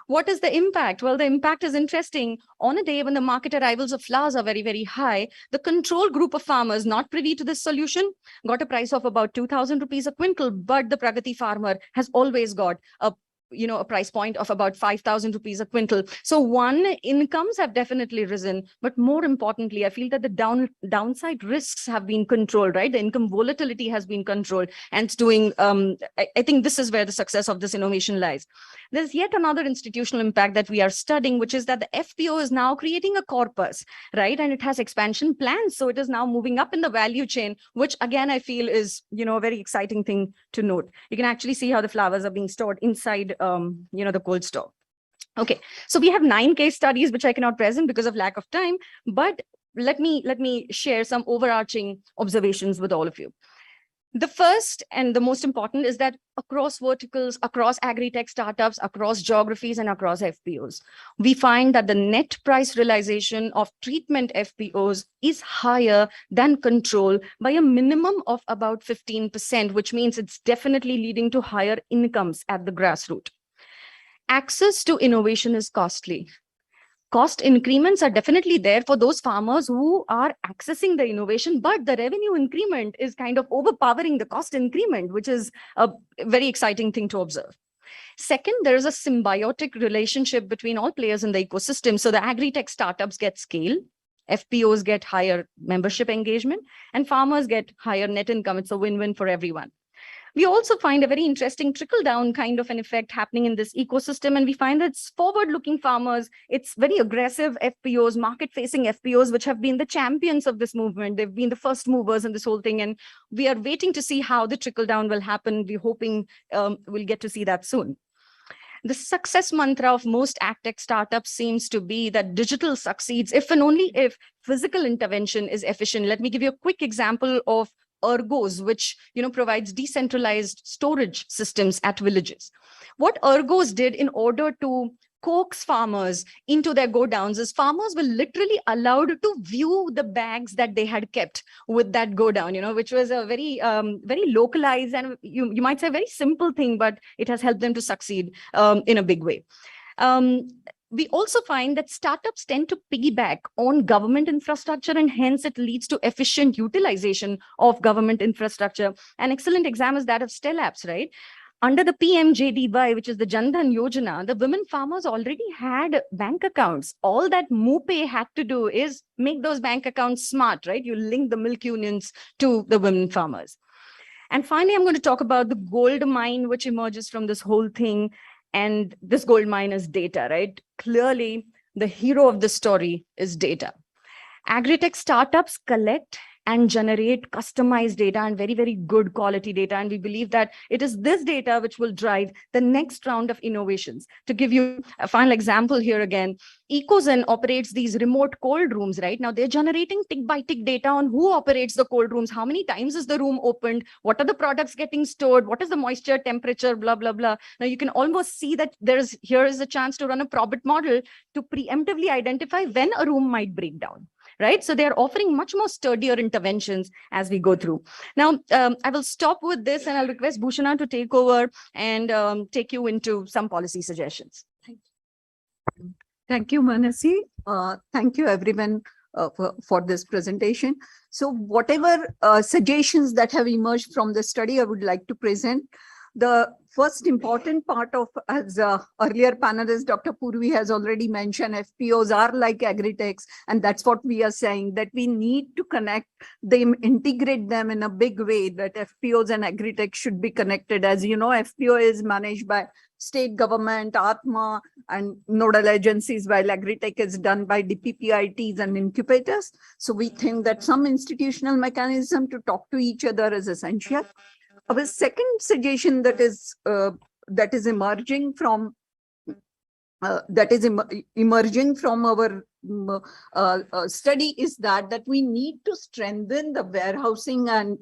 S12: What is the impact? Well, the impact is interesting. On a day when the market arrivals of flowers are very, very high, the control group of farmers not privy to this solution got a price of about 2,000 rupees a quintal, but the Pragati farmer has always got a price point of about 5,000 rupees a quintal. So one, incomes have definitely risen, but more importantly, I feel that the downside risks have been controlled, right? The income volatility has been controlled, and it's doing, I think this is where the success of this innovation lies. There's yet another institutional impact that we are studying, which is that the FPO is now creating a corpus, right? And it has expansion plans. So it is now moving up in the value chain, which again, I feel is, a very exciting thing to note. You can actually see how the flowers are being stored inside the cold store. Okay, so we have 9 case studies, which I cannot present because of lack of time, but let me share some overarching observations with all of you. The first and the most important is that across verticals, across agri-tech startups, across geographies, and across FPOs, we find that the net price realization of treatment FPOs is higher than control by a minimum of about 15%, which means it's definitely leading to higher incomes at the grassroots. Access to innovation is costly. Cost increments are definitely there for those farmers who are accessing the innovation, but the revenue increment is kind of overpowering the cost increment, which is a very exciting thing to observe. Second, there is a symbiotic relationship between all players in the ecosystem. So the agri-tech startups get scale, FPOs get higher membership engagement, and farmers get higher net income. It's a win-win for everyone. We also find a very interesting trickle-down kind of an effect happening in this ecosystem. And we find that it's forward-looking farmers, it's very aggressive FPOs, market-facing FPOs, which have been the champions of this movement. They've been the first movers in this whole thing. And we are waiting to see how the trickle-down will happen. We're hoping we'll get to see that soon. The success mantra of most agtech startups seems to be that digital succeeds if and only if physical intervention is efficient. Let me give you a quick example of Ergos, which provides decentralized storage systems at villages. What Ergos did in order to coax farmers into their go downs is farmers were literally allowed to view the bags that they had kept with that go down, which was a very very localized and you might say very simple thing, but it has helped them to succeed in a big way. We also find that startups tend to piggyback on government infrastructure, and hence it leads to efficient utilization of government infrastructure. An excellent example is that of Stellapps, right? Under the PMJDY, which is the Jan Dhan Yojana, the women farmers already had bank accounts. All that MoPay had to do is make those bank accounts smart, right? You link the milk unions to the women farmers. And finally, I'm going to talk about the gold mine, which emerges from this whole thing. And this gold mine is data, right? Clearly, the hero of the story is data. Agri-tech startups collect and generate customized data and very, very good quality data. And we believe that it is this data which will drive the next round of innovations. To give you a final example here again, Ecozen operates these remote cold rooms, right? Now they're generating tick by tick data on who operates the cold rooms, how many times is the room opened, what are the products getting stored, what is the moisture, temperature, blah, blah, blah. Now you can almost see that here is a chance to run a probit model to preemptively identify when a room might break down. Right? So they're offering much more sturdier interventions as we go through. Now, I will stop with this and I'll request Bhushana to take over and take you into some policy suggestions.
S13: Thank you, Manasi. Thank you, everyone, for this presentation. So whatever suggestions that have emerged from the study, I would like to present. The first important part of, as earlier panelist Dr. Purvi has already mentioned, FPOs are like agri-techs, and that's what we are saying, that we need to connect them, integrate them in a big way, that FPOs and agri-tech should be connected. As you know, FPO is managed by state government, Atma, and nodal agencies, while agri-tech is done by DPPITs and incubators. So we think that some institutional mechanism to talk to each other is essential. Our second suggestion that is emerging from our study is that we need to strengthen the warehousing and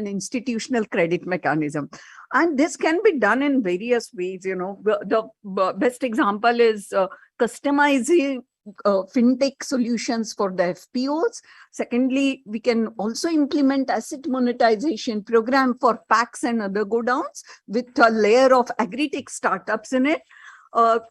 S13: institutional credit mechanism. And this can be done in various ways. The best example is customizing fintech solutions for the FPOs. Secondly, we can also implement asset monetization program for packs and other godowns with a layer of agri-tech startups in it. Our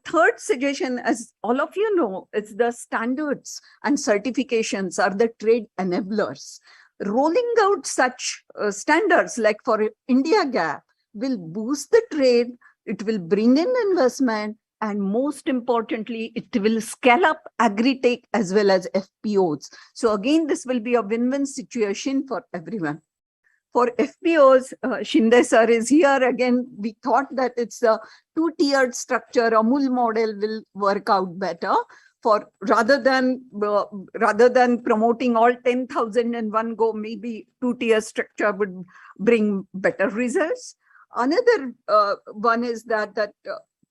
S13: third suggestion, as all of you know, is the standards and certifications are the trade enablers. Rolling out such standards like for India GAAP will boost the trade, it will bring in investment, and most importantly, it will scale up agri-tech as well as FPOs. So again, this will be a win-win situation for everyone. For FPOs, Shinde sir is here. Again, we thought that it's a two-tiered structure. Amul model will work out better. For rather than promoting all 10,000 in one go, maybe two-tier structure would bring better results. Another one is that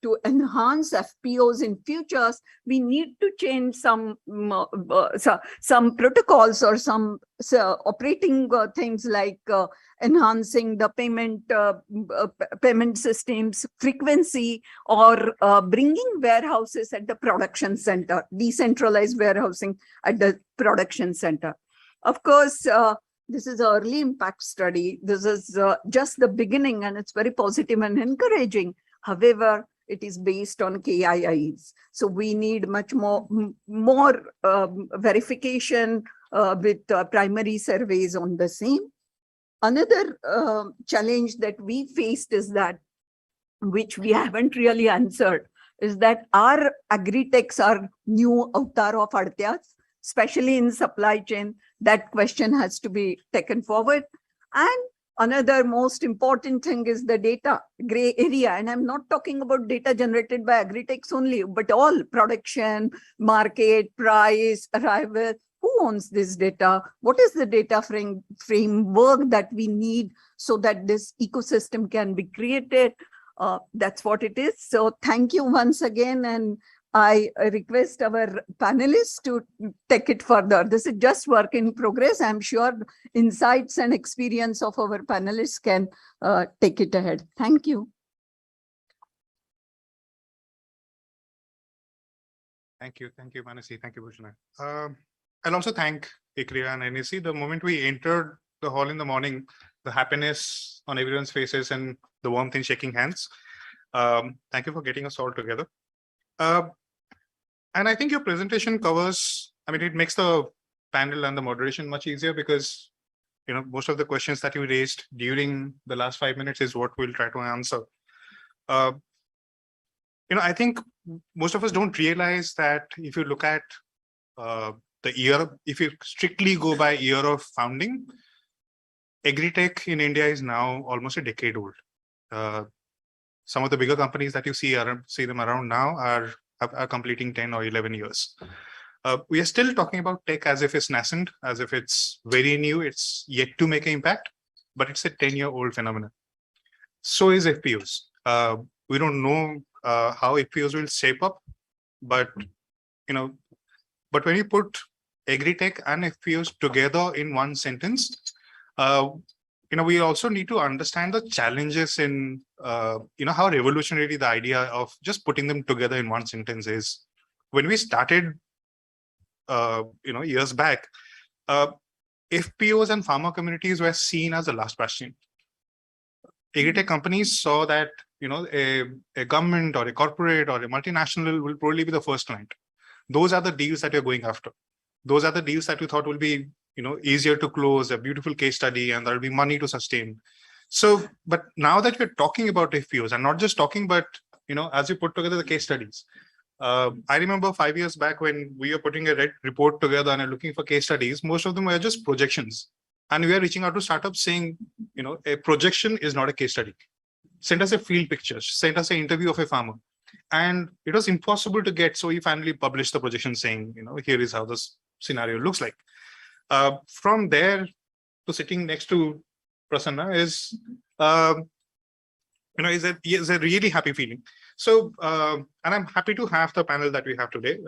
S13: to enhance FPOs in futures, we need to change some protocols or some operating things like enhancing the payment systems frequency, or bringing warehouses at the production center, decentralized warehousing at the production center. Of course, this is an early impact study. This is just the beginning, and it's very positive and encouraging. However, it is based on KIIs. So we need much more verification with primary surveys on the same. Another challenge that we faced is that, which we haven't really answered, is that our agri-techs are new avatar of Artyas, especially in supply chain. That question has to be taken forward. And another most important thing is the data gray area. And I'm not talking about data generated by agri-techs only, but all production, market, price, arrival. Who owns this data? What is the data framework that we need so that this ecosystem can be created? That's what it is. So thank you once again. And I request our panelists to take it further. This is just work in progress. I'm sure insights and experience of our panelists can take it ahead. Thank you.
S14: Thank you, Manasi. Thank you, Bhushan. I'll also thank ICRIER and NSE. The moment we entered the hall in the morning, the happiness on everyone's faces and the warmth in shaking hands. Thank you for getting us all together. And I think your presentation covers, it makes the panel and the moderation much easier because, most of the questions that you raised during the last 5 minutes is what we'll try to answer. I think most of us don't realize that if you look at the year, if you strictly go by year of founding, Agri-tech in India is now almost a decade old. Some of the bigger companies that you see them around now are completing 10 or 11 years. We are still talking about tech as if it's nascent, as if it's very new, it's yet to make an impact, but it's a 10-year-old phenomenon. So is FPOs. We don't know how FPOs will shape up, but when you put Agri-tech and FPOs together in one sentence, we also need to understand the challenges in, how revolutionary the idea of just putting them together in one sentence is. When we started, years back, FPOs and farmer communities were seen as the last bastion. Agri-tech companies saw that, a government or a corporate or a multinational will probably be the first client. Those are the deals that you're going after. Those are the deals that you thought will be easier to close, a beautiful case study, and there'll be money to sustain. So, but now that you're talking about FPOs, and not just talking, but, as you put together the case studies, I remember 5 years back when we were putting a report together and looking for case studies, most of them were just projections. And we are reaching out to startups saying, a projection is not a case study. Send us a field picture, send us an interview of a farmer. And it was impossible to get. So we finally published the projection saying, here is how this scenario looks like. From there to sitting next to Prasanna is a really happy feeling. So, and I'm happy to have the panel that we have today.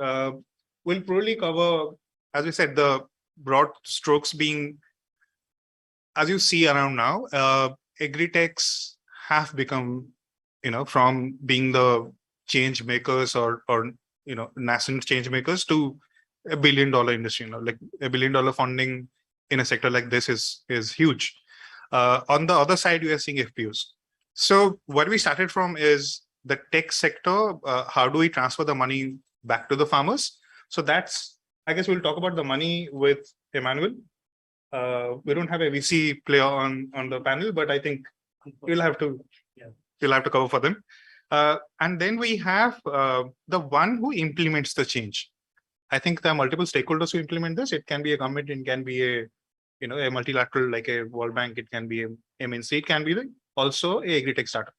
S14: We'll probably cover, as we said, the broad strokes being, as you see around now, Agri-techs have become, from being the change makers or nascent change makers to $1 billion industry. Like $1 billion funding in a sector like this is huge. On the other side, we are seeing FPOs. So what we started from is the tech sector. How do we transfer the money back to the farmers? So that's, I guess we'll talk about the money with Emmanuel. We don't have a VC player on the panel, but I think you'll have to cover for them. And then we have the one who implements the change. I think there are multiple stakeholders who implement this. It can be a government, it can be a multilateral like a World Bank, it can be a MNC, it can be also a Agri-tech startup.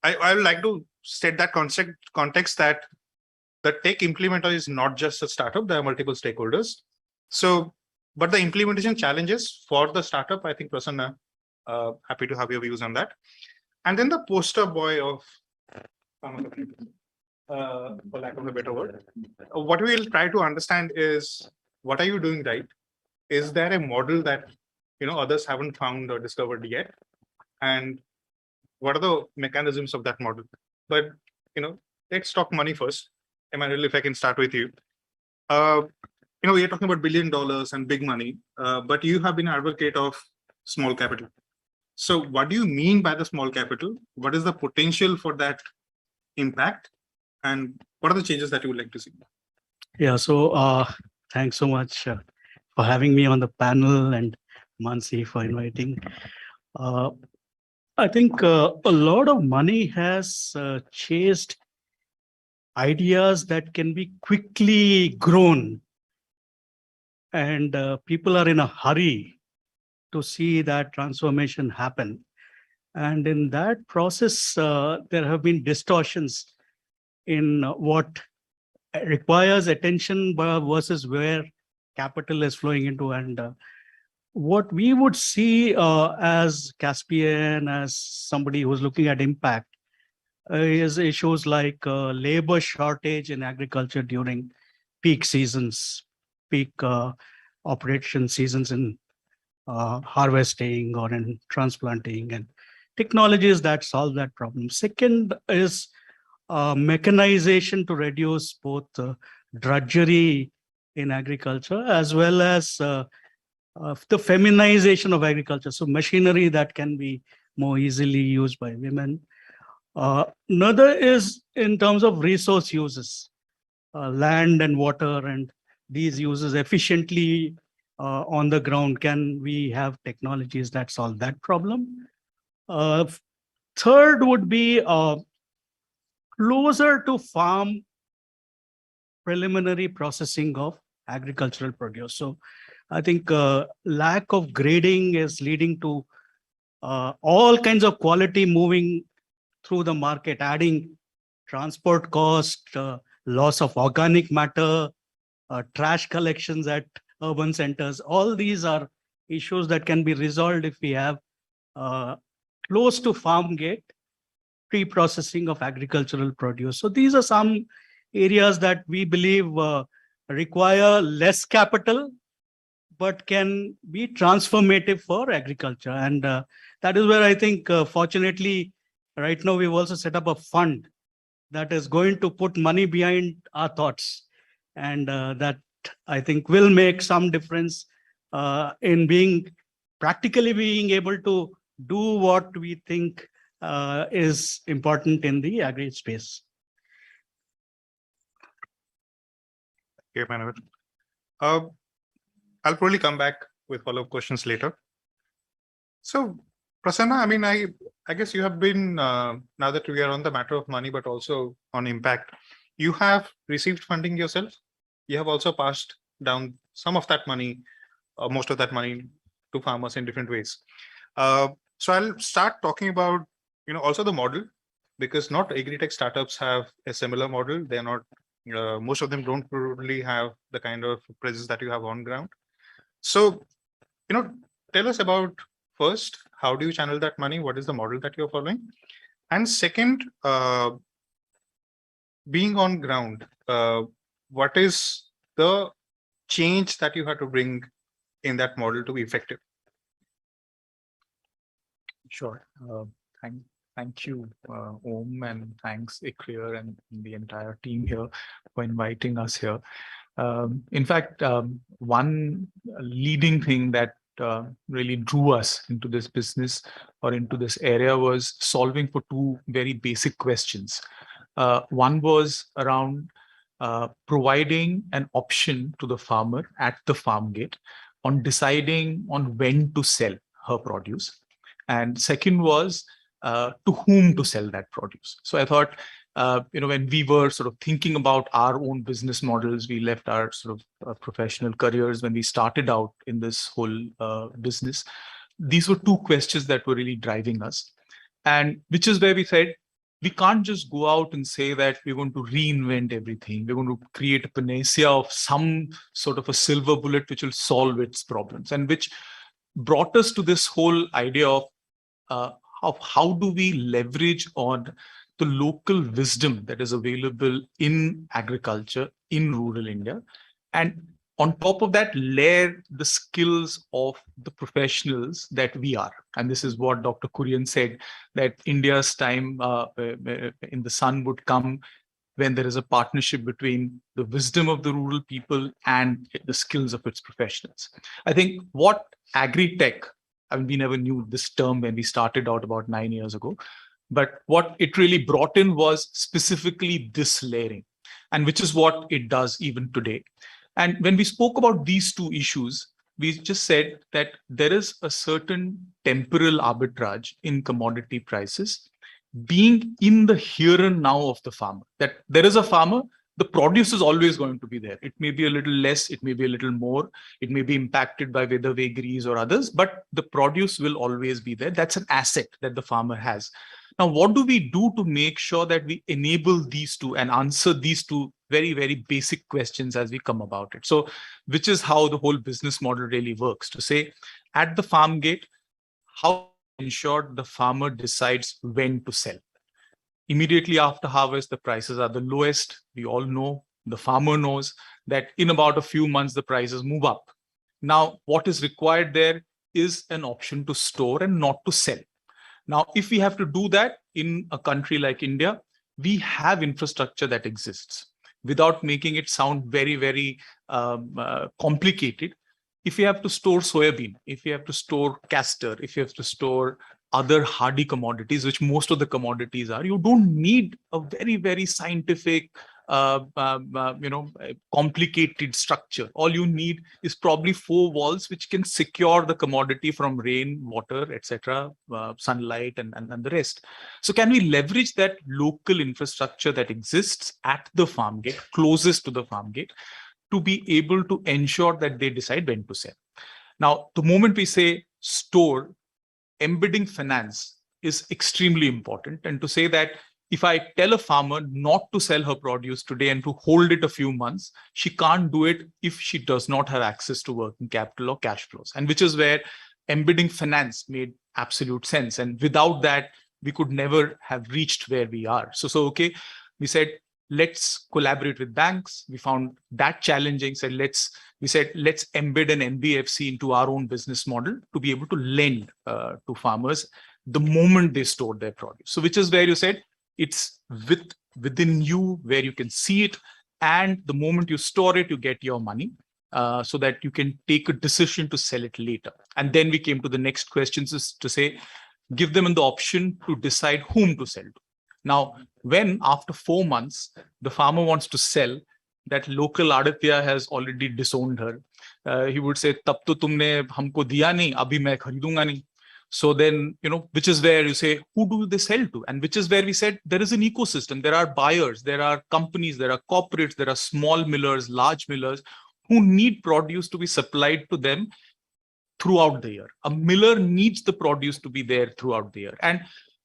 S14: I would like to set that context that the tech implementer is not just a startup, there are multiple stakeholders. So, but the implementation challenges for the startup, I think Prasanna, happy to have your views on that. And then the poster boy of, for lack of a better word, what we'll try to understand is, what are you doing right? Is there a model that others haven't found or discovered yet? And what are the mechanisms of that model? But let's talk money first. Emmanuel, if I can start with you. We are talking about $1 billion and big money, but you have been an advocate of small capital. So what do you mean by the small capital? What is the potential for that impact? And what are the changes that you would like to see?
S15: Yeah, so thanks so much for having me on the panel and Mansi for inviting. I think a lot of money has chased ideas that can be quickly grown, and people are in a hurry to see that transformation happen. And in that process, there have been distortions in what requires attention versus where capital is flowing into. And what we would see as Caspian, as somebody who's looking at impact, is issues like labor shortage in agriculture during peak seasons, peak operation seasons in harvesting or in transplanting, and technologies that solve that problem. Second is mechanization to reduce both drudgery in agriculture as well as the feminization of agriculture. So machinery that can be more easily used by women. Another is in terms of resource uses, land and water, and these uses efficiently on the ground. Can we have technologies that solve that problem? Third would be closer to farm preliminary processing of agricultural produce. So I think lack of grading is leading to all kinds of quality moving through the market, adding transport cost, loss of organic matter, trash collections at urban centers. All these are issues that can be resolved if we have close to farm gate pre-processing of agricultural produce. So these are some areas that we believe require less capital, but can be transformative for agriculture. And that is where I think, fortunately, right now we've also set up a fund that is going to put money behind our thoughts. And that I think will make some difference in practically being able to do what we think is important in the agri space.
S14: Okay, Pramod. I'll probably come back with follow-up questions later. So, Prasanna, I mean, I guess you have been, now that we are on the matter of money, but also on impact, you have received funding yourself. You have also passed down some of that money, most of that money to farmers in different ways. So I'll start talking about, also the model, because not agri-tech startups have a similar model. They're not, most of them don't probably have the kind of presence that you have on ground. So, tell us about first, how do you channel that money? What is the model that you're following? And second, being on ground, what is the change that you have to bring in that model to be effective?
S16: Sure. Thank you, Om, and thanks ICRIER and the entire team here for inviting us here. In fact, one leading thing that really drew us into this business or into this area was solving for two very basic questions. One was around providing an option to the farmer at the farm gate on deciding on when to sell her produce. And second was to whom to sell that produce. So I thought, when we were sort of thinking about our own business models, we left our sort of professional careers when we started out in this whole business. These were two questions that were really driving us. And which is where we said, we can't just go out and say that we're going to reinvent everything. We're going to create a panacea of some sort of a silver bullet which will solve its problems, and which brought us to this whole idea of how do we leverage on the local wisdom that is available in agriculture in rural India, and on top of that, layer the skills of the professionals that we are. And this is what Dr. Kurian said, that India's time in the sun would come when there is a partnership between the wisdom of the rural people and the skills of its professionals. I think what agri-tech, we never knew this term when we started out about 9 years ago, but what it really brought in was specifically this layering, and which is what it does even today. And when we spoke about these two issues, we just said that there is a certain temporal arbitrage in commodity prices being in the here and now of the farmer. That there is a farmer, the produce is always going to be there. It may be a little less, it may be a little more, it may be impacted by weather vagaries or others, but the produce will always be there. That's an asset that the farmer has. Now, what do we do to make sure that we enable these two and answer these two very, very basic questions as we come about it? So, which is how the whole business model really works, to say at the farm gate, how to ensure the farmer decides when to sell. Immediately after harvest, the prices are the lowest. We all know, the farmer knows that in about a few months, the prices move up. Now, what is required there is an option to store and not to sell. Now, if we have to do that in a country like India, we have infrastructure that exists. Without making it sound very, very complicated, if you have to store soybean, if you have to store castor, if you have to store other hardy commodities, which most of the commodities are, you don't need a very, very scientific, complicated structure. All you need is probably 4 walls which can secure the commodity from rain, water, etc., sunlight, and the rest. So can we leverage that local infrastructure that exists at the farm gate, closest to the farm gate, to be able to ensure that they decide when to sell? Now, the moment we say store, embedding finance is extremely important. And to say that if I tell a farmer not to sell her produce today and to hold it a few months, she can't do it if she does not have access to working capital or cash flows. And which is where embedding finance made absolute sense. And without that, we could never have reached where we are. So okay, we said, let's collaborate with banks. We found that challenging. We said, let's embed an NBFC into our own business model to be able to lend to farmers the moment they store their produce. So which is where you said it's within you, where you can see it. And the moment you store it, you get your money so that you can take a decision to sell it later. And then we came to the next questions, is to say, give them the option to decide whom to sell to. Now, when after 4 months, the farmer wants to sell, that local Aditya has already disowned her. He would say, "Tab to tumne humko diya nahi, abhi main kharidunga nahi." So then, which is where you say, who do they sell to? And which is where we said, there is an ecosystem. There are buyers, there are companies, there are corporates, there are small millers, large millers who need produce to be supplied to them throughout the year. A miller needs the produce to be there throughout the year. And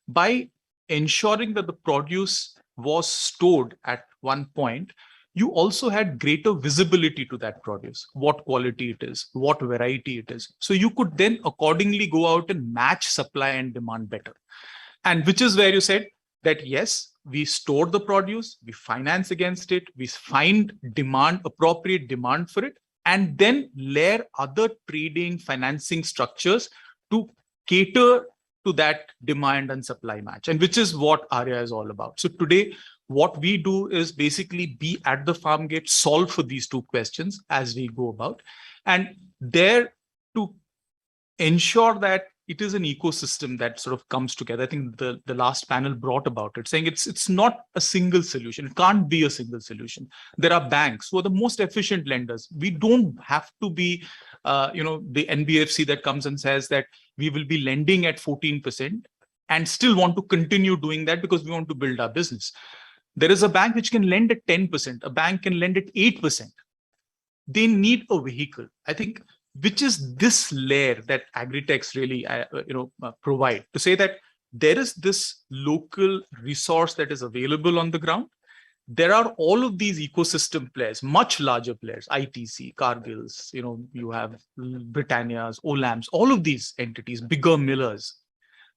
S16: by ensuring that the produce was stored at one point, you also had greater visibility to that produce, what quality it is, what variety it is. So you could then accordingly go out and match supply and demand better. And which is where you said that, yes, we store the produce, we finance against it, we find demand, appropriate demand for it, and then layer other trading, financing structures to cater to that demand and supply match, and which is what ICRIER is all about. So today, what we do is basically be at the farm gate, solve for these 2 questions as we go about, and there to ensure that it is an ecosystem that sort of comes together. I think the last panel brought about it, saying it's not a single solution. It can't be a single solution. There are banks who are the most efficient lenders. We don't have to be, the NBFC that comes and says that we will be lending at 14% and still want to continue doing that because we want to build our business. There is a bank which can lend at 10%. A bank can lend at 8%. They need a vehicle. I think, which is this layer that Agri-techs really, provide, to say that there is this local resource that is available on the ground. There are all of these ecosystem players, much larger players, ITC, Cargill's, you have Britannia's, Olam's, all of these entities, bigger millers.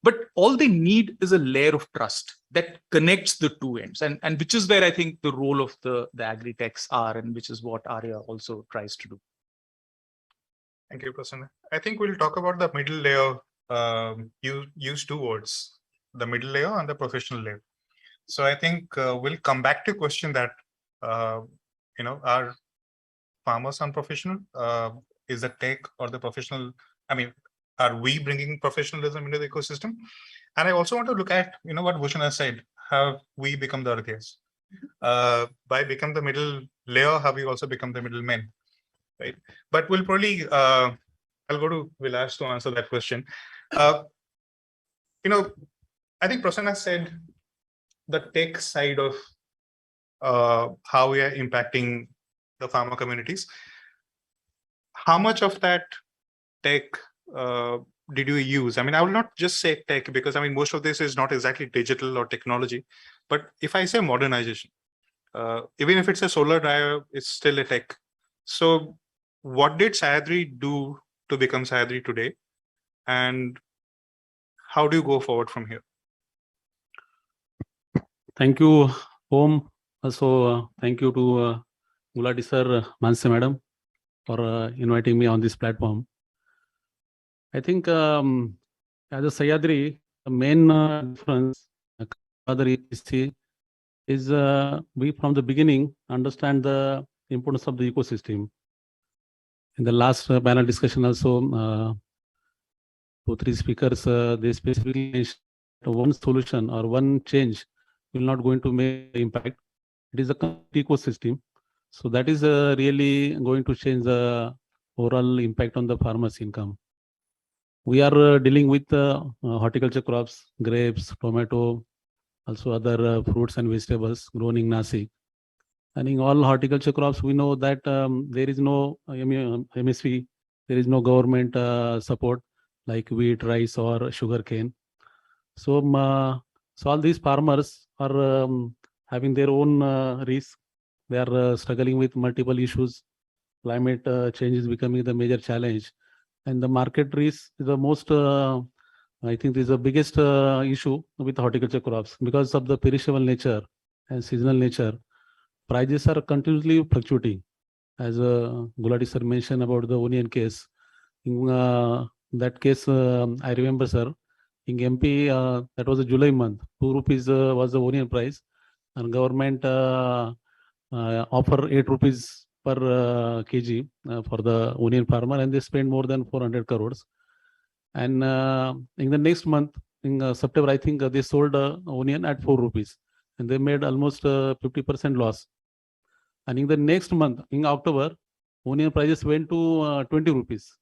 S16: But all they need is a layer of trust that connects the 2 ends, and which is where I think the role of the Agri-techs are, and which is what ICRIER also tries to do.
S14: Thank you, Prasanna. I think we'll talk about the middle layer. You use 2 words, the middle layer and the professional layer. So I think we'll come back to question that, are farmers unprofessional? Is the tech or the professional, are we bringing professionalism into the ecosystem? And I also want to look at, what Bhushan has said, have we become the Adhityas? By become the middle layer, have we also become the middlemen? Right? But we'll probably I'll go to Vilas to answer that question. I think Prasanna said the tech side of how we are impacting the farmer communities. How much of that tech did you use? I mean, I will not just say tech because I mean, most of this is not exactly digital or technology, but if I say modernization, even if it's a solar dryer, it's still a tech. So what did Sahyadri do to become Sahyadri today? And how do you go forward from here?
S17: Thank you, Om. Also, thank you to Gulati sir, Manse madam, for inviting me on this platform. I think as a Sahyadri, the main difference other EPC is we from the beginning understand the importance of the ecosystem. In the last panel discussion also, 2-3 speakers, they specifically mentioned one solution or one change will not going to make impact. It is a complete ecosystem. So that is really going to change the overall impact on the farmer's income. We are dealing with horticulture crops, grapes, tomato, also other fruits and vegetables grown in Nasik. And in all horticulture crops, we know that there is no MSP, there is no government support like wheat, rice, or sugarcane. So, so all these farmers are having their own risk. They are struggling with multiple issues. Climate change is becoming the major challenge. And the market risk is the most, I think, this is the biggest issue with horticulture crops because of the perishable nature and seasonal nature. Prices are continuously fluctuating. As Gulati sir mentioned about the onion case. In that case, I remember, sir, in MP, that was a July month, 2 rupees was the onion price, and government offer 8 rupees per kg for the onion farmer, and they spend more than 400 crores. And in the next month, in September, I think they sold onion at 4 rupees, and they made almost 50% loss. And in the next month, in October, onion prices went to 20 rupees.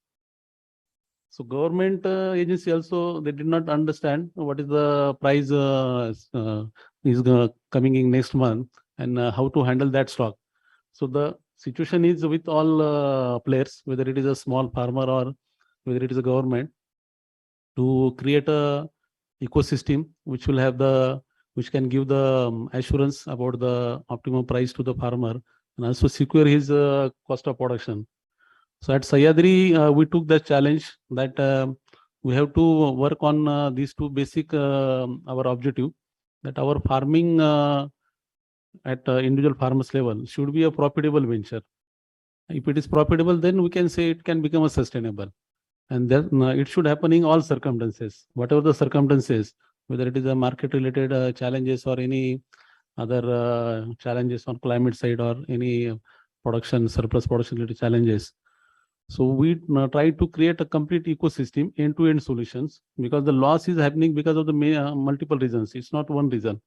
S17: So government agency also, they did not understand what is the price is coming in next month and how to handle that stock. So the situation is with all players, whether it is a small farmer or whether it is a government, to create a ecosystem which will have the, which can give the assurance about the optimum price to the farmer and also secure his cost of production. So at Sahyadri, we took the challenge that we have to work on these two basic our objective, that our farming at individual farmers level should be a profitable venture. If it is profitable, then we can say it can become a sustainable. And then it should happen in all circumstances, whatever the circumstances, whether it is a market related challenges or any other challenges on climate side or any production, surplus production related challenges. So we try to create a complete ecosystem, end-to-end solutions, because the loss is happening because of the multiple reasons. It's not one reason.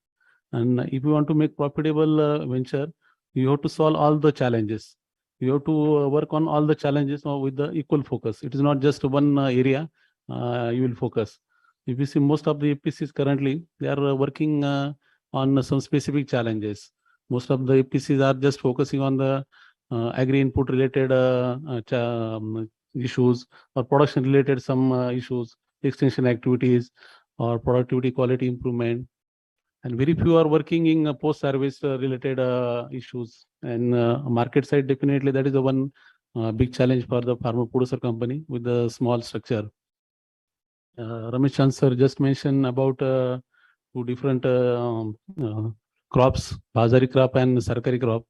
S17: And if you want to make profitable venture, you have to solve all the challenges. You have to work on all the challenges with the equal focus. It is not just one area you will focus. If you see most of the APCs currently, they are working on some specific challenges. Most of the APCs are just focusing on the agri-input related issues or production related some issues, extension activities or productivity quality improvement. And very few are working in post-service related issues. And market side, definitely that is the one big challenge for the farmer producer company with the small structure. Ramesh Chan sir just mentioned about two different crops, Bazari crop and Sarkari crop.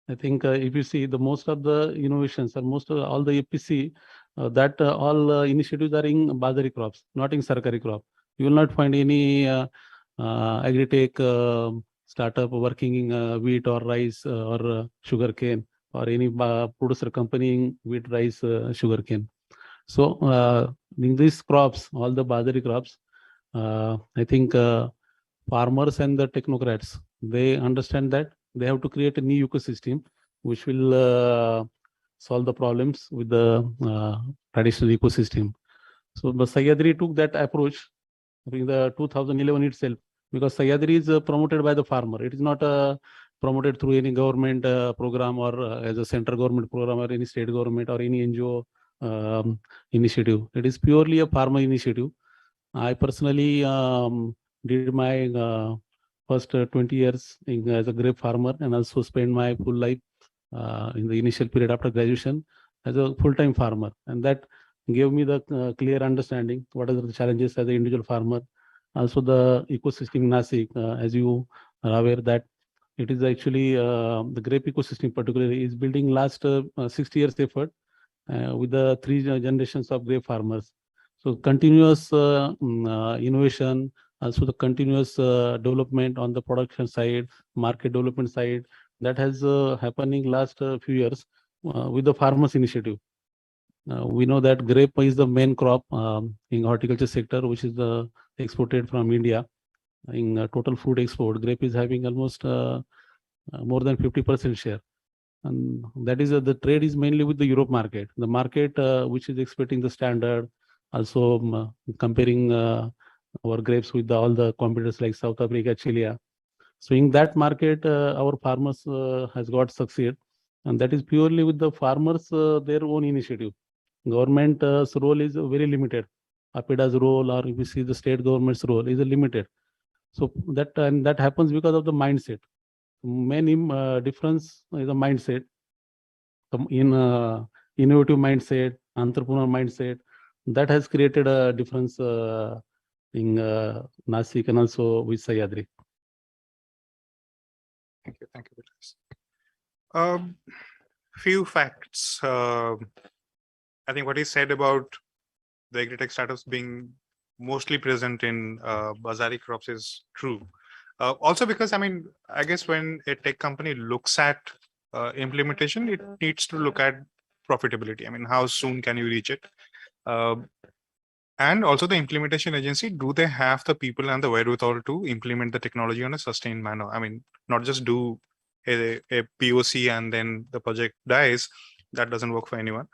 S17: I think if you see the most of the innovations or most of all the APC, that all initiatives are in Bazari crops, not in Sarkari crop. You will not find any Agri-tech startup working in wheat or rice or sugarcane or any producer company in wheat, rice, sugarcane. So in these crops, all the Bazari crops, I think farmers and the technocrats, they understand that they have to create a new ecosystem which will solve the problems with the traditional ecosystem. So the Sahyadri took that approach in the 2011 itself, because Sahyadri is promoted by the farmer. It is not promoted through any government program or as a central government program or any state government or any NGO initiative. It is purely a farmer initiative. I personally did my first 20 years as a grape farmer, and also spent my full life in the initial period after graduation as a full-time farmer. And that gave me the clear understanding what are the challenges as an individual farmer. Also the ecosystem in Nasik, as you are aware that it is actually the grape ecosystem particularly is building last 60 years effort with the 3 generations of grape farmers. So continuous innovation, also the continuous development on the production side, market development side, that has happening last few years with the farmers initiative. We know that grape is the main crop in horticulture sector, which is exported from India. In total food export, grape is having almost more than 50% share. And that is the trade is mainly with the Europe market, the market which is expecting the standard, also comparing our grapes with all the competitors like South Africa, Chile. So in that market, our farmers has got succeed, and that is purely with the farmers their own initiative. Government's role is very limited. APEDA's role, or if we see the state government's role, is limited. So that happens because of the mindset. Main difference is the mindset. In innovative mindset, entrepreneur mindset, that has created a difference in Nasik and also with Sahyadri.
S14: Thank you, Vikas. Few facts. I think what he said about the Agri-tech startups being mostly present in Bazari crops is true. Also because, I mean, I guess when a tech company looks at implementation, it needs to look at profitability. I mean, how soon can you reach it? And also the implementation agency, do they have the people and the wherewithal to implement the technology on a sustained manner? I mean, not just do a POC and then the project dies. That doesn't work for anyone.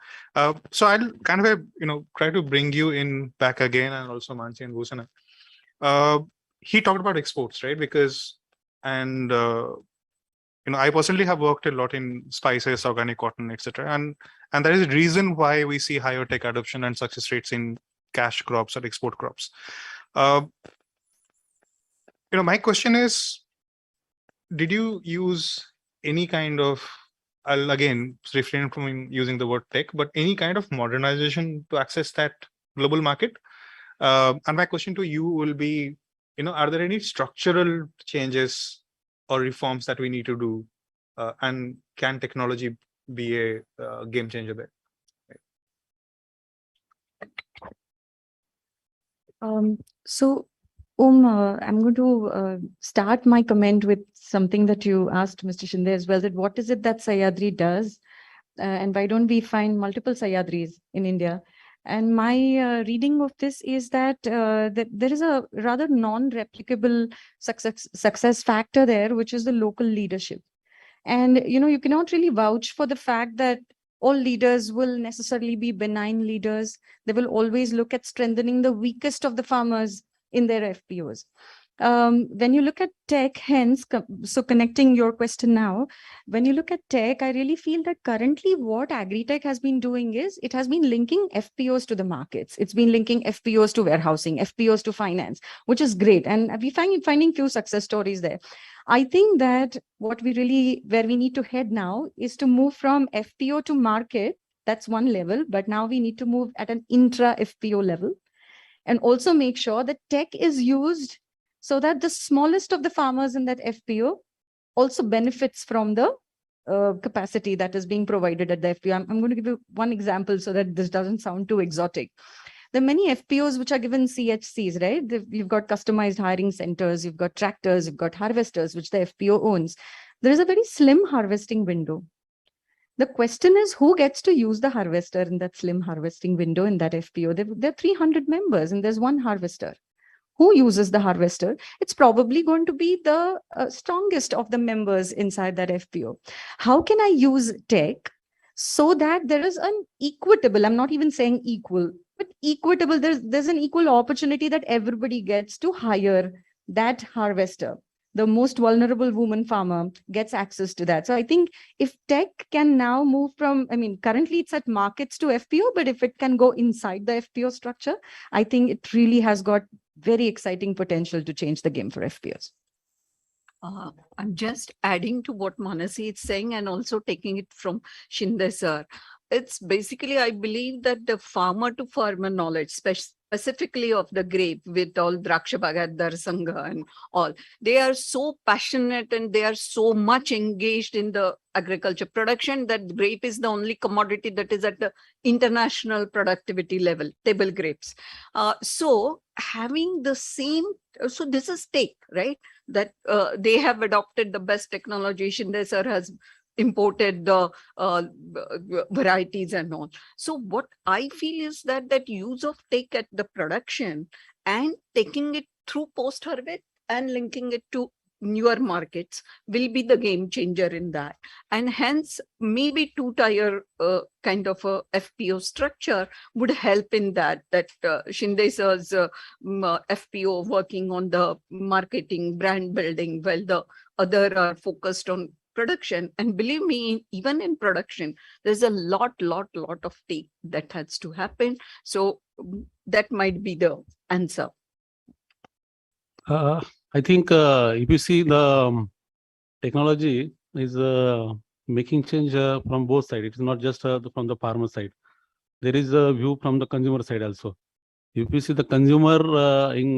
S14: So I'll kind of, try to bring you in back again, and also Mansi and Bhasin. He talked about exports, right? Because, and I personally have worked a lot in spices, organic cotton, etc. And there is a reason why we see higher tech adoption and success rates in cash crops or export crops. My question is, did you use any kind of, I'll again refrain from using the word tech, but any kind of modernization to access that global market? And my question to you will be, are there any structural changes or reforms that we need to do? And can technology be a game changer there?
S12: So, I'm going to start my comment with something that you asked Mr. Shinde as well, that what is it that Sahyadri does? And why don't we find multiple Sahyadris in India? And my reading of this is that, that there is a rather non-replicable success factor there, which is the local leadership. And, you cannot really vouch for the fact that all leaders will necessarily be benign leaders. They will always look at strengthening the weakest of the farmers in their FPOs. When you look at tech, hence, so connecting your question now, when you look at tech, I really feel that currently what Agri-tech has been doing is it has been linking FPOs to the markets. It's been linking FPOs to warehousing, FPOs to finance, which is great. And we finding few success stories there. I think that where we need to head now is to move from FPO to market. That's one level, but now we need to move at an intra FPO level, and also make sure that tech is used so that the smallest of the farmers in that FPO also benefits from the capacity that is being provided at the FPO. I'm going to give you one example so that this doesn't sound too exotic. There are many FPOs which are given CHCs, right? You've got customized hiring centers, you've got tractors, you've got harvesters, which the FPO owns. There is a very slim harvesting window. The question is, who gets to use the harvester in that slim harvesting window in that FPO? There are 300 members and there's one harvester. Who uses the harvester? It's probably going to be the strongest of the members inside that FPO. How can I use tech so that there is an equitable, I'm not even saying equal, but equitable, there's an equal opportunity that everybody gets to hire that harvester. The most vulnerable woman farmer gets access to that. So I think if tech can now move from, I mean, currently it's at markets to FPO, but if it can go inside the FPO structure, I think it really has got very exciting potential to change the game for FPOs.
S13: I'm just adding to what Manasi is saying and also taking it from Shinde sir. It's basically, I believe that the farmer to farmer knowledge, specifically of the grape with all Draksha Bagadar Sangha and all, they are so passionate and they are so much engaged in the agriculture production that grape is the only commodity that is at the international productivity level, table grapes. So having the same, so this is take, right? That they have adopted the best technology. Shinde sir has imported the varieties and all. So what I feel is that use of take at the production and taking it through post-harvest and linking it to newer markets will be the game changer in that. And hence maybe two-tier kind of a FPO structure would help in that Shinde sir's FPO working on the marketing, brand building, while the other are focused on production. And believe me, even in production, there's a lot of take that has to happen. So that might be the answer.
S17: I think if you see the technology is making change from both sides. It's not just from the farmer side. There is a view from the consumer side also. If you see the consumer in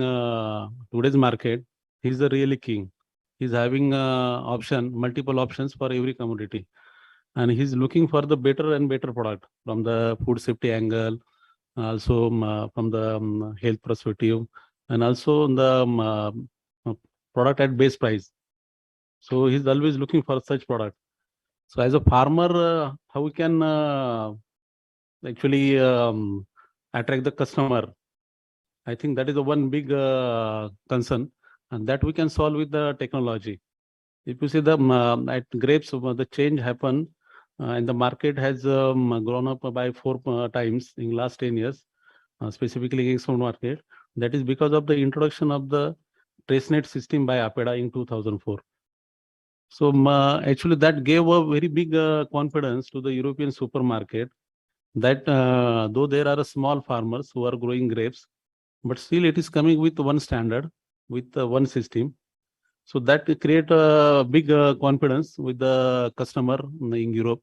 S17: today's market, he's the really king. He's having multiple options for every commodity. And he's looking for the better and better product from the food safety angle, also from the health perspective, and also the product at base price. So he's always looking for such product. So as a farmer, how we can actually attract the customer? I think that is the one big concern, and that we can solve with the technology. If you see the at grapes, the change happened, and the market has grown up by 4 times in last 10 years, specifically in export market. That is because of the introduction of the TraceNet system by APEDA in 2004. So actually that gave a very big confidence to the European supermarket that though there are small farmers who are growing grapes, but still it is coming with one standard, with one system. So that create a big confidence with the customer in Europe.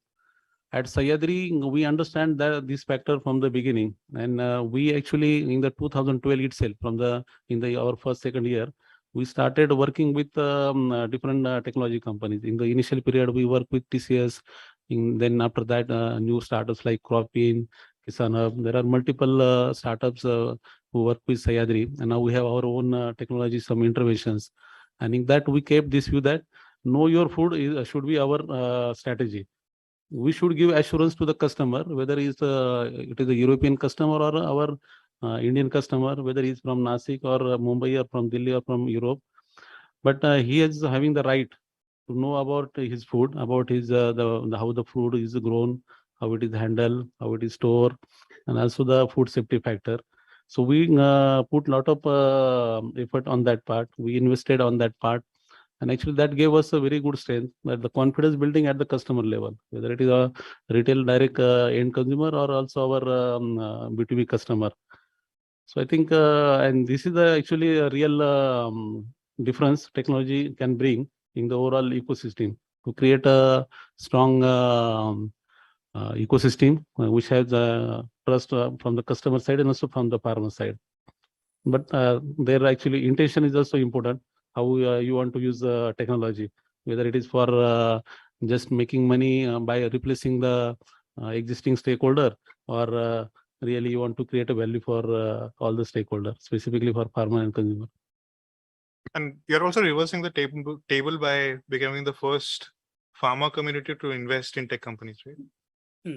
S17: At Sahyadri, we understand that this factor from the beginning, and we actually in the 2012 itself, our first second year, we started working with different technology companies. In the initial period, we worked with TCS. Then after that, new startups like Cropin, Kisan Hub. There are multiple startups who work with Sahyadri, and now we have our own technology, some interventions. And in that, we kept this view that know your food should be our strategy. We should give assurance to the customer, whether it is a European customer or our Indian customer, whether he's from Nasik or Mumbai or from Delhi or from Europe. But he is having the right to know about his food, about his how the food is grown, how it is handled, how it is stored, and also the food safety factor. So we put a lot of effort on that part. We invested on that part. And actually that gave us a very good strength, that the confidence building at the customer level, whether it is a retail direct end consumer or also our B2B customer. So I think, and this is actually a real difference technology can bring in the overall ecosystem to create a strong ecosystem which has trust from the customer side and also from the farmer side. But their actually intention is also important. How you want to use technology, whether it is for just making money by replacing the existing stakeholder, or really you want to create a value for all the stakeholders, specifically for farmer and consumer.
S14: And you're also reversing the table by becoming the first farmer community to invest in tech companies, right?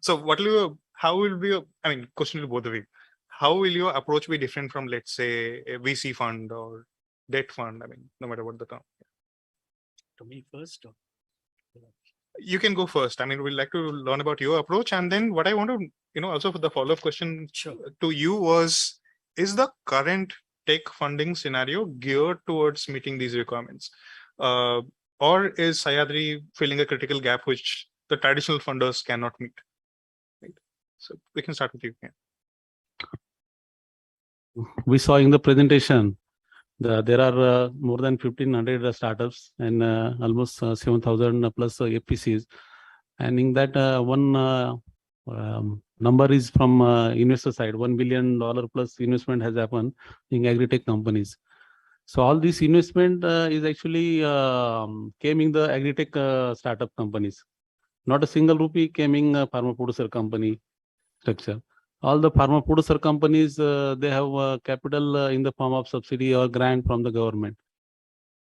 S14: So how will be, I mean, question to both of you. How will your approach be different from, let's say, a VC fund or debt fund? I mean, no matter what the term.
S15: To me first.
S14: you can go first. I mean, we'd like to learn about your approach. And then what I want to, also for the follow-up question to you was, is the current tech funding scenario geared towards meeting these requirements? Or is Sahyadri filling a critical gap which the traditional funders cannot meet? Right. So we can start with you. Yeah.
S17: We saw in the presentation there are more than 1,500 startups and almost 7,000 plus FPCs. And in that one number is from investor side, $1 billion plus investment has happened in agri-tech companies. So all this investment is actually came in the agri-tech startup companies. Not a single rupee came in pharma producer company structure. All the pharma producer companies, they have capital in the form of subsidy or grant from the government.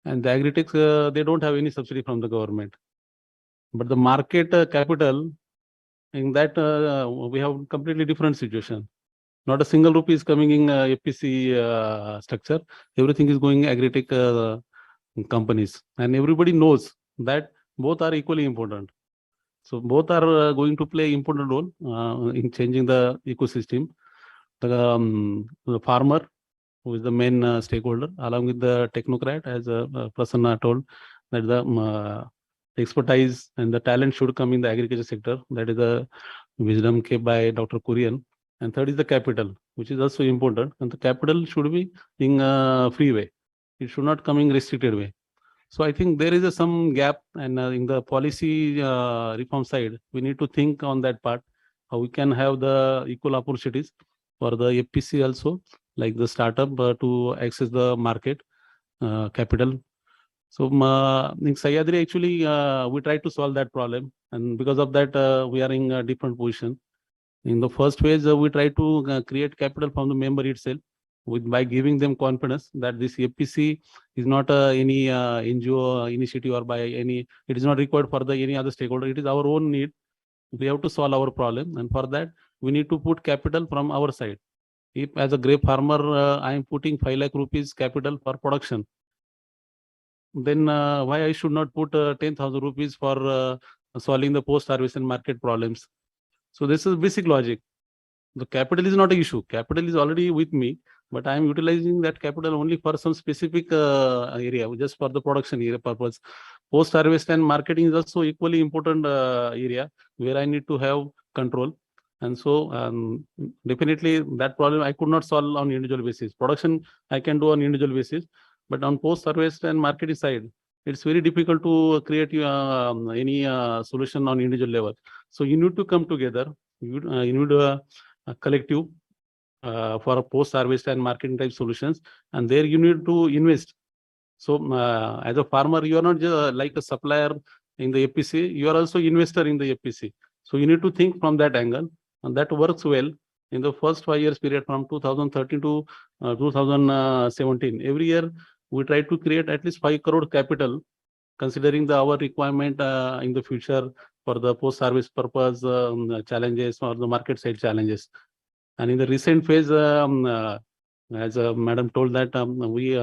S17: And the agri-tech, they don't have any subsidy from the government. But the market capital, in that we have completely different situation. Not a single rupee is coming in FPC structure. Everything is going agri-tech companies. And everybody knows that both are equally important. So both are going to play important role in changing the ecosystem. The farmer, who is the main stakeholder, along with the technocrat, as Prasanna told, that the expertise and the talent should come in the agriculture sector. That is the wisdom kept by Dr. Kurian. And third is the capital, which is also important. And the capital should be in a free way. It should not come in restricted way. So I think there is some gap, and in the policy reform side, we need to think on that part, how we can have the equal opportunities for the FPC also, like the startup to access the market capital. So in Sahyadri, actually, we try to solve that problem. And because of that, we are in a different position. In the first phase, we try to create capital from the member itself, by giving them confidence that this FPC is not any NGO initiative or by any, it is not required for the any other stakeholder. It is our own need. We have to solve our problem. And for that, we need to put capital from our side. If as a grape farmer, I am putting 5 lakh rupees capital for production, then why I should not put 10,000 rupees for solving the post-harvest and market problems? So this is basic logic. The capital is not an issue. Capital is already with me, but I am utilizing that capital only for some specific area, just for the production area purpose. Post-harvest and marketing is also equally important area where I need to have control. And so definitely that problem I could not solve on individual basis. Production I can do on individual basis, but on post-harvest and marketing side, it's very difficult to create any solution on individual level. So you need to come together. You need a collective for a post-harvest and marketing type solutions, and there you need to invest. So as a farmer, you are not just like a supplier in the FPC, you are also investor in the FPC. So you need to think from that angle, and that works well in the first 5 years period from 2013 to 2017. Every year we try to create at least 5 crore capital, considering our requirement in the future for the post-harvest purpose challenges or the market side challenges. And in the recent phase, as Madam told that we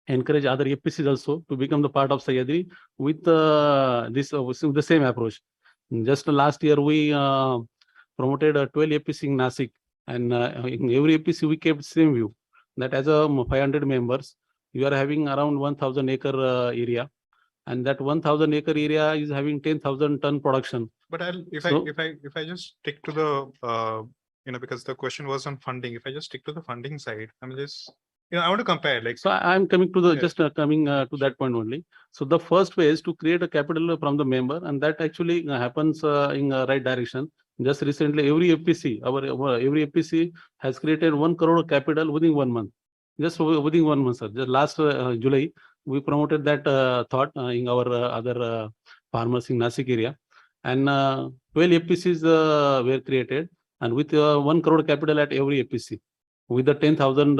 S17: encourage other FPCs also to become the part of Sahyadri with with the same approach. Just last year, we promoted 12 FPC in Nasik, and in every FPC we kept same view that as a 500 members, you are having around 1,000 acre area, and that 1,000 acre area is having 10,000 ton production.
S14: But if I just stick to the because the question was on funding. If I just stick to the funding side, I mean, just I want to compare. Like,
S17: so I'm coming to the just coming to that point only. So the first way is to create a capital from the member, and that actually happens in the right direction. Just recently, every FPC, every FPC has created 1 crore capital within 1 month. Just within 1 month, sir. Just last July, we promoted that thought in our other farmers in Nasik area, and 12 FPCs were created, and with 1 crore capital at every FPC, with the 10,000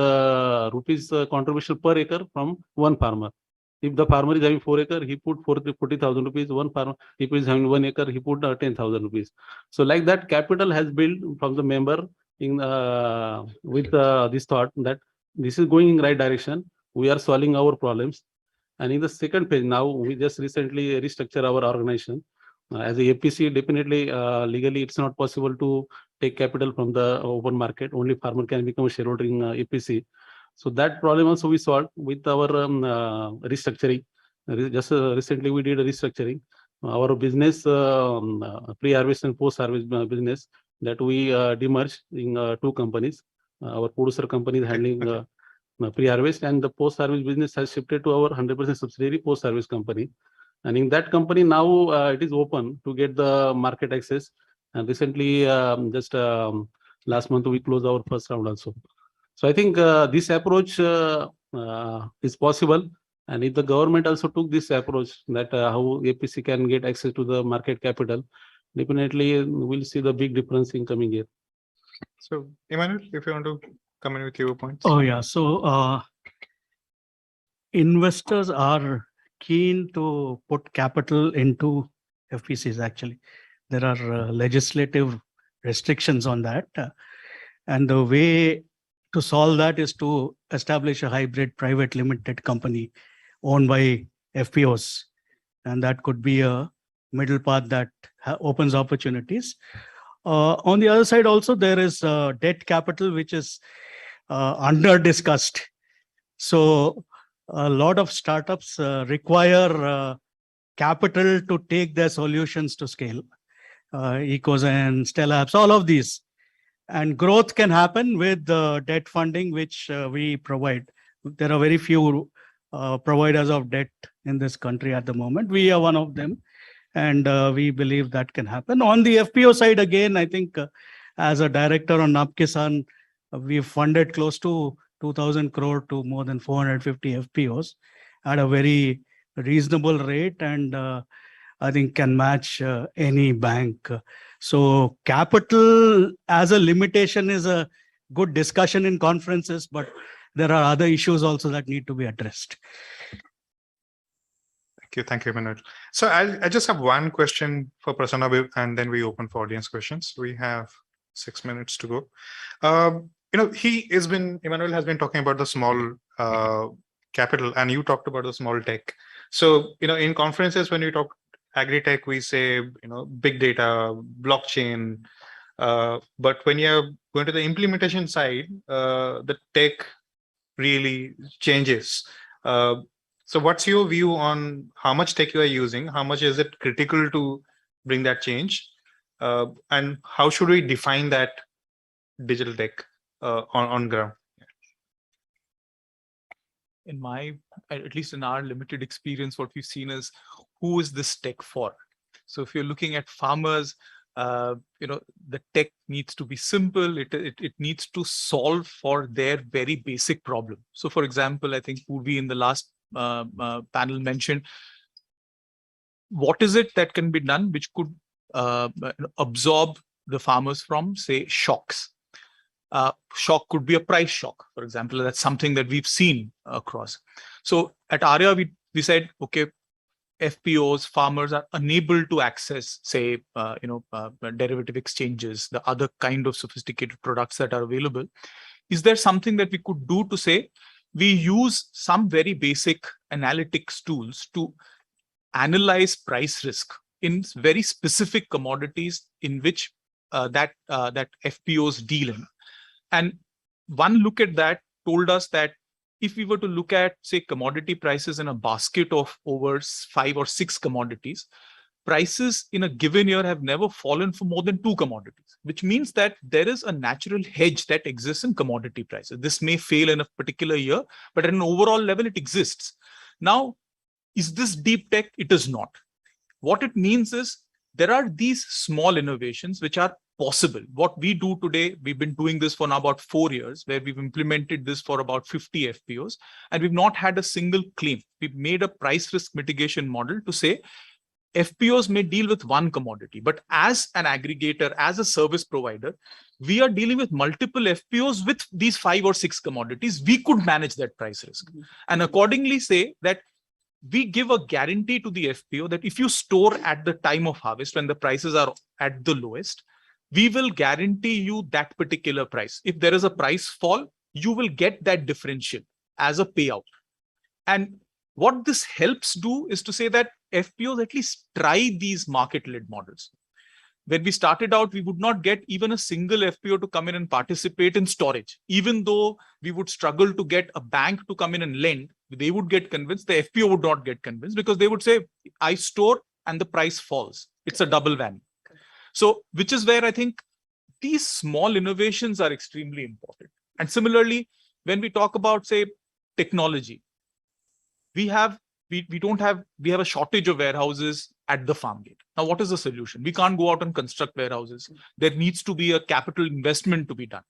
S17: rupees contribution per acre from one farmer. If the farmer is having 4 acre, he put 40,000 rupees. One farmer, if he is having 1 acre, he put 10,000 rupees. So like that, capital has built from the member in with this thought that this is going in right direction. We are solving our problems. And in the second phase, now we just recently restructure our organization. As a APC, definitely legally it's not possible to take capital from the open market. Only farmer can become a shareholder in APC. So that problem also we solved with our restructuring. Just recently we did a restructuring. Our business, pre-harvest and post-harvest business, that we demerged in two companies. Our producer company is handling pre-harvest, and the post-harvest business has shifted to our 100% subsidiary post-harvest company. And in that company now it is open to get the market access. And recently, last month, we closed our first round also. So I think this approach is possible. And if the government also took this approach, that how APC can get access to the market capital, definitely we'll see the big difference in coming year.
S14: So, Emmanuel, if you want to come in with your points.
S15: Oh, yeah. So investors are keen to put capital into FPCs, actually. There are legislative restrictions on that. And the way to solve that is to establish a hybrid private limited company owned by FPOs. And that could be a middle path that opens opportunities. On the other side also, there is debt capital, which is under discussed. So a lot of startups require capital to take their solutions to scale. Ecos and Stellabs, all of these. And growth can happen with debt funding, which we provide. There are very few providers of debt in this country at the moment. We are one of them. And we believe that can happen. On the FPO side, again, I think as a director on Napkisan, we've funded close to 2,000 crore to more than 450 FPOs at a very reasonable rate, and I think can match any bank. So capital as a limitation is a good discussion in conferences, but there are other issues also that need to be addressed.
S14: Thank you, Manoj. So I just have one question for Prasanna, and then we open for audience questions. We have 6 minutes to go. Emmanuel has been talking about the small capital, and you talked about the small tech. So, in conferences, when we talk agri-tech, we say, big data, blockchain. But when you're going to the implementation side, the tech really changes. So what's your view on how much tech you are using? How much is it critical to bring that change? And how should we define that digital tech on ground?
S16: At least in our limited experience, what we've seen is, who is this tech for? So if you're looking at farmers, the tech needs to be simple. It needs to solve for their very basic problem. So for example, I think Purvi in the last panel mentioned, what is it that can be done which could absorb the farmers from, say, shocks? Shock could be a price shock, for example. That's something that we've seen across. So at ICRIER, we said, okay, FPOs, farmers are unable to access, say, derivative exchanges, the other kind of sophisticated products that are available. Is there something that we could do to say, we use some very basic analytics tools to analyze price risk in very specific commodities in which that FPOs deal in? And one look at that told us that if we were to look at, say, commodity prices in a basket of over 5 or 6 commodities, prices in a given year have never fallen for more than 2 commodities, which means that there is a natural hedge that exists in commodity prices. This may fail in a particular year, but at an overall level, it exists. Now, is this deep tech? It is not. What it means is there are these small innovations which are possible. What we do today, we've been doing this for now about 4 years, where we've implemented this for about 50 FPOs, and we've not had a single claim. We've made a price risk mitigation model to say FPOs may deal with one commodity, but as an aggregator, as a service provider, we are dealing with multiple FPOs with these 5 or 6 commodities. We could manage that price risk and accordingly say that we give a guarantee to the FPO that if you store at the time of harvest, when the prices are at the lowest, we will guarantee you that particular price. If there is a price fall, you will get that differential as a payout. And
S18: what this helps do is to say that FPOs at least try these market-led models. When we started out, we would not get even a single FPO to come in and participate in storage. Even though we would struggle to get a bank to come in and lend, they would get convinced, the FPO would not get convinced because they would say, I store and the price falls. It's a double whammy. So, which is where I think these small innovations are extremely important. And similarly, when we talk about, say, technology, we have a shortage of warehouses at the farm gate. Now, what is the solution? We can't go out and construct warehouses. There needs to be a capital investment to be done.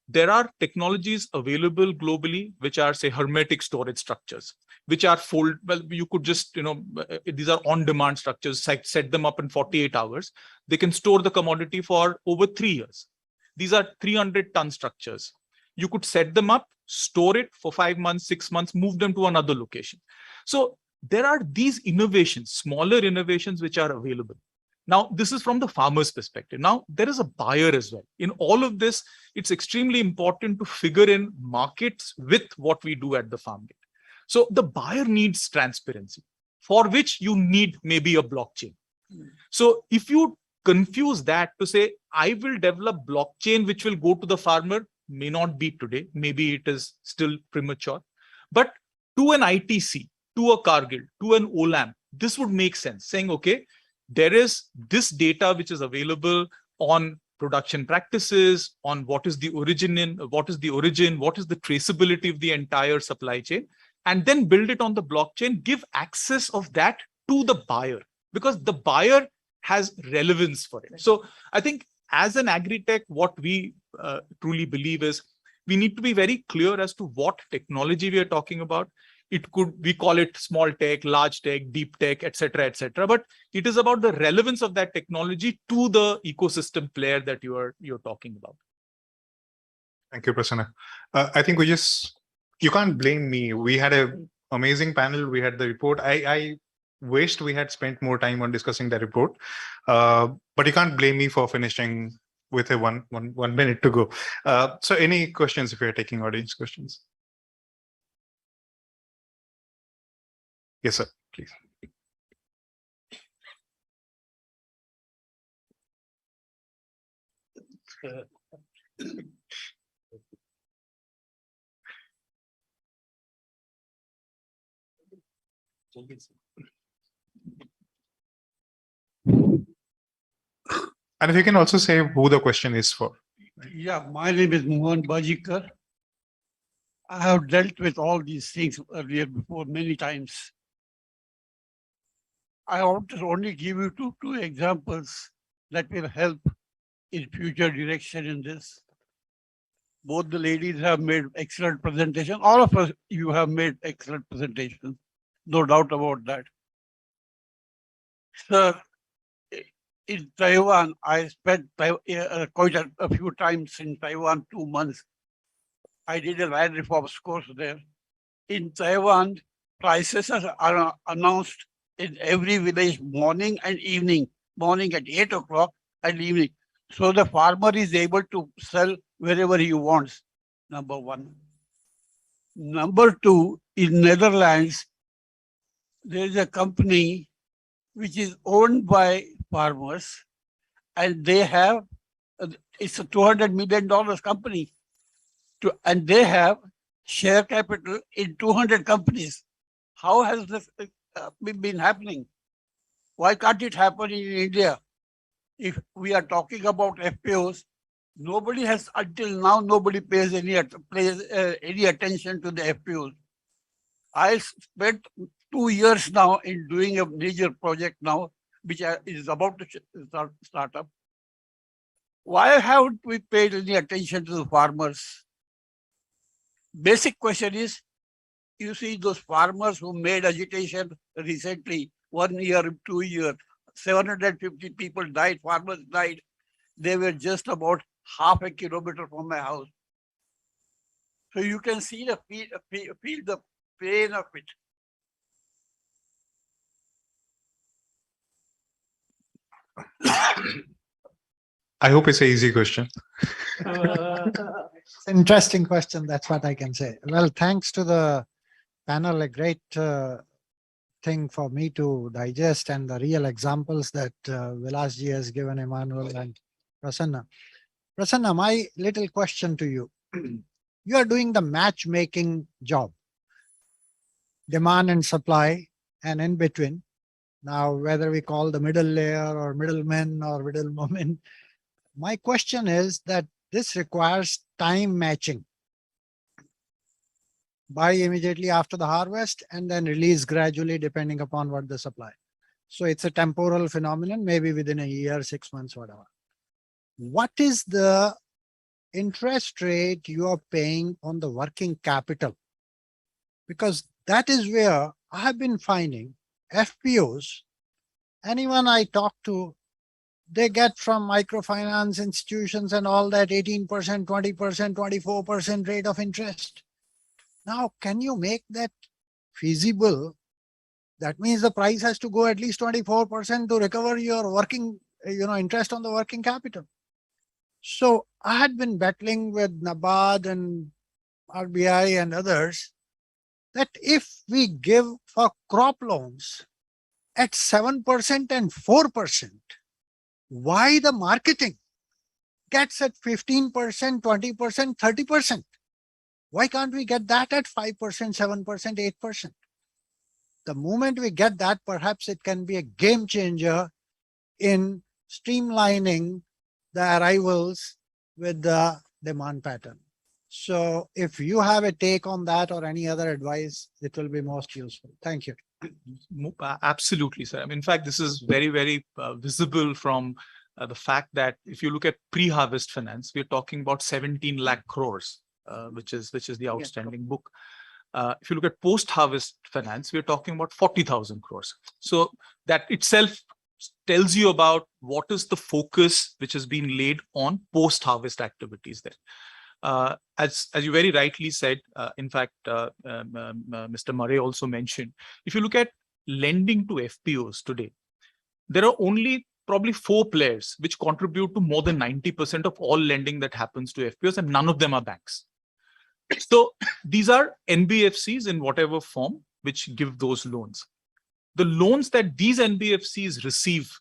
S18: There are technologies available globally, which are, say, hermetic storage structures, which are you could just, these are on-demand structures, set them up in 48 hours. They can store the commodity for over 3 years. These are 300-ton structures. You could set them up, store it for 5 months, 6 months, move them to another location. So there are these innovations, smaller innovations, which are available. Now, this is from the farmer's perspective. Now, there is a buyer as well. In all of this, it's extremely important to figure in markets with what we do at the farm gate. So the buyer needs transparency, for which you need maybe a blockchain. So if you confuse that to say, I will develop blockchain, which will go to the farmer, may not be today. Maybe it is still premature. But to an ITC, to a Cargill, to an Olam, this would make sense, saying, okay, there is this data which is available on production practices, on what is the origin, what is the traceability of the entire supply chain, and then build it on the blockchain, give access of that to the buyer, because the buyer has relevance for it. So I think as an agri-tech, what we truly believe is we need to be very clear as to what technology we are talking about. We call it small tech, large tech, deep tech, etc., etc. But it is about the relevance of that technology to the ecosystem player that you're talking about.
S14: Thank you, Prasanna. I think you can't blame me. We had an amazing panel. We had the report. I wished we had spent more time on discussing the report, but you can't blame me for finishing with a one minute to go. So any questions if you're taking audience questions? Yes, sir, please. And if you can also say who the question is for.
S15: Yeah, my name is Mohan Bajikar. I have dealt with all these things earlier before many times. I want to only give you two examples that will help in future direction in this. Both the ladies have made excellent presentation. All of us, you have made excellent presentation. No doubt about that. Sir, in Taiwan, I spent quite a few times in Taiwan, 2 months. I did a land reforms course there. In Taiwan, prices are announced in every village morning and evening, morning at 8 o'clock and evening. So the farmer is able to sell wherever he wants, number one. Number two, in Netherlands, there is a company which is owned by farmers, and they have, it's a $200 million company, and they have share capital in 200 companies. How has this been happening? Why can't it happen in India? If we are talking about FPOs, nobody has, until now, nobody pays any attention to the FPOs. I spent 2 years now in doing a major project now, which is about to start up. Why haven't we paid any attention to the farmers? Basic question is, you see those farmers who made agitation recently, 1 year, 2 years, 750 people died, farmers died. They were just about half a kilometer from my house. So you can see feel the pain of it.
S14: I hope it's an easy question.
S5: It's an interesting question. That's what I can say. Well, thanks to the panel a great thing for me to digest, and the real examples that Vilasji has given, Emmanuel and Prasanna. Prasanna, my little question to you. You are doing the matchmaking job, demand and supply, and in between. Now, whether we call the middle layer or middlemen or middle women, my question is that this requires time matching. Buy immediately after the harvest and then release gradually depending upon what the supply. So it's a temporal phenomenon, maybe within a year, 6 months, whatever. What is the interest rate you are paying on the working capital? Because that is where I have been finding FPOs, anyone I talk to, they get from microfinance institutions and all that 18%, 20%, 24% rate of interest. Now, can you make that feasible? That means the price has to go at least 24% to recover your working, interest on the working capital. So I had been battling with NABARD and RBI and others that if we give for crop loans at 7% and 4%, why the marketing gets at 15%, 20%, 30%? Why can't we get that at 5%, 7%, 8%? The moment we get that, perhaps it can be a game changer in streamlining the arrivals with the demand pattern. So if you have a take on that or any other advice, it will be most useful. Thank you.
S18: Absolutely, sir. I mean, in fact, this is very, very visible from the fact that if you look at pre-harvest finance, we're talking about 17 lakh crores, which is the outstanding book. If you look at post-harvest finance, we're talking about 40,000 crores. So that itself tells you about what is the focus which has been laid on post-harvest activities there. As you very rightly said, in fact, Mr. Murray also mentioned, if you look at lending to FPOs today, there are only probably 4 players which contribute to more than 90% of all lending that happens to FPOs, and none of them are banks. So these are NBFCs in whatever form which give those loans. The loans that these NBFCs receive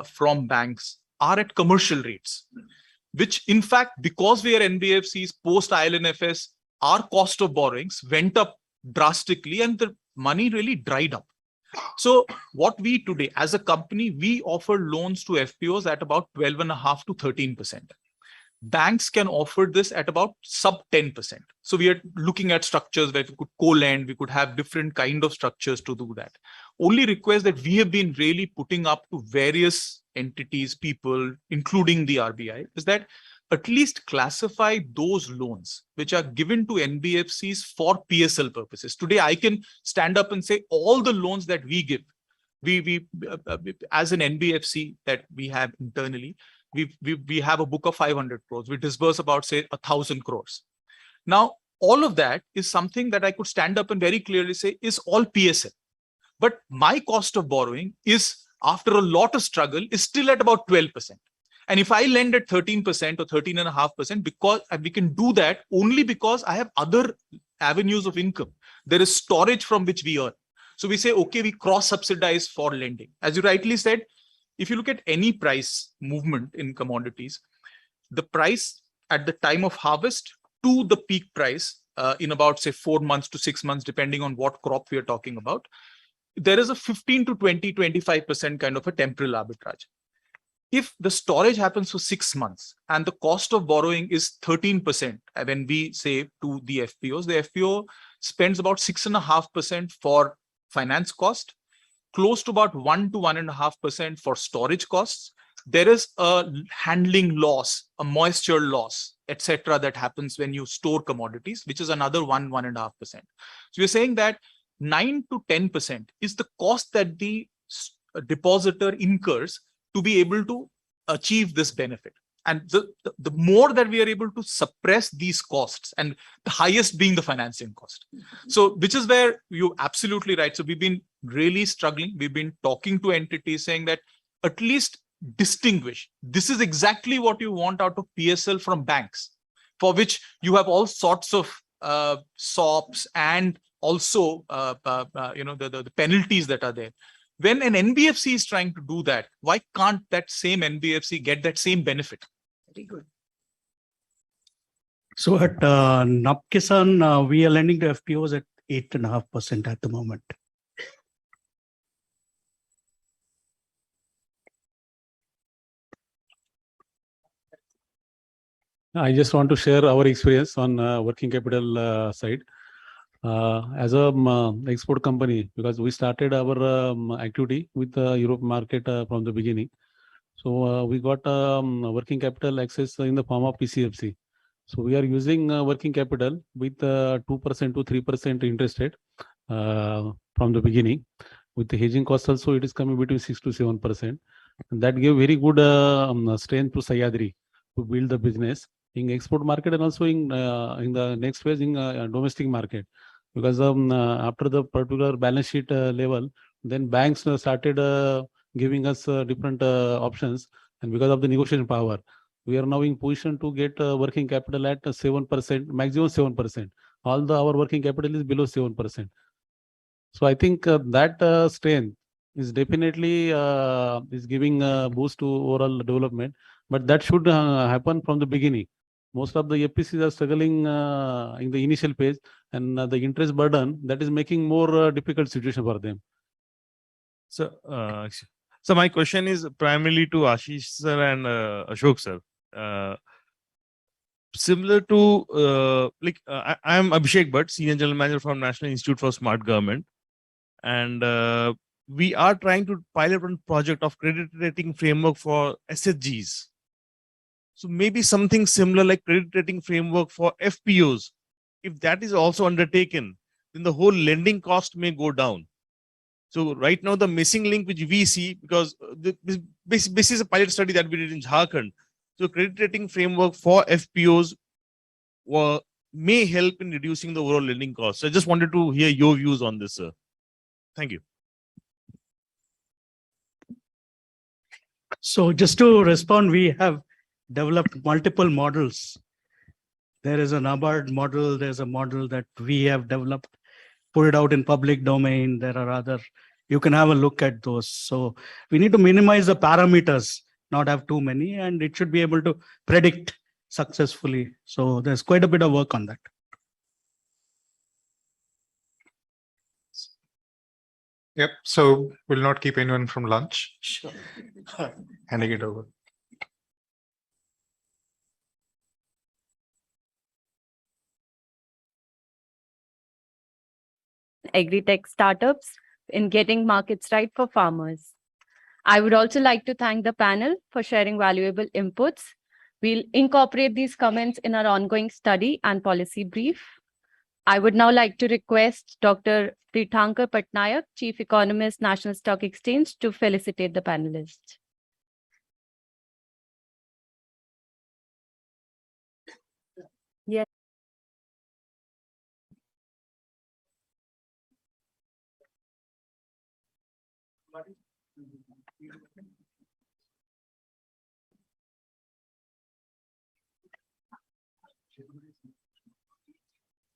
S18: from banks are at commercial rates, which in fact, because we are NBFCs post ILNFS, our cost of borrowings went up drastically and the money really dried up. So what we today as a company, we offer loans to FPOs at about 12.5 to 13%. Banks can offer this at about sub 10%. So we are looking at structures where we could co-lend, we could have different kind of structures to do that. Only request that we have been really putting up to various entities, people, including the RBI, is that at least classify those loans which are given to NBFCs for PSL purposes. Today, I can stand up and say all the loans that we give, we as an NBFC that we have internally, we have a book of 500 crores. We disburse about, say, 1,000 crores. Now, all of that is something that I could stand up and very clearly say is all PSL. But my cost of borrowing is, after a lot of struggle, is still at about 12%. And if I lend at 13% or 13.5%, because we can do that only because I have other avenues of income. There is storage from which we earn. So we say, okay, we cross-subsidize for lending. As you rightly said, if you look at any price movement in commodities, the price at the time of harvest to the peak price in about, say, 4 months to 6 months, depending on what crop we are talking about, there is a 15 to 20, 25% kind of a temporal arbitrage. If the storage happens for 6 months and the cost of borrowing is 13%, when we say to the FPOs, the FPO spends about 6.5% for finance cost, close to about 1 to 1.5% for storage costs. There is a handling loss, a moisture loss, etc., that happens when you store commodities, which is another 1.5%. So we're saying that 9 to 10% is the cost that the depositor incurs to be able to achieve this benefit. And the more that we are able to suppress these costs, and the highest being the financing cost. So which is where you're absolutely right. So we've been really struggling. We've been talking to entities saying that at least distinguish. This is exactly what you want out of PSL from banks, for which you have all sorts of SOPs and also, the penalties that are there. When an NBFC is trying to do that, why can't that same NBFC get that same benefit?
S10: Very good.
S15: So at Napkisan, we are lending to FPOs at 8.5% at the moment.
S17: I just want to share our experience on working capital side. As a export company, because we started our activity with the Europe market from the beginning. So we got working capital access in the form of PCFC. So we are using working capital with 2% to 3% interest rate from the beginning. With the hedging cost also, it is coming between 6 to 7%. And that gave very good strength to Sahyadri to build the business in export market and also in the next phase in domestic market. Because after the particular balance sheet level, then banks started giving us different options, and because of the negotiation power, we are now in position to get working capital at 7%, maximum 7%. All our working capital is below 7%. So I think that strength is definitely is giving a boost to overall development, but that should happen from the beginning. Most of the FPCs are struggling in the initial phase, and the interest burden that is making more difficult situation for them.
S19: So my question is primarily to Ashish sir and Ashok sir. Similar to I am Abhishek Bhatt, Senior General Manager from National Institute for Smart Government, and we are trying to pilot one project of credit rating framework for SHGs. So maybe something similar like credit rating framework for FPOs. If that is also undertaken, then the whole lending cost may go down. So right now the missing link which we see, because this is a pilot study that we did in Jharkhand. So credit rating framework for FPOs may help in reducing the overall lending costs. So I just wanted to hear your views on this, sir. Thank you.
S15: So just to respond, we have developed multiple models. There is an NABARD model, there's a model that we have developed, put it out in public domain. There are other, you can have a look at those. So we need to minimize the parameters, not have too many, and it should be able to predict successfully. So there's quite a bit of work on that.
S14: Yep. So we'll not keep anyone from lunch.
S10: Sure.
S14: Handing it over.
S1: Agri-tech startups in getting markets right for farmers. I would also like to thank the panel for sharing valuable inputs. We'll incorporate these comments in our ongoing study and policy brief. I would now like to request Dr. Tirthankar Patnaik, Chief Economist, National Stock Exchange, to felicitate the panelists. Yes.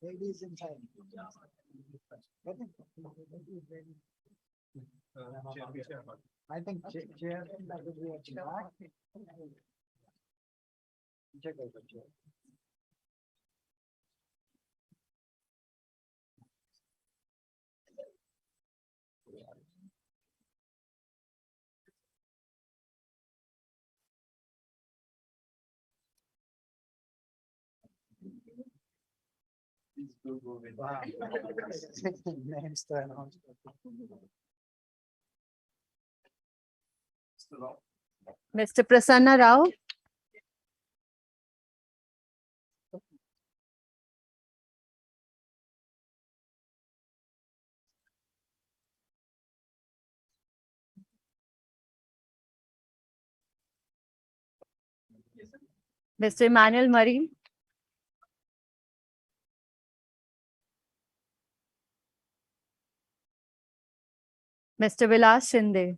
S5: Ladies and gentlemen. I think chair that would be a chair.
S1: Mr. Prasanna Rao. Mr. Emmanuel Murray. Mr. Vilas Shinde.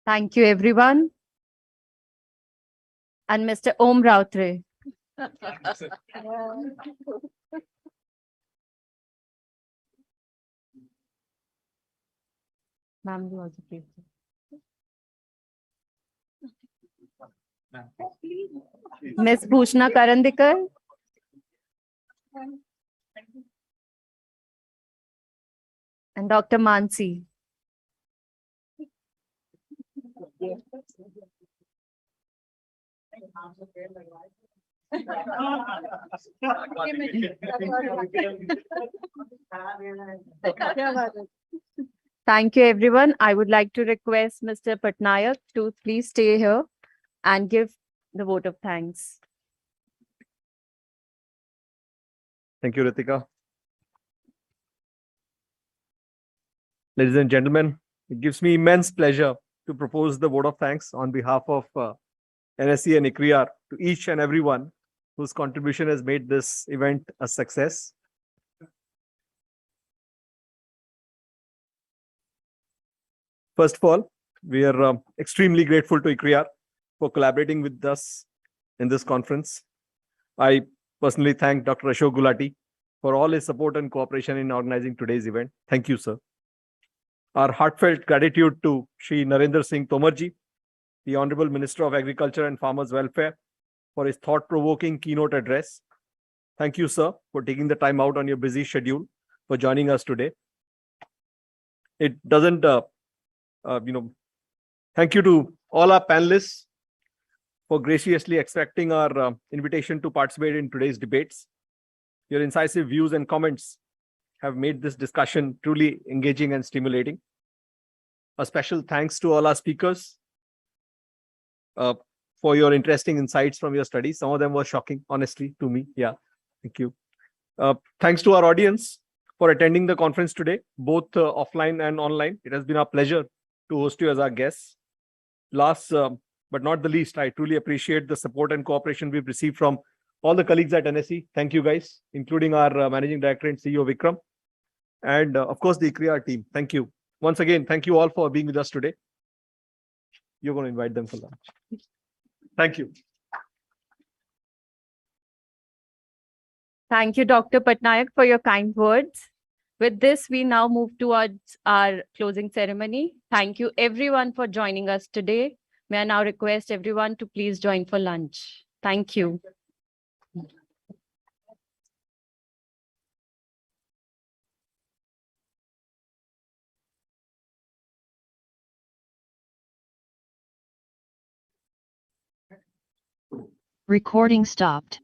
S1: Thank you, everyone. and Mr. Om Rautre. Ma'am, you also please. Ms. Bhushna Karandikar. And Dr. Mansi. Thank you, everyone. I would like to request Mr. Patnaik to please stay here and give the vote of thanks.
S20: Thank you, Ritika. Ladies and gentlemen, it gives me immense pleasure to propose the vote of thanks on behalf of NSE and ICRIER to each and everyone whose contribution has made this event a success. First of all, we are extremely grateful to ICRIER for collaborating with us in this conference. I personally thank Dr. Ashok Gulati for all his support and cooperation in organizing today's event. Thank you, sir. Our heartfelt gratitude to Shri Narendra Singh Tomar ji, the Honorable Minister of Agriculture and Farmers Welfare, for his thought-provoking keynote address. Thank you, sir, for taking the time out on your busy schedule for joining us today. It doesn't, thank you to all our panelists for graciously accepting our invitation to participate in today's debates. Your incisive views and comments have made this discussion truly engaging and stimulating. A special thanks to all our speakers for your interesting insights from your studies. Some of them were shocking, honestly, to me. Yeah, thank you. Thanks to our audience for attending the conference today, both offline and online. It has been our pleasure to host you as our guests. Last but not the least, I truly appreciate the support and cooperation we've received from all the colleagues at NSE. Thank you guys, including our Managing Director and CEO Vikram. And of course, the ICRIER team. Thank you. Once again, thank you all for being with us today. You're going to invite them for lunch. Thank you.
S1: Thank you, Dr. Patnaik, for your kind words. With this, we now move towards our closing ceremony. Thank you, everyone, for joining us today. May I now request everyone to please join for lunch. Thank you.
S21: Recording stopped.